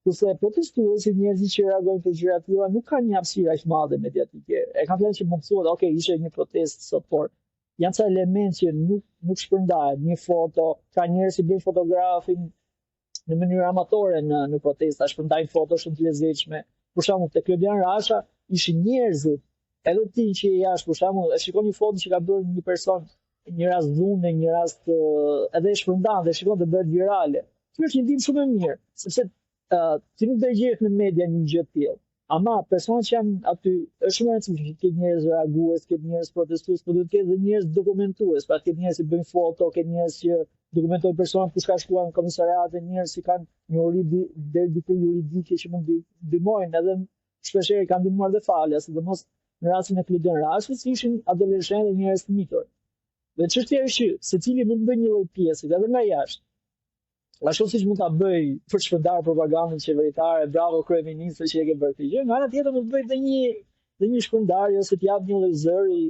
Kurse protestuesit, njerëzit që reagojnë për gjëra të tilla nuk kanë një hapësirë aq madhe mediatike. E kanë thënë që mund të thuhet, okay, ishte një protestë sot, por janë ca elementë që nuk shpërndahen. Një foto, ka njerëz që bëjnë fotografin në mënyrë amatore në protesta, shpërndajnë foto shumë të lezetshme. Për shembull, te Klodian Rasha ishin njerëzit, edhe ti që je jashtë, për shembull, e shikon një foto që ka bërë një person, një rast dhune, një rast edhe e shpërndan dhe shikon të bëhet virale. Kjo është një ndihmë shumë e mirë, sepse ti nuk do të gjesh në media një gjë të tillë. Ama personat që janë aty, është shumë e rëndësishme që ketë njerëz reagues, ketë njerëz protestues, por duhet të ketë edhe njerëz dokumentues, pra ketë njerëz që bëjnë foto, ketë njerëz që dokumentojnë personat kush ka shkuar në komisariat, njerëz që kanë njohuri deri diku juridike që mund të ndihmojnë, edhe shpeshherë kanë ndihmuar dhe falja, sidomos në rastin e Klodian Rashit, ishin adoleshentë dhe njerëz të mitur. Dhe çështja është që secili mund të bëjë një lloj pjesë, edhe nga jashtë. Ashtu siç mund ta bëj për të shpërndarë propagandën qeveritare, bravo kryeministri që e ke bërë këtë gjë, nga ana tjetër mund të bëj dhe një shpërndarje ose të jap një lloj zëri,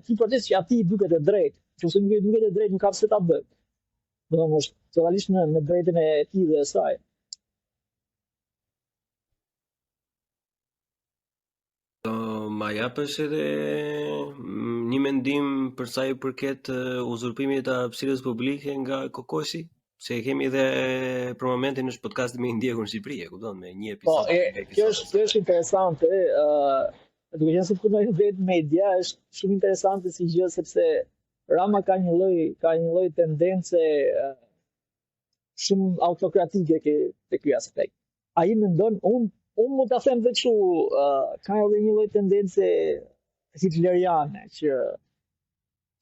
ti protest që atij duket e drejtë, nëse nuk i duket e drejtë nuk ka pse ta bëj. Domethënë është totalisht në drejtën e tij dhe e saj. Ma japësh edhe një mendim për sa i përket uzurpimit të hapësirës publike nga kokosi? Se kemi edhe për momentin është podcasti më i ndjekur në Shqipëri, e kupton, me një episod. Kjo është interesante, duke qenë se punoj vetë media, është shumë interesante si gjë sepse Rama ka një lloj tendence shumë autokratike te ky aspekt. Ai mendon, unë mund ta them vetë kështu, ka edhe një lloj tendence hitleriane që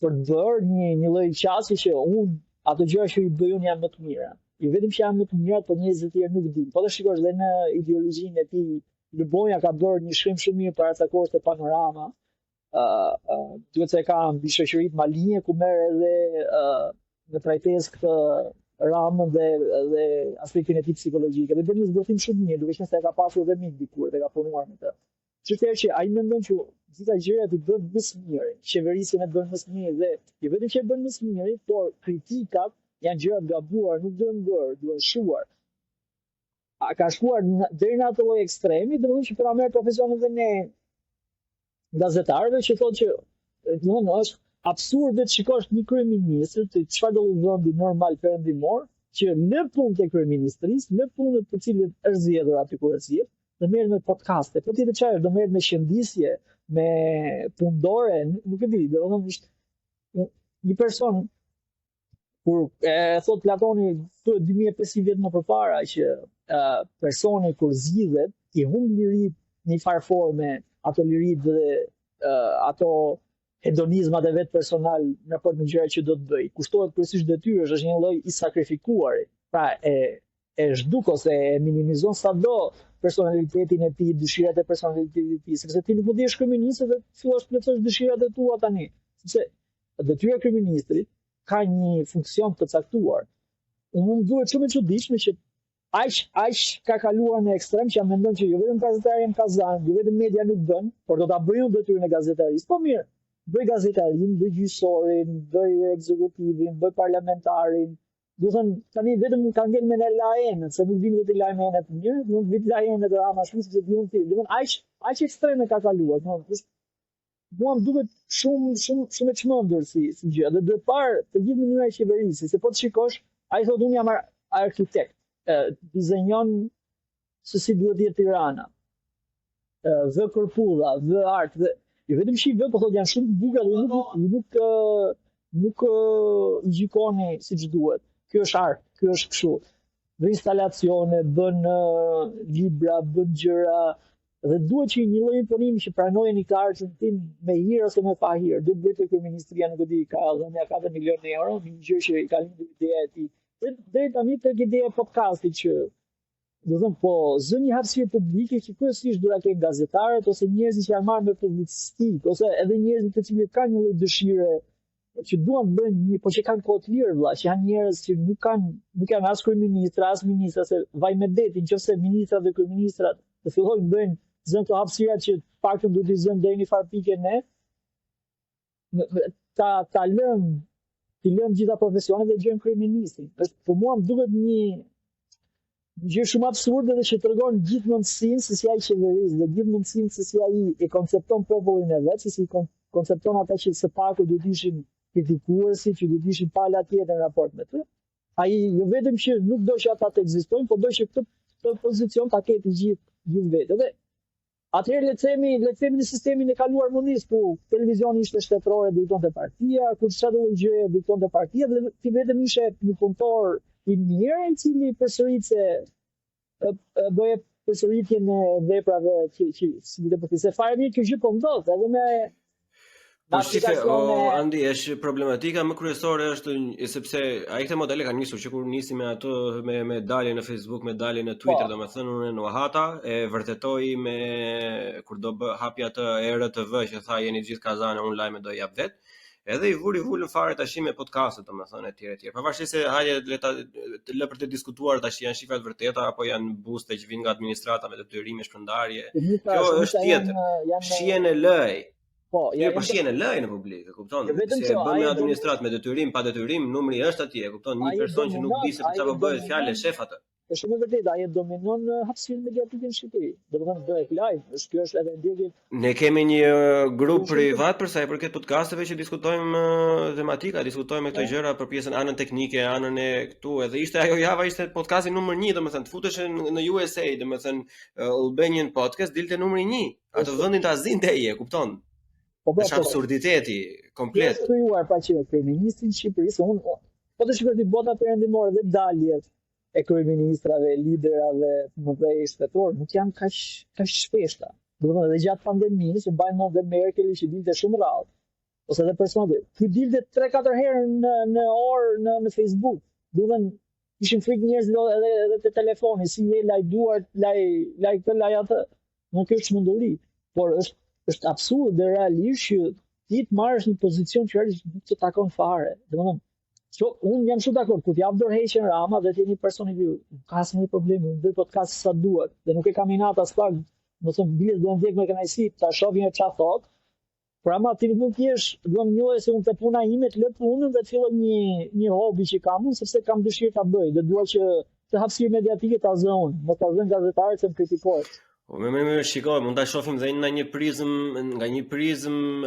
për të bërë një lloj qasje që unë ato gjëra që i bëj unë janë më të mira. Jo vetëm që janë më të mira, por njerëzit e tjerë nuk dinë. Po të shikosh edhe në ideologjinë e tij, Lëbonja ka bërë një shkrim shumë mirë para ca kohësh te Panorama. Duhet se ka mbi shoqëritë maline ku merr edhe në trajtesë këtë Ramën dhe aspektin e tij psikologjik. Dhe bën një zbërthim shumë mirë, duke qenë se e ka pasur edhe mik dikur dhe ka punuar me të. Çështja është që ai mendon që gjitha gjërat i bën më së miri, qeverisjen e bën më së miri dhe jo vetëm që e bën më së miri, por kritikat janë gjëra të gabuara, nuk duhen bërë, duhen shuar. A ka shkuar deri në atë lloj ekstremi, domethënë që për merr profesionin dhe ne gazetarëve që thonë që domethënë është absurde të shikosh një kryeministër të çfarë do vendi normal perëndimor që në punë të kryeministrisë, në punët për cilët është zgjedhur aty kur është zgjedhur, do merret me podcaste, po tjetër çfarë, do merret me shëndisje, me pundore, nuk e di, domethënë është një person kur thot Platoni 2500 vjet më përpara që personi kur zgjidhet i humb lirit në një farë forme, ato lirit dhe ato hedonizmat e vet personal në raport me gjërat që do të bëj. Kushtohet kryesisht detyrës, është një lloj i sakrifikuarit. Pra e zhduk ose e minimizon sado personalitetin e tij, dëshirat e personalitetit të tij, sepse ti nuk mund të jesh kryeminist dhe fillosh të plotësosh dëshirat e tua tani. Sepse detyra e kryeministrit ka një funksion të caktuar. Unë duhet shumë e çuditshme që aq ka kaluar në ekstrem që mendon që jo vetëm gazetari janë kazan, jo vetëm media nuk bën, por do ta bëjnë detyrën e gazetarisë. Po mirë, bëj gazetarin, bëj gjyqësorin, bëj ekzekutivin, bëj parlamentarin. Do thënë, tani vetëm ka ngel me në lajene, se nuk vini të lajene të mirë, nuk vit lajene të Rama Shpi, sepse diun ti. Do thënë, aq ekstreme ka kaluar. Do thënë, mua më duket shumë e çmendur si gjë. Dhe duhet parë të gjithë mënyra e qeverisë, se po të shikosh, ai thotë unë jam arkitekt, dizenjon se si duhet jetë Tirana. Vë kërpulla, vë art, jo vetëm shi vë, po thotë janë shumë të bukur dhe nuk i gjykoni siç duhet. Ky është art, ky është kështu. Vë instalacione, bën libra, bën gjëra, dhe duhet që një lloj imponimi që pranojë një kartën tim me hir ose me pa hir. Duhet bëhet te kryeministria, nuk e di, ka dhënë 4 milionë euro, një gjë që i ka lindur ideja e tij. Deri tani tek ideja e podcastit që do thënë, po zë një hapësirë publike që kryesisht do ta kenë gazetarët ose njerëzit që janë marrë me publicistik, ose edhe njerëzit të cilët kanë një lloj dëshire që duan të bëjnë një, po që kanë kohë të lirë vëlla, që janë njerëz që nuk janë as kryeministra, as ministra, se vaj me deti, nëse ministrat dhe kryeministrat të fillojnë bëjnë zënë të hapësirat që paktën duhet i zënë deri në farë pike ne, ta lëm gjitha profesionet dhe gjën kryeministin. Për mua më duket një gjë shumë absurde dhe që tregon gjithë mundësinë se si ai qeverisë dhe gjithë mundësinë se si ai e koncepton popullin e vet, se si koncepton ata që së paku duhet ishin kritikuesi, që duhet ishin pala tjetër në raport me të. Ai jo vetëm që nuk do që ata të ekzistojnë, por do që këtë pozicion ta ketë gjithë vetë. Dhe atëherë le të themi në sistemin e kaluar mundis, ku televizioni ishte shtetëror e diktonte partia, ku çdo gjë diktonte partia dhe ti vetëm ishe një punëtor i mirë i cili përsëritse bëje përsëritjen e veprave që si dhe për se fare mirë kjo gjë po ndodh edhe me Po shife, Andi, është problematika më kryesore është sepse ai këto modele kanë nisur që kur nisi me ato me dalje në Facebook, me dalje në Twitter, domethënë unë në Ohata e vërtetoi me kur do hapi atë RTV që tha jeni gjithë kazane, unë lajme do jap vet. Edhe i vulën fare tash me podcast-et, domethënë etj. Pavarësisht se hajde le për të diskutuar tash janë shifra të vërteta apo janë buste që vijnë nga administrata me detyrime shpërndarje. Kjo është tjetër. Shihen e lëj. Po, ja po shihen e lëj në publik, e kupton? Se bën me administrat me detyrim, pa detyrim, numri është atje, e kupton? Një person që nuk di se për çfarë bëhet fjalë, shef atë. Është shumë e vërtetë, ai dominon hapësirën mediatike në Shqipëri. Domethënë bëhet live, kjo është edhe ndjekje. Ne kemi një grup privat për sa i përket podcasteve që diskutojmë tematika, diskutojmë këto gjëra për pjesën anën teknike, anën e këtu, edhe ishte ajo java ishte podcasti numër 1, domethënë të futesh në USA, domethënë Albanian podcast dilte numri 1. Atë vendin ta zinte ai, e kupton? Është absurditeti komplet. Është krijuar pa që kryeministri i Shqipërisë, po të shikoj ti bota perëndimore dhe daljet e kryeministrave, liderave të mëdhenj shtetor, nuk janë kaq shpeshta. Domethënë edhe gjatë pandemisë, mbajnë mend dhe Merkel që dilte shumë rrallë. Ose edhe personalisht. Ky dilte 3-4 herë në orë në Facebook. Domethënë ishin frikë njerëzit edhe te telefoni, si laj duart, laj këtë, laj atë. Nuk është çmenduri, por është absurd dhe realisht që ti të marrësh një pozicion që realisht nuk të takon fare. Domethënë, unë jam shumë dakord, kur t'jap dorëheqjen Rama dhe ti një person i liu, ka asnjë problem, unë bëj podcast sa duhet, dhe nuk e kam inat as pak, domethënë bile do ndjek me kënaqësi, ta shohim çfarë thot. Por ama ti nuk jesh, duam njëoj se unë të puna ime të lë punën dhe të filloj një hobi që kam unë, sepse kam dëshirë ta bëj, dhe dua që të hapësirë mediatike ta zë unë, mos ta zën gazetarët se më kritikojnë. Po më shikoj, mund ta shohim dhe nga një prizm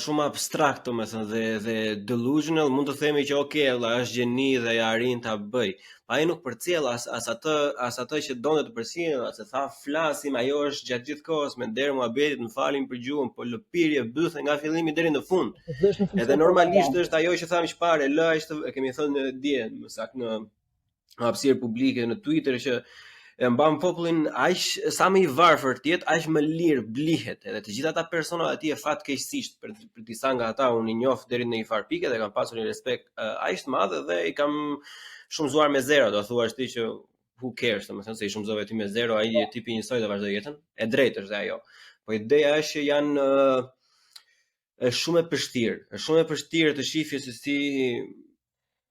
shumë abstrakt, domethënë dhe delusional, mund të themi që okay, është gjeni dhe ja arrin ta bëj. Ai nuk përcjell as atë që donte të përcjell, se tha flasim, ajo është gjatë gjithë kohës me nder muhabetit, më falin për gjuhën, po lëpirje bythe nga fillimi deri në fund. Edhe normalisht është ajo që thamë çfarë, e kemi thënë dje, më saktë në hapësirë publike në Twitter që e mban popullin aq sa më i varfër të jetë, aq më lirë blihet, edhe të gjitha ata persona aty e fatkeqësisht për disa nga ata unë i njoh deri në një farë pike dhe kam pasur një respekt aq të madh dhe i kam shumëzuar me zero, do thuash ti që who cares, domethënë se i shumëzove ti me zero, ai je tipi njësoj dhe vazhdoi jetën. E drejtë është ajo. Po ideja është që janë është shumë e vështirë të shifje se si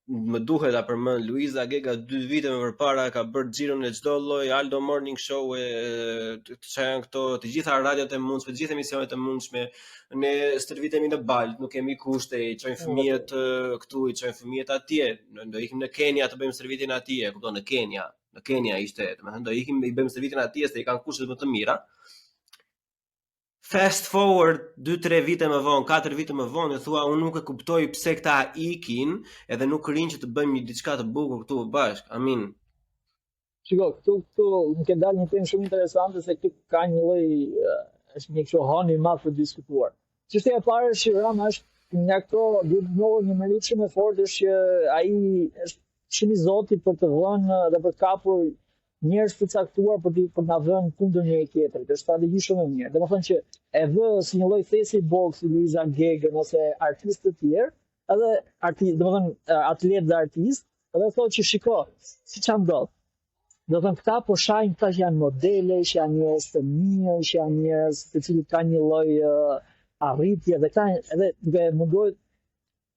më duhet ta përmend Luiza Gega 2 vite më përpara ka bërë xhiron e çdo lloj Aldo Morning Show çfarë janë këto, të gjitha radiot e mundshme, të gjitha emisionet e mundshme. Ne stërvitemi në Balt, nuk kemi kushte, i çojmë fëmijët këtu, i çojmë fëmijët atje, do ikim në Kenya të bëjmë stërvitin atje, kupton, në Kenya ishte, domethënë do ikim i bëjmë stërvitin atje se i kanë kushtet më të mira. Fast forward 2-3 vite më vonë, 4 vite më vonë, thua unë nuk e kuptoj pse këta ikin edhe nuk rinë që të bëjmë diçka të bukur këtu bashkë. Amin. Shiko, këtu më ke dalë një temë shumë interesante se këtu ka një lloj është një kështu hani i madh për diskutuar. Çështja e parë është që Rama është nga këto duhet njohur një meritë shumë e fortë është që ai është shumë i zotit për të dhënë dhe për të kapur njerëz të caktuar për na vënë kundër njëri tjetrit. Është strategji shumë e mirë. Domethënë që e vë si një lloj thesi boksi Luiza Gegën ose artistë të tjerë, edhe domethënë atlet dhe artist, edhe thotë që shiko, siç ka ndodhur. Domethënë këta po shajnë këta që janë modele, që janë njerëz të mirë, që janë njerëz të cilët kanë një lloj arritje dhe këta edhe duke munduar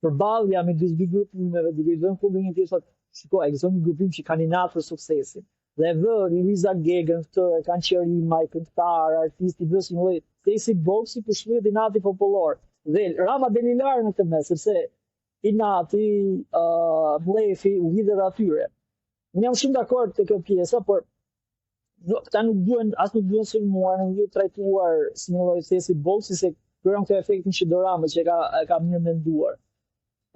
përballja me dy grupime duke i vënë kundër një tjetrit, shiko, ekziston një grupim që kanë inat për suksesin. Dhe vë Luiza Gegën këtë kanë qërima, këngëtar, artisti, vë si një lloj thesi boksi për shlyet inati popullor. Dhe Rama deli larg në këtë mes, sepse inati, mlefi u lidhet atyre. Unë jam shumë dakord te kjo pjesa, por këta nuk duhen sulmuar, nuk duhen trajtuar si një lloj thesi boksi se kërkon këtë efektin që Dorama që e ka mirë menduar.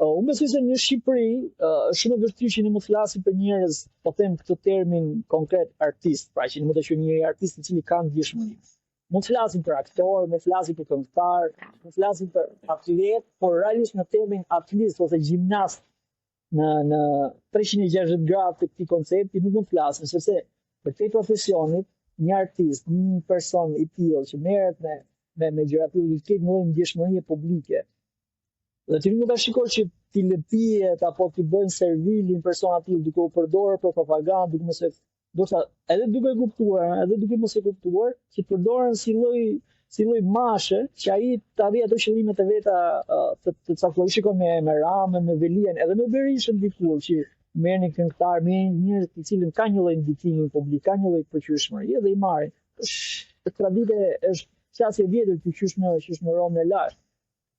Unë besoj se në Shqipëri është shumë e vërtetë që ne mos flasim për njerëz, po them këtë termin konkret artist, pra që ne mund të quajmë një artist i cili ka ndjeshmëri. Mund të flasim për aktor, mund të flasim për këngëtar, mund të flasim për atlet, por realisht në termin atlet ose gjimnast në 360 gradë të këtij koncepti nuk mund të flasim, sepse për këtë profesionit një artist, një person i tillë që merret me gjëra të tilla, ka një lloj ndjeshmërie publike. Dhe ti nuk ta shikosh që ti lëpijet apo ti bëjnë servilin persona të tillë duke u përdorur për propagandë, duke mos e ndoshta edhe duke e kuptuar, edhe duke mos e kuptuar, që përdoren si lloj mashe që ai të arrijë ato qëllimet e veta të caktuara. Shikoj me Ramën, me Velien, edhe me Berishën dikur që merrni këngëtar, merrni njerëz të cilën kanë një lloj ndikimi publik, kanë një lloj përqyeshmërie dhe i marrin. Është traditë, është qasje e vjetër që qysh në Romë e lart.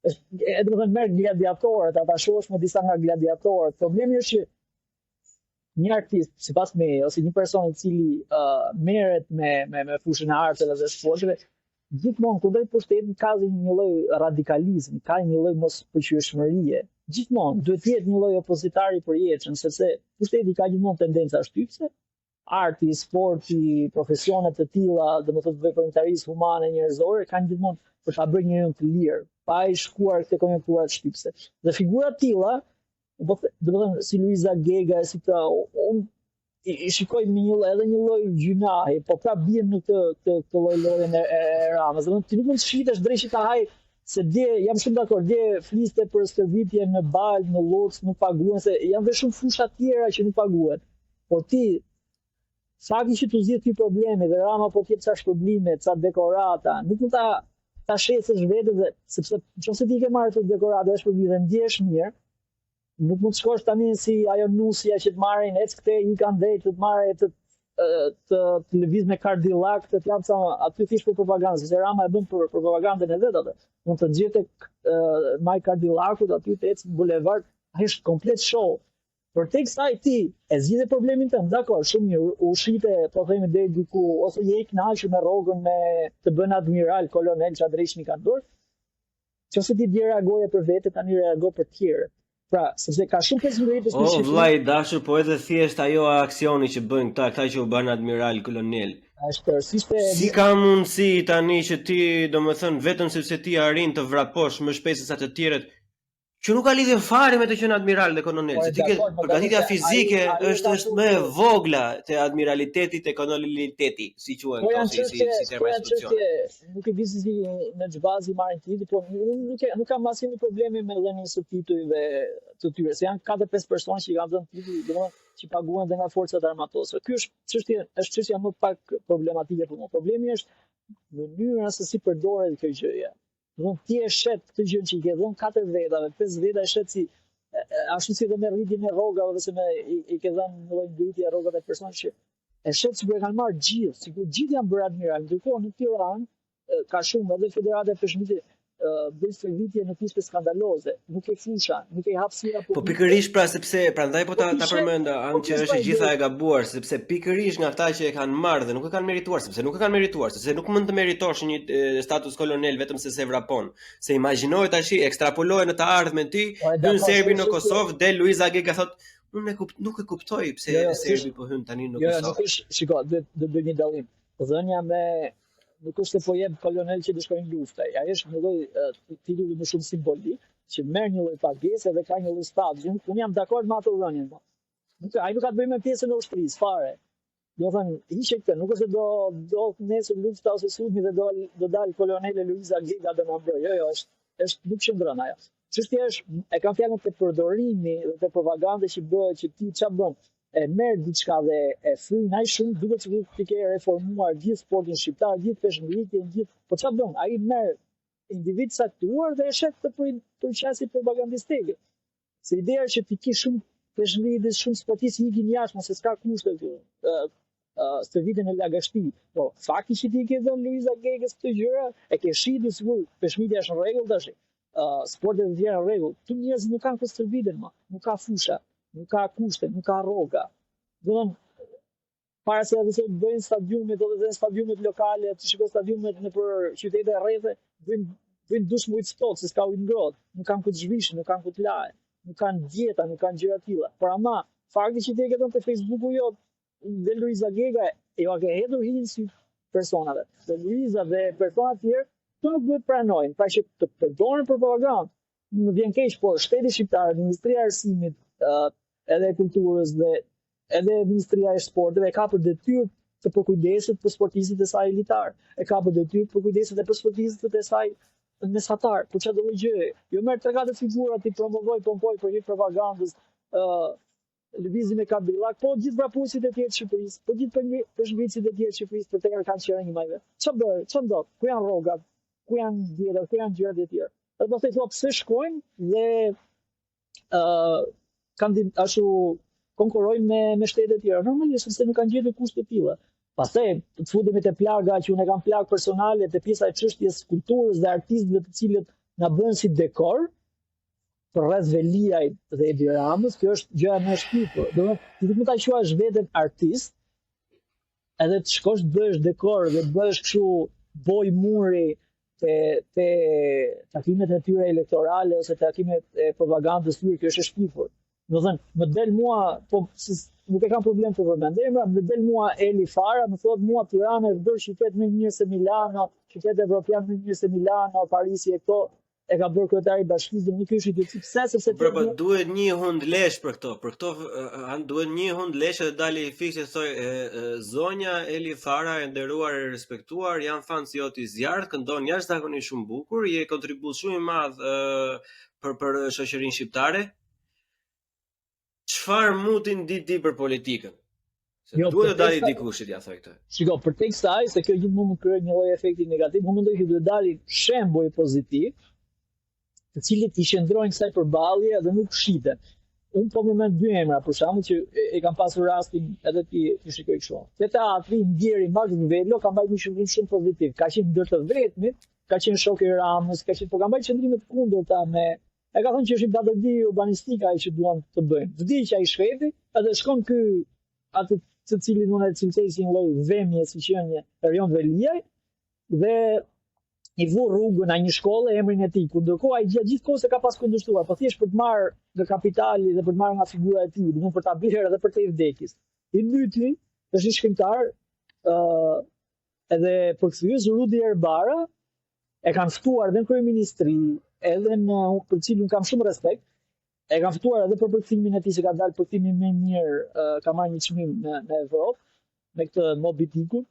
Edhe do të merr gladiatorët, ata shohësh me disa nga gladiatorët. Problemi është që një artist, sipas meje, ose një person i cili merret me fushën e arteve dhe sporteve, gjithmonë kundrejt pushtetit ka një lloj radikalizmi, ka një lloj mospërqyeshmërie. Gjithmonë duhet të jetë një lloj opozitari i përjetshëm, sepse pushteti ka gjithmonë tendenca shtypse. Arti, sporti, profesionet të tilla, domethënë veprimtarisë humane njerëzore kanë gjithmonë për ta bërë njeriu të lirë, pa i shkuar te konjunkturat shtypse. Dhe figura të tilla, domethënë si Luiza Gega, si këta, unë i shikoj me edhe një lloj gjunahi, po pra bien në këtë lloj-llojen e Ramës. Domethënë ti nuk mund të shitesh drejt ta haj se jam shumë dakord, fliste për stërvitje në Bal, në Lodz, nuk paguhen se janë dhe shumë fusha tjera që nuk paguhen. Por ti fakti që tu zgjidh ti problemi dhe Rama po të jep ca shpërblime, ca dekorata, nuk mund ta shesësh vetë dhe sepse nëse ti ke marrë të dekorata është për vite ndjesh mirë, nuk mund të shkosh tani si ajo nusja që të marrin ec këte i kanë drejt të marrë të lëviz me Cadillac, të jap sa aty thjesht për propagandë, sepse Rama e bën për propagandën e vet atë. Mund të nxjerrte maj Cadillacut aty të ec në bulevard, ai është komplet show. Por teksa ti e zgjidhe problemin tënd, dakor, shumë mirë, u shite, po themi deri diku, ose je i kënaqur me rrogën me të bën admiral, kolonel, çfarë drejtshmi ka dorë. Nëse ti dje reagoje për vete, tani reago për të tjerë. Pra, sepse ka shumë personalitet specifik. O vllai dashur, po edhe thjesht ajo aksioni që bëjnë këta që u bën admiral, kolonel. Si ka mundësi tani që ti, domethënë, vetëm sepse ti arrin të vraposh më shpejt se sa të tjerët, që nuk ka lidhje fare me të qenë admiral dhe kolonel, se ti ke përgatitja fizike është më e vogla te admiraliteti te koloneliteti, si quhen këto si terma instrukcione. Nuk e di si në xhbazi marrin titull, por nuk kam asnjë problemi me dhënien e titujve të tyre. Se janë 4-5 persona që kanë dhënë titull, domethënë që paguhen dhe nga forcat armatose. Ky është çështja më pak problematike për mua. Problemi është mënyra se si përdoret kjo gjëja. Ti e shet këtë gjë që i ke dhënë 4 vetave, 5 veta e shet si ashtu si dhe me rritjen e rrogave, ose me i ke dhënë një lloj ngritje e rrogave të personave që e shet sikur e kanë marrë gjithë, sikur gjithë janë bërë admiral. Ndërkohë në Tiranë ka shumë edhe Federata e Peshqimit bëjnë stërvitje në kushte skandaloze, nuk e fusha, nuk e hapësira. Po pikërisht pra sepse prandaj po ta përmend anë që është e gjitha e gabuar, sepse pikërisht nga ata që e kanë marrë dhe nuk e kanë merituar, sepse nuk mund të meritosh një status kolonel vetëm se se vrapon. Se imagjinoje tash, ekstrapoloje në të ardhmen ty, hyn serbi në Kosovë, del Luiza Gega thotë, nuk e kuptoj pse serbi po hyn tani në Kosovë. Jo, nuk është, shiko, do bëj një dallim. Dhënia me nuk është se po jep kolonel që të shkojnë luftë. Ai është një lloj titulli më shumë simbolik, që merr një lloj pagese dhe ka një lloj statusi. Unë jam dakord me ato dhënien. Ai nuk ka të bëjë me pjesën e ushtrisë fare. Do thënë, hiqe këtë, nuk është se do nesër lufta ose sulmi dhe do dal kolonele Luiza Gega do na bëj. Jo, është nuk qëndron ajo. Çështja është, e kam fjalën te përdorimi dhe te propaganda që bëhet, që ti ç'a bën. E merr diçka dhe e fryn aq shumë, duket se ti ke reformuar gjithë sportin shqiptar, gjithë peshngritjen, gjithë. Po ç'a bën? Ai merr individ saktuar dhe e shet për qasje propagandistike. Se ideja është që ti ke shumë peshngritje, shumë sportistë ikin jashtë, mos e s'ka kushte këtu. Stërvitjen e lagashti. Po, fakti që ti ke dhënë Luiza Gegës këtë gjëra, e ke shitur sigurisht, peshngritja është në rregull tash. Sportet e tjera në rregull. Tu njerëzit nuk kanë këtë stërvitjen më, nuk ka fusha. Nuk ka kushte, nuk ka rroga. Domthon, para se të bëjnë stadiumet ose stadiumet lokale, të shikoj stadiumet nëpër qytete e rrethë, bëjnë dush me ujë stot, se s'ka ujë ngrohtë, nuk kanë ku të zhvishin, nuk kanë ku të lahen, nuk kanë dieta, nuk kanë gjëra të tilla. Por ama, fakti që ti e ke dhënë te Facebooku jot, dhe Luiza Gega, jo ka hedhur hijen si personave. Dhe Luiza dhe persona të tjerë, këto nuk duhet pranojnë, pra që të përdoren për propagandë. Më vjen keq, por shteti shqiptar, Ministria e Arsimit, edhe e kulturës dhe edhe Ministria e Sporteve e ka për detyrë të përkujdeset për sportistët e saj elitar. E ka për detyrë të përkujdeset edhe për sportistët e saj mesatar. Po çfarë do të gjë? Jo merr 3-4 figura ti promovoj, pompoj për hir propagandës, lëvizjen e kabillak, po gjithë vrapuesit e tjerë të Shqipërisë, po gjithë peshngritësit e tjerë të Shqipërisë për të kanë qenë një majve. Çfarë bëj? Çfarë ndodh? Ku janë rrogat? Ku janë dieta? Ku janë gjërat e tjera? Edhe do të thotë pse shkojnë dhe ashtu konkurrojnë me shtete tjera. Normalisht se nuk kanë gjetur kushte të tilla. Pastaj të futemi te plaga që unë kam plagë personale te pjesa e çështjes kulturës dhe artistëve të cilët na bën si dekor për rreth Veliajt dhe Edi Ramës, kjo është gjëja më e shpirtur. Domethënë, ti mund ta quash veten artist, edhe të shkosh të bësh dekor dhe të bësh kështu boj muri te takimet e tyre elektorale ose takimet e propagandës tyre, kjo është e shpifur. Do thënë, më del mua, po nuk e kam problem të përmend emra, më del mua Eli Fara, më thotë mua Tirana është bërë qytet më mirë se Milano, qytet evropian më mirë se Milano, Parisi e këto e ka bërë kryetari i bashkisë, nuk është ide pse sepse duhet një hund lesh për këto. Për këto duhet një hund lesh dhe dali fikse thoj zonja Eli Fara e nderuar e respektuar, janë fan si joti zjarrt, këndon jashtëzakonisht shumë bukur, je kontribut shumë i madh për shoqërinë shqiptare. Çfarë mutin di për politikën? Se duhet të dalë dikush ja thoj këtë. Shiko, për tek kësaj, se kjo gjithmonë më krijon një lloj efekti negativ, unë mendoj që duhet dalë shembull pozitiv, të cilët i qëndrojnë kësaj përballje dhe nuk shiten. Unë po më mend dy emra, për shembull, që e kam pasur rastin edhe ti shikoj kështu. Te teatri Ndjeri Max Velo ka mbajtur një qëndrim shumë pozitiv. Ka qenë ndër të vetmit, ka qenë shok i Ramës, ka qenë po ka mbajtur qëndrime të kundërta me e ka thënë që është batëdi urbanistika ai që duan të bëjnë. Vdiqja i shkrepi, edhe shkon ky atë të cilin unë e cilësoj si një lloj vëmje, si qenie Erion Veliaj, dhe i vu rrugën a një shkolle emrin e tij, ku ndërkohë ai gjithkohës e ka pas kundërshtuar, po thjesht për të marrë nga kapitali dhe për të marrë nga figura e tij, domethënë për ta bërë edhe për të vdekjes. I dyti është një shkrimtar edhe përkthyes Rudi Erbara, e kanë ftuar edhe në kryeministri, edhe për cilin kam shumë respekt, e kam ftuar edhe për përkthimin e tij që ka dalë përkthimi më i mirë, ka marrë një çmim në Evropë me këtë Moby Dickun.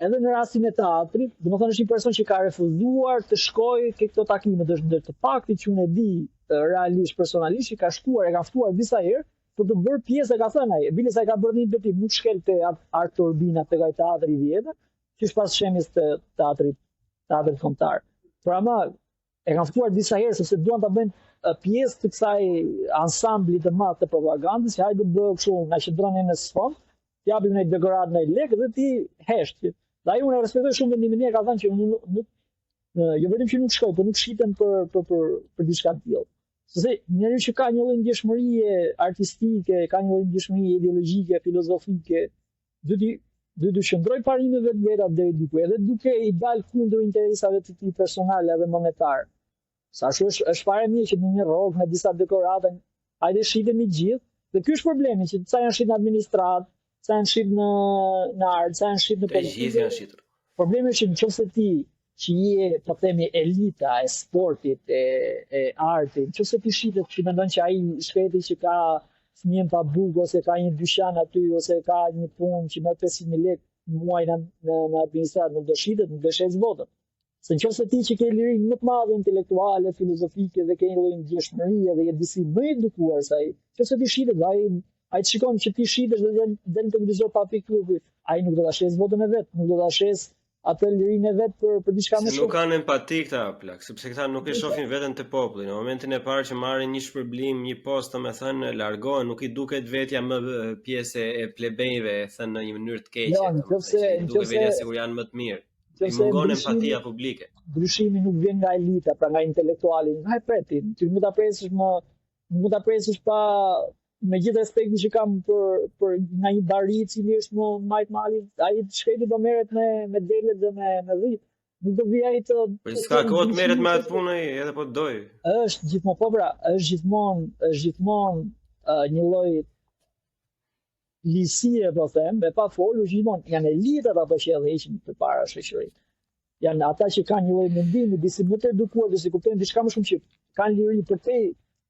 Edhe në rastin e teatrit, domethënë është një person që ka refuzuar të shkojë ke këto takime, është ndër të paktit që unë e di realisht personalisht që ka shkuar, e ka ftuar disa herë për të bërë pjesë, e ka thënë ai, bile sa i ka bërë një betim, nuk shkelte Art Turbina tek ai teatri i vjetër, që është pas shemjes të teatrit kombëtar. Por ama e kanë ftuar disa herë sepse duan ta bëjnë pjesë të kësaj ansambli të madh të propagandës, që hajde bëj kështu na qendroni në sfond, japim një dekorat në lek dhe ti hesht. Dhe ai unë e respektoj shumë vendimin e ka thënë që nuk jo vetëm që nuk shkoj, por nuk shiten për diçka të tillë. Sepse njeriu që ka një lloj ndjeshmërie artistike, ka një lloj ndjeshmërie ideologjike, filozofike, do të qëndroj parimeve të veta deri diku, edhe duke i dalë kundër interesave të tij personale edhe monetar. Sa është fare mirë që në një rrogë me disa dekorata, hajde shitemi gjithë, dhe ky është problemi, që sa janë shit në administratë, sa janë shit në art, sa janë shit në politikë. Problemi është që nëse ti që je, po themi, elita e sportit, e artit, nëse ti shitet që mendon që ai shkreti që ka fëmijën pa bukë, ose ka një dyqan aty, ose ka një punë që merr 500.000 lekë muaj në administratë, nuk do shitet, nuk do shes votën. Se nëse ti që ke lirinë më të madhe intelektuale, filozofike dhe ke një lloj ndjeshmërie dhe je disi më i edukuar se ai, nëse ti shitet, ai të shikon që ti shitesh dhe del në televizor pa pikë, ai nuk do ta shes votën e vet, nuk do ta shes atë lirinë e vet për diçka më shumë. Nuk kanë empati këta plak, sepse këta nuk e shohin veten te populli. Në momentin e parë që marrin një shpërblim, një post, domethënë largohen, nuk i duket vetja më pjesë e plebejve, thënë në një mënyrë të keqe. Duke vetja sikur janë më të mirë. I mungon empatia publike. Ndryshimi nuk vjen nga elita, pra nga intelektuali, nga e pretin. Ti mund ta presësh pa me gjithë respektin që kam për nga një bari i cili është më majt mali, ai shkreti do merret me delet dhe me dhit. Nuk do vi ai të Po s'ka kohë të merret me atë punë edhe po doj. Është gjithmonë po pra, është gjithmonë një lloj lisie, po them, me pa folur gjithmonë janë elitat ato që heqin përpara shoqërisë. Janë ata që kanë një lloj mendimi, disi më të edukuar, dhe si kuptojnë diçka më shumë, që kanë liri për te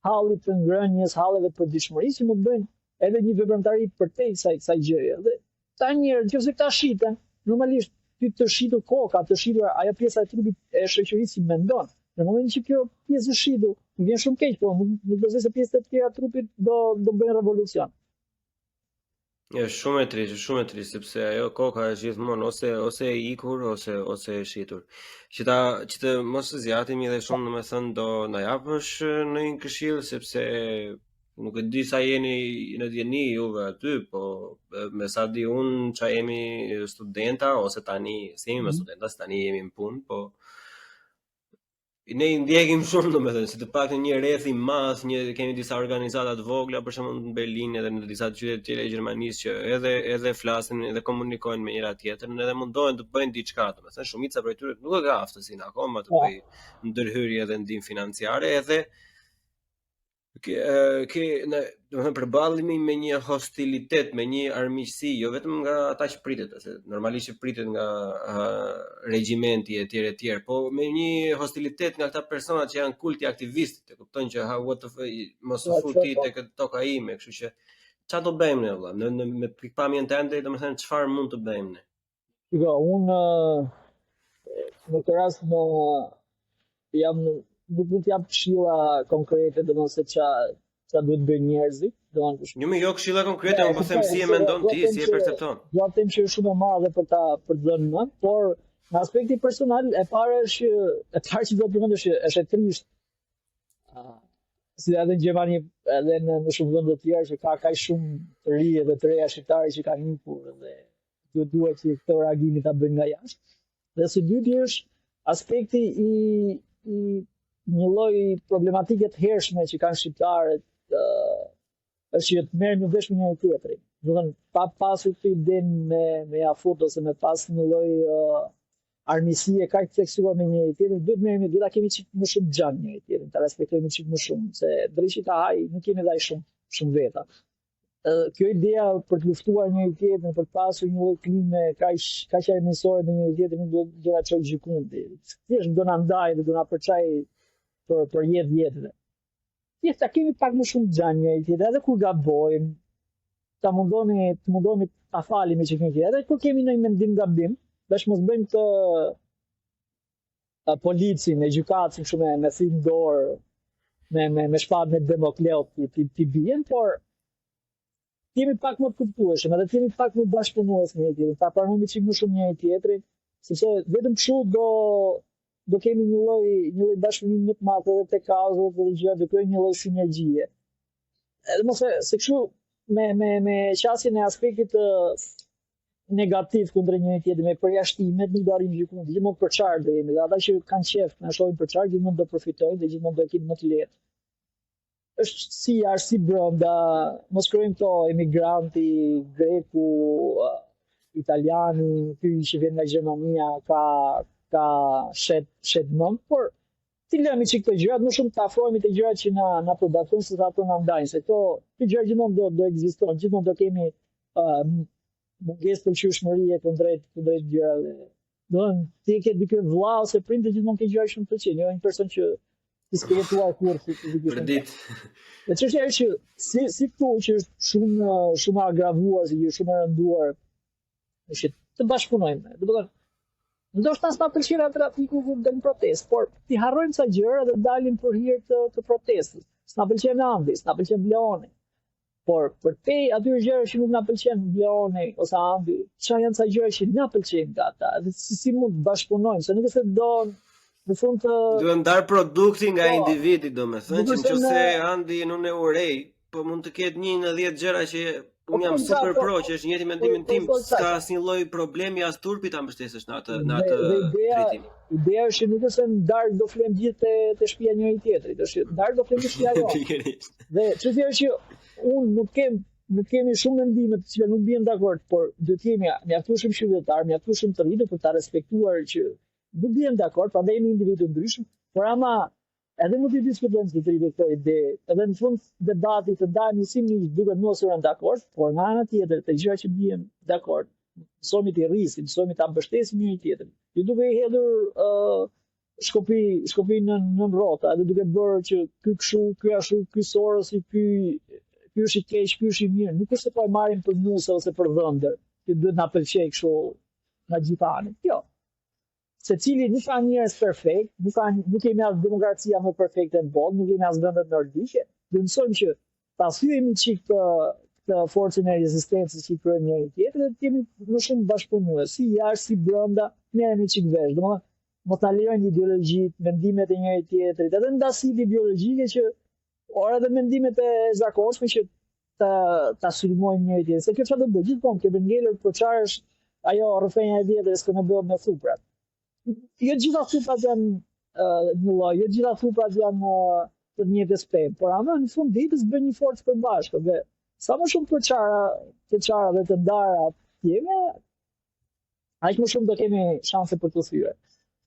hallit të ngrënjes, halleve të përditshmërisë, që mund të bëjnë edhe një veprimtari përtej kësaj gjëje. Dhe ta njerëz, nëse këta shiten, normalisht ty të shitur koka, të shitur ajo pjesa e trupit e shoqërisë që mendon. Në momentin që kjo pjesë është shitur, vjen shumë keq, po nuk do të se pjesët e tjera të trupit do bëjnë revolucion. Është shumë e trisht, sepse ajo koka është gjithmonë ose e ikur ose e shitur. Që të mos zgjatemi dhe shumë, domethënë do na japësh në një këshill, sepse nuk e di sa jeni në dieni juve aty, po me sa di unë që jemi studenta, ose tani, si jemi me studenta, se tani jemi në punë, po ne i ndjekim shumë, domethënë, si të paktën një rreth i madh, kemi disa organizata të vogla, për shembull në Berlin edhe në disa qytete të tjera të Gjermanisë, që edhe flasin edhe komunikojnë me njëra tjetrën, edhe mundohen të bëjnë diçka, domethënë shumica prej tyre nuk e ka aftësinë akoma të bëjë ndërhyrje dhe ndihmë financiare, edhe domethënë përballemi me një hostilitet, me një armiqësi, jo vetëm nga ata që pritet, se normalisht që pritet nga regjimenti e tjerë, po me një hostilitet nga këta persona që janë kulti aktivistit, e kupton që mos u futi tek toka ime, kështu që çfarë do bëjmë ne vëlla? Me pikpamjen tënde, domethënë çfarë mund të bëjmë ne? Jo, unë në këtë rast nuk mund të jap këshilla konkrete, domethënë se ç'a duhet bëjnë njerëzit, jo këshilla konkrete, unë po them si e mendon ti, si e percepton. Do të them që është shumë e madhe për të dhënë më, por në aspekti personal e para që do të përmend është e trisht. Si edhe në Gjermani, edhe në shumë vende të tjera që ka kaq shumë të ri dhe të reja shqiptarë që kanë ikur, dhe duhet që këto reagimi ta bëjnë nga jashtë. Dhe së dyti është aspekti i një lloj problematike të hershme që kanë shqiptarët, është që të merrem në vesh me njëri tjetrin. Do të thënë, pa pasur të idenë me afut ose me pas një lloj armiqësie kaq të theksuar me njëri tjetrin, duhet ta kemi çik më shumë xhan njëri tjetrin, ta respektojmë çik më shumë, se drejtë ta haj nuk kemi dhaj shumë veta. Kjo ideja për të luftuar njëri tjetrin, për të pasur një lloj klime kaq armiqësore me njëri tjetrin, do ta çoj gjikundi. Thjesht do na ndaj dhe do na përçaj për jetëve. Thjesht ta kemi pak më shumë xhan njëri tjetrin, edhe kur gabojmë, ta mundohemi ta falemi që kemi, edhe kur kemi ndonjë mendim gabim, bash mos bëjmë të policin, e gjykatën shumë me thim dorë, me shpatë me Demokleut t'i bien, por jemi pak më të kuptueshëm, edhe jemi pak më bashkëpunues me njëri tjetrin, ta pranojmë çik më shumë njëri tjetrin, sepse vetëm kështu do kemi një lloj bashkëpunimi më të madh edhe te kauzat dhe gjërat, do kemi një lloj sinergjie. Edhe mos se kështu me qasjen e aspektit negativ kundër njëri tjetrit, me përjashtimet, nuk do arrijmë gjykun, gjithmonë për çfarë do jemi, dhe ata që kanë qef, na shohin për çfarë, gjithmonë do përfitojnë dhe gjithmonë do kenë më të lehtë. Është si jashtë si brenda, mos krijojmë këto emigranti, greku, italiani, ky që vjen nga Gjermania ka shet nëm, por ti lëmi që këto gjërat më shumë të afrohemi te gjërat që na përbatojnë se ato na ndajnë, se këto gjëra gjithmonë do ekzistojnë, gjithmonë do kemi mungesë pëlqyeshmërie kundrejt gjërave. Do të ti ke dikë vëlla ose prindë gjithmonë ke gjëra shumë të pëlqejnë, jo një person që ti s'ke jetuar kurrë për ditë. Dhe çështja është që si këtu që është shumë agravuar, si shumë e rënduar, është të bashkëpunojmë. Do të thonë, ndoshta s'na pëlqen atë trafiku ku del protestë, por ti harrojmë sa gjëra dhe dalim për hir të protestës. S'na pëlqen Andi, s'na pëlqen Bleoni. Por për te atyre gjëra që nuk na pëlqen Bleoni ose Andi, çfarë janë ca gjëra që na pëlqejnë nga ata, dhe si mund të bashkëpunojmë, se nuk është se do në fund të duhet ndar produktin nga individi, domethënë që nëse Andi nuk e urej, po mund të ketë një në 10 gjëra që unë jam super pro, që është njëti mendimin tim, s'ka asnjë lloj problemi as turpi ta mbështesësh në atë drejtim. Ideja është nuk është se ndarë do flem gjithë te shtëpia e njëri tjetrit, është ndarë do flem te shtëpia jote. Dhe çështja është që unë nuk kemi shumë mendime të cilat nuk bien dakord, por duhet të jemi mjaftueshëm qytetar, mjaftueshëm të rritur për ta respektuar që nuk bien dakord, prandaj jemi individë të ndryshëm, por ama edhe nuk i diskutojmë se të këto ide, edhe në fund debatit të ndajmë si një duket mos e janë dakord, por nga ana tjetër të gjëra që bien dakord, mësojmë të rrisim, mësojmë ta mbështesim njëri tjetrin. Ju duke i hedhur shkopi në rrota, edhe duke bërë që ky kështu, ky ashtu, ky Sorosi, ky është i keq, ky është i mirë. Nuk është se po e marrim për nuse ose për dhëndër, që duhet na pëlqej kështu nga gjithë anët. Jo. Secili nuk ka njerëz perfekt, nuk kemi as demokracia më perfekte në botë, nuk kemi as vendet nordike. Do mësojmë që ta thyejmë çik të forcën e rezistencës që krijojmë njëri tjetrin, dhe të jemi më shumë bashkëpunues, si jashtë si brenda, merremi çik vesh. Domethënë, mos ta lejojmë ideologjitë, mendimet e njëri tjetrit, edhe ndasitë ideologjike që ora edhe mendimet e zakonshme që ta sulmojnë njëri tjetrin. Se kjo çfarë do bëj? Gjithmonë ke ngelur për çfarë është ajo rrëfenja e vjetër që ne bëjmë me thuprat. Jo gjitha thuprat janë një lloj, jo gjitha thuprat janë të njëjtës pemë, por ama në fund ditës bën një forcë përbashkët dhe sa më shumë përçara dhe të ndara jemi, aq më shumë do kemi shanse për të thyer.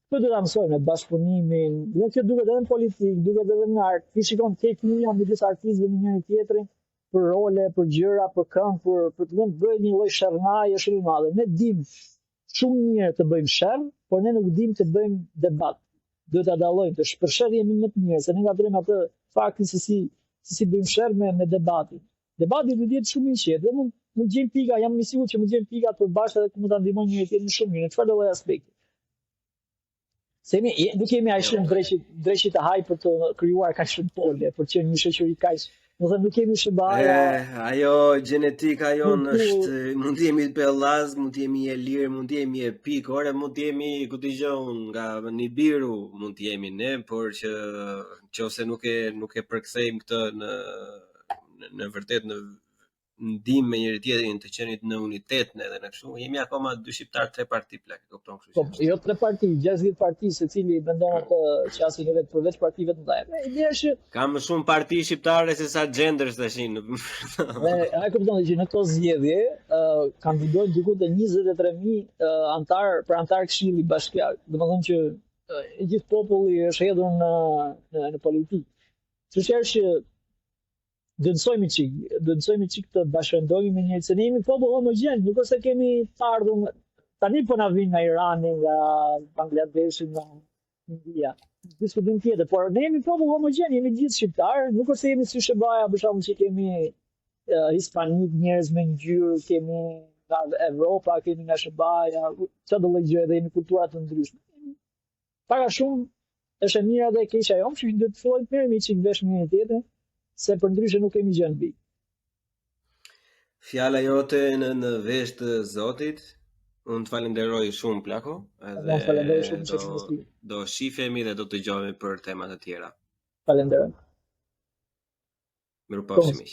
Këtë do ta mësojmë bashkëpunimin, jo që duket edhe në politikë, duket edhe në art. Ti shikon teknika midis artistëve me njëri tjetrin për role, për gjëra, për këngë, për të bëjë një lloj sherrnaje shumë i madhe. Ne dim shumë mirë të bëjmë sherr, por ne nuk dim të bëjmë debat. Duhet ta dallojmë, të shpërshërë jemi më të mirë, se ne ngatrojmë atë faktin se si bëjmë sherr me debatin. Debati duhet të jetë shumë i qetë, dhe mund gjejmë pika, jam i sigurt që mund gjejmë pika përbashkët edhe mund ta ndihmojmë njëri tjetrin shumë mirë në çfarëdo lloj aspekti. Se nuk kemi aq shumë drejtë të haj për të krijuar kaq shumë pole, për të qenë një shoqëri kaq. Do të nuk kemi shëbaja. Ajo gjenetika jonë është, mund të jemi pellaz, mund të jemi e lirë, mund të jemi e pikë, ore mund të jemi, ku dëgjon, nga Nibiru mund të jemi ne, por që nëse nuk e përkthejmë këtë në vërtet në ndihmë me njëri tjetrin të qenit në unitet edhe në kështu, jemi akoma 2 shqiptar 3 parti plak, e kupton kështu. Po, jo 3 parti, 60 parti, secili mendon atë qasjen e vet përveç partive të mëdha. Ideja është ka më shumë parti shqiptare se sa genders tashin. Ai kupton që në këto zgjedhje kandidojnë diku te 23.000 antar Këshilli Bashkiak. Domethënë që gjithë populli është hedhur në politikë. Çështja është që dënsojmë çik të bashkëndojmë me njëri, se ne jemi popull homogjen, nuk është se kemi të ardhur tani po na vinë nga Irani, nga Bangladeshi, nga India. Diskutim tjetër, por ne jemi popull homogjen, jemi gjithë shqiptarë, nuk është se jemi si Shqipëria, për shembull që kemi hispanik, njerëz me ngjyrë, kemi nga Evropa, kemi nga Shqipëria, çdo lloj gjëje dhe jemi kultura të ndryshme. Para shumë është e mira dhe e keqja jonë, që duhet të fillojmë të merremi çik vesh me njëri tjetrin, se për ndryshe nuk kemi gjë në bijë. Fjala jote në vesh të Zotit, Unë të falenderoj shumë Plako, Unë falenderoj shumë që fillesti. Do shifemi dhe do të dëgjohemi për temat e tjera. Falenderoj. Mirupafshim.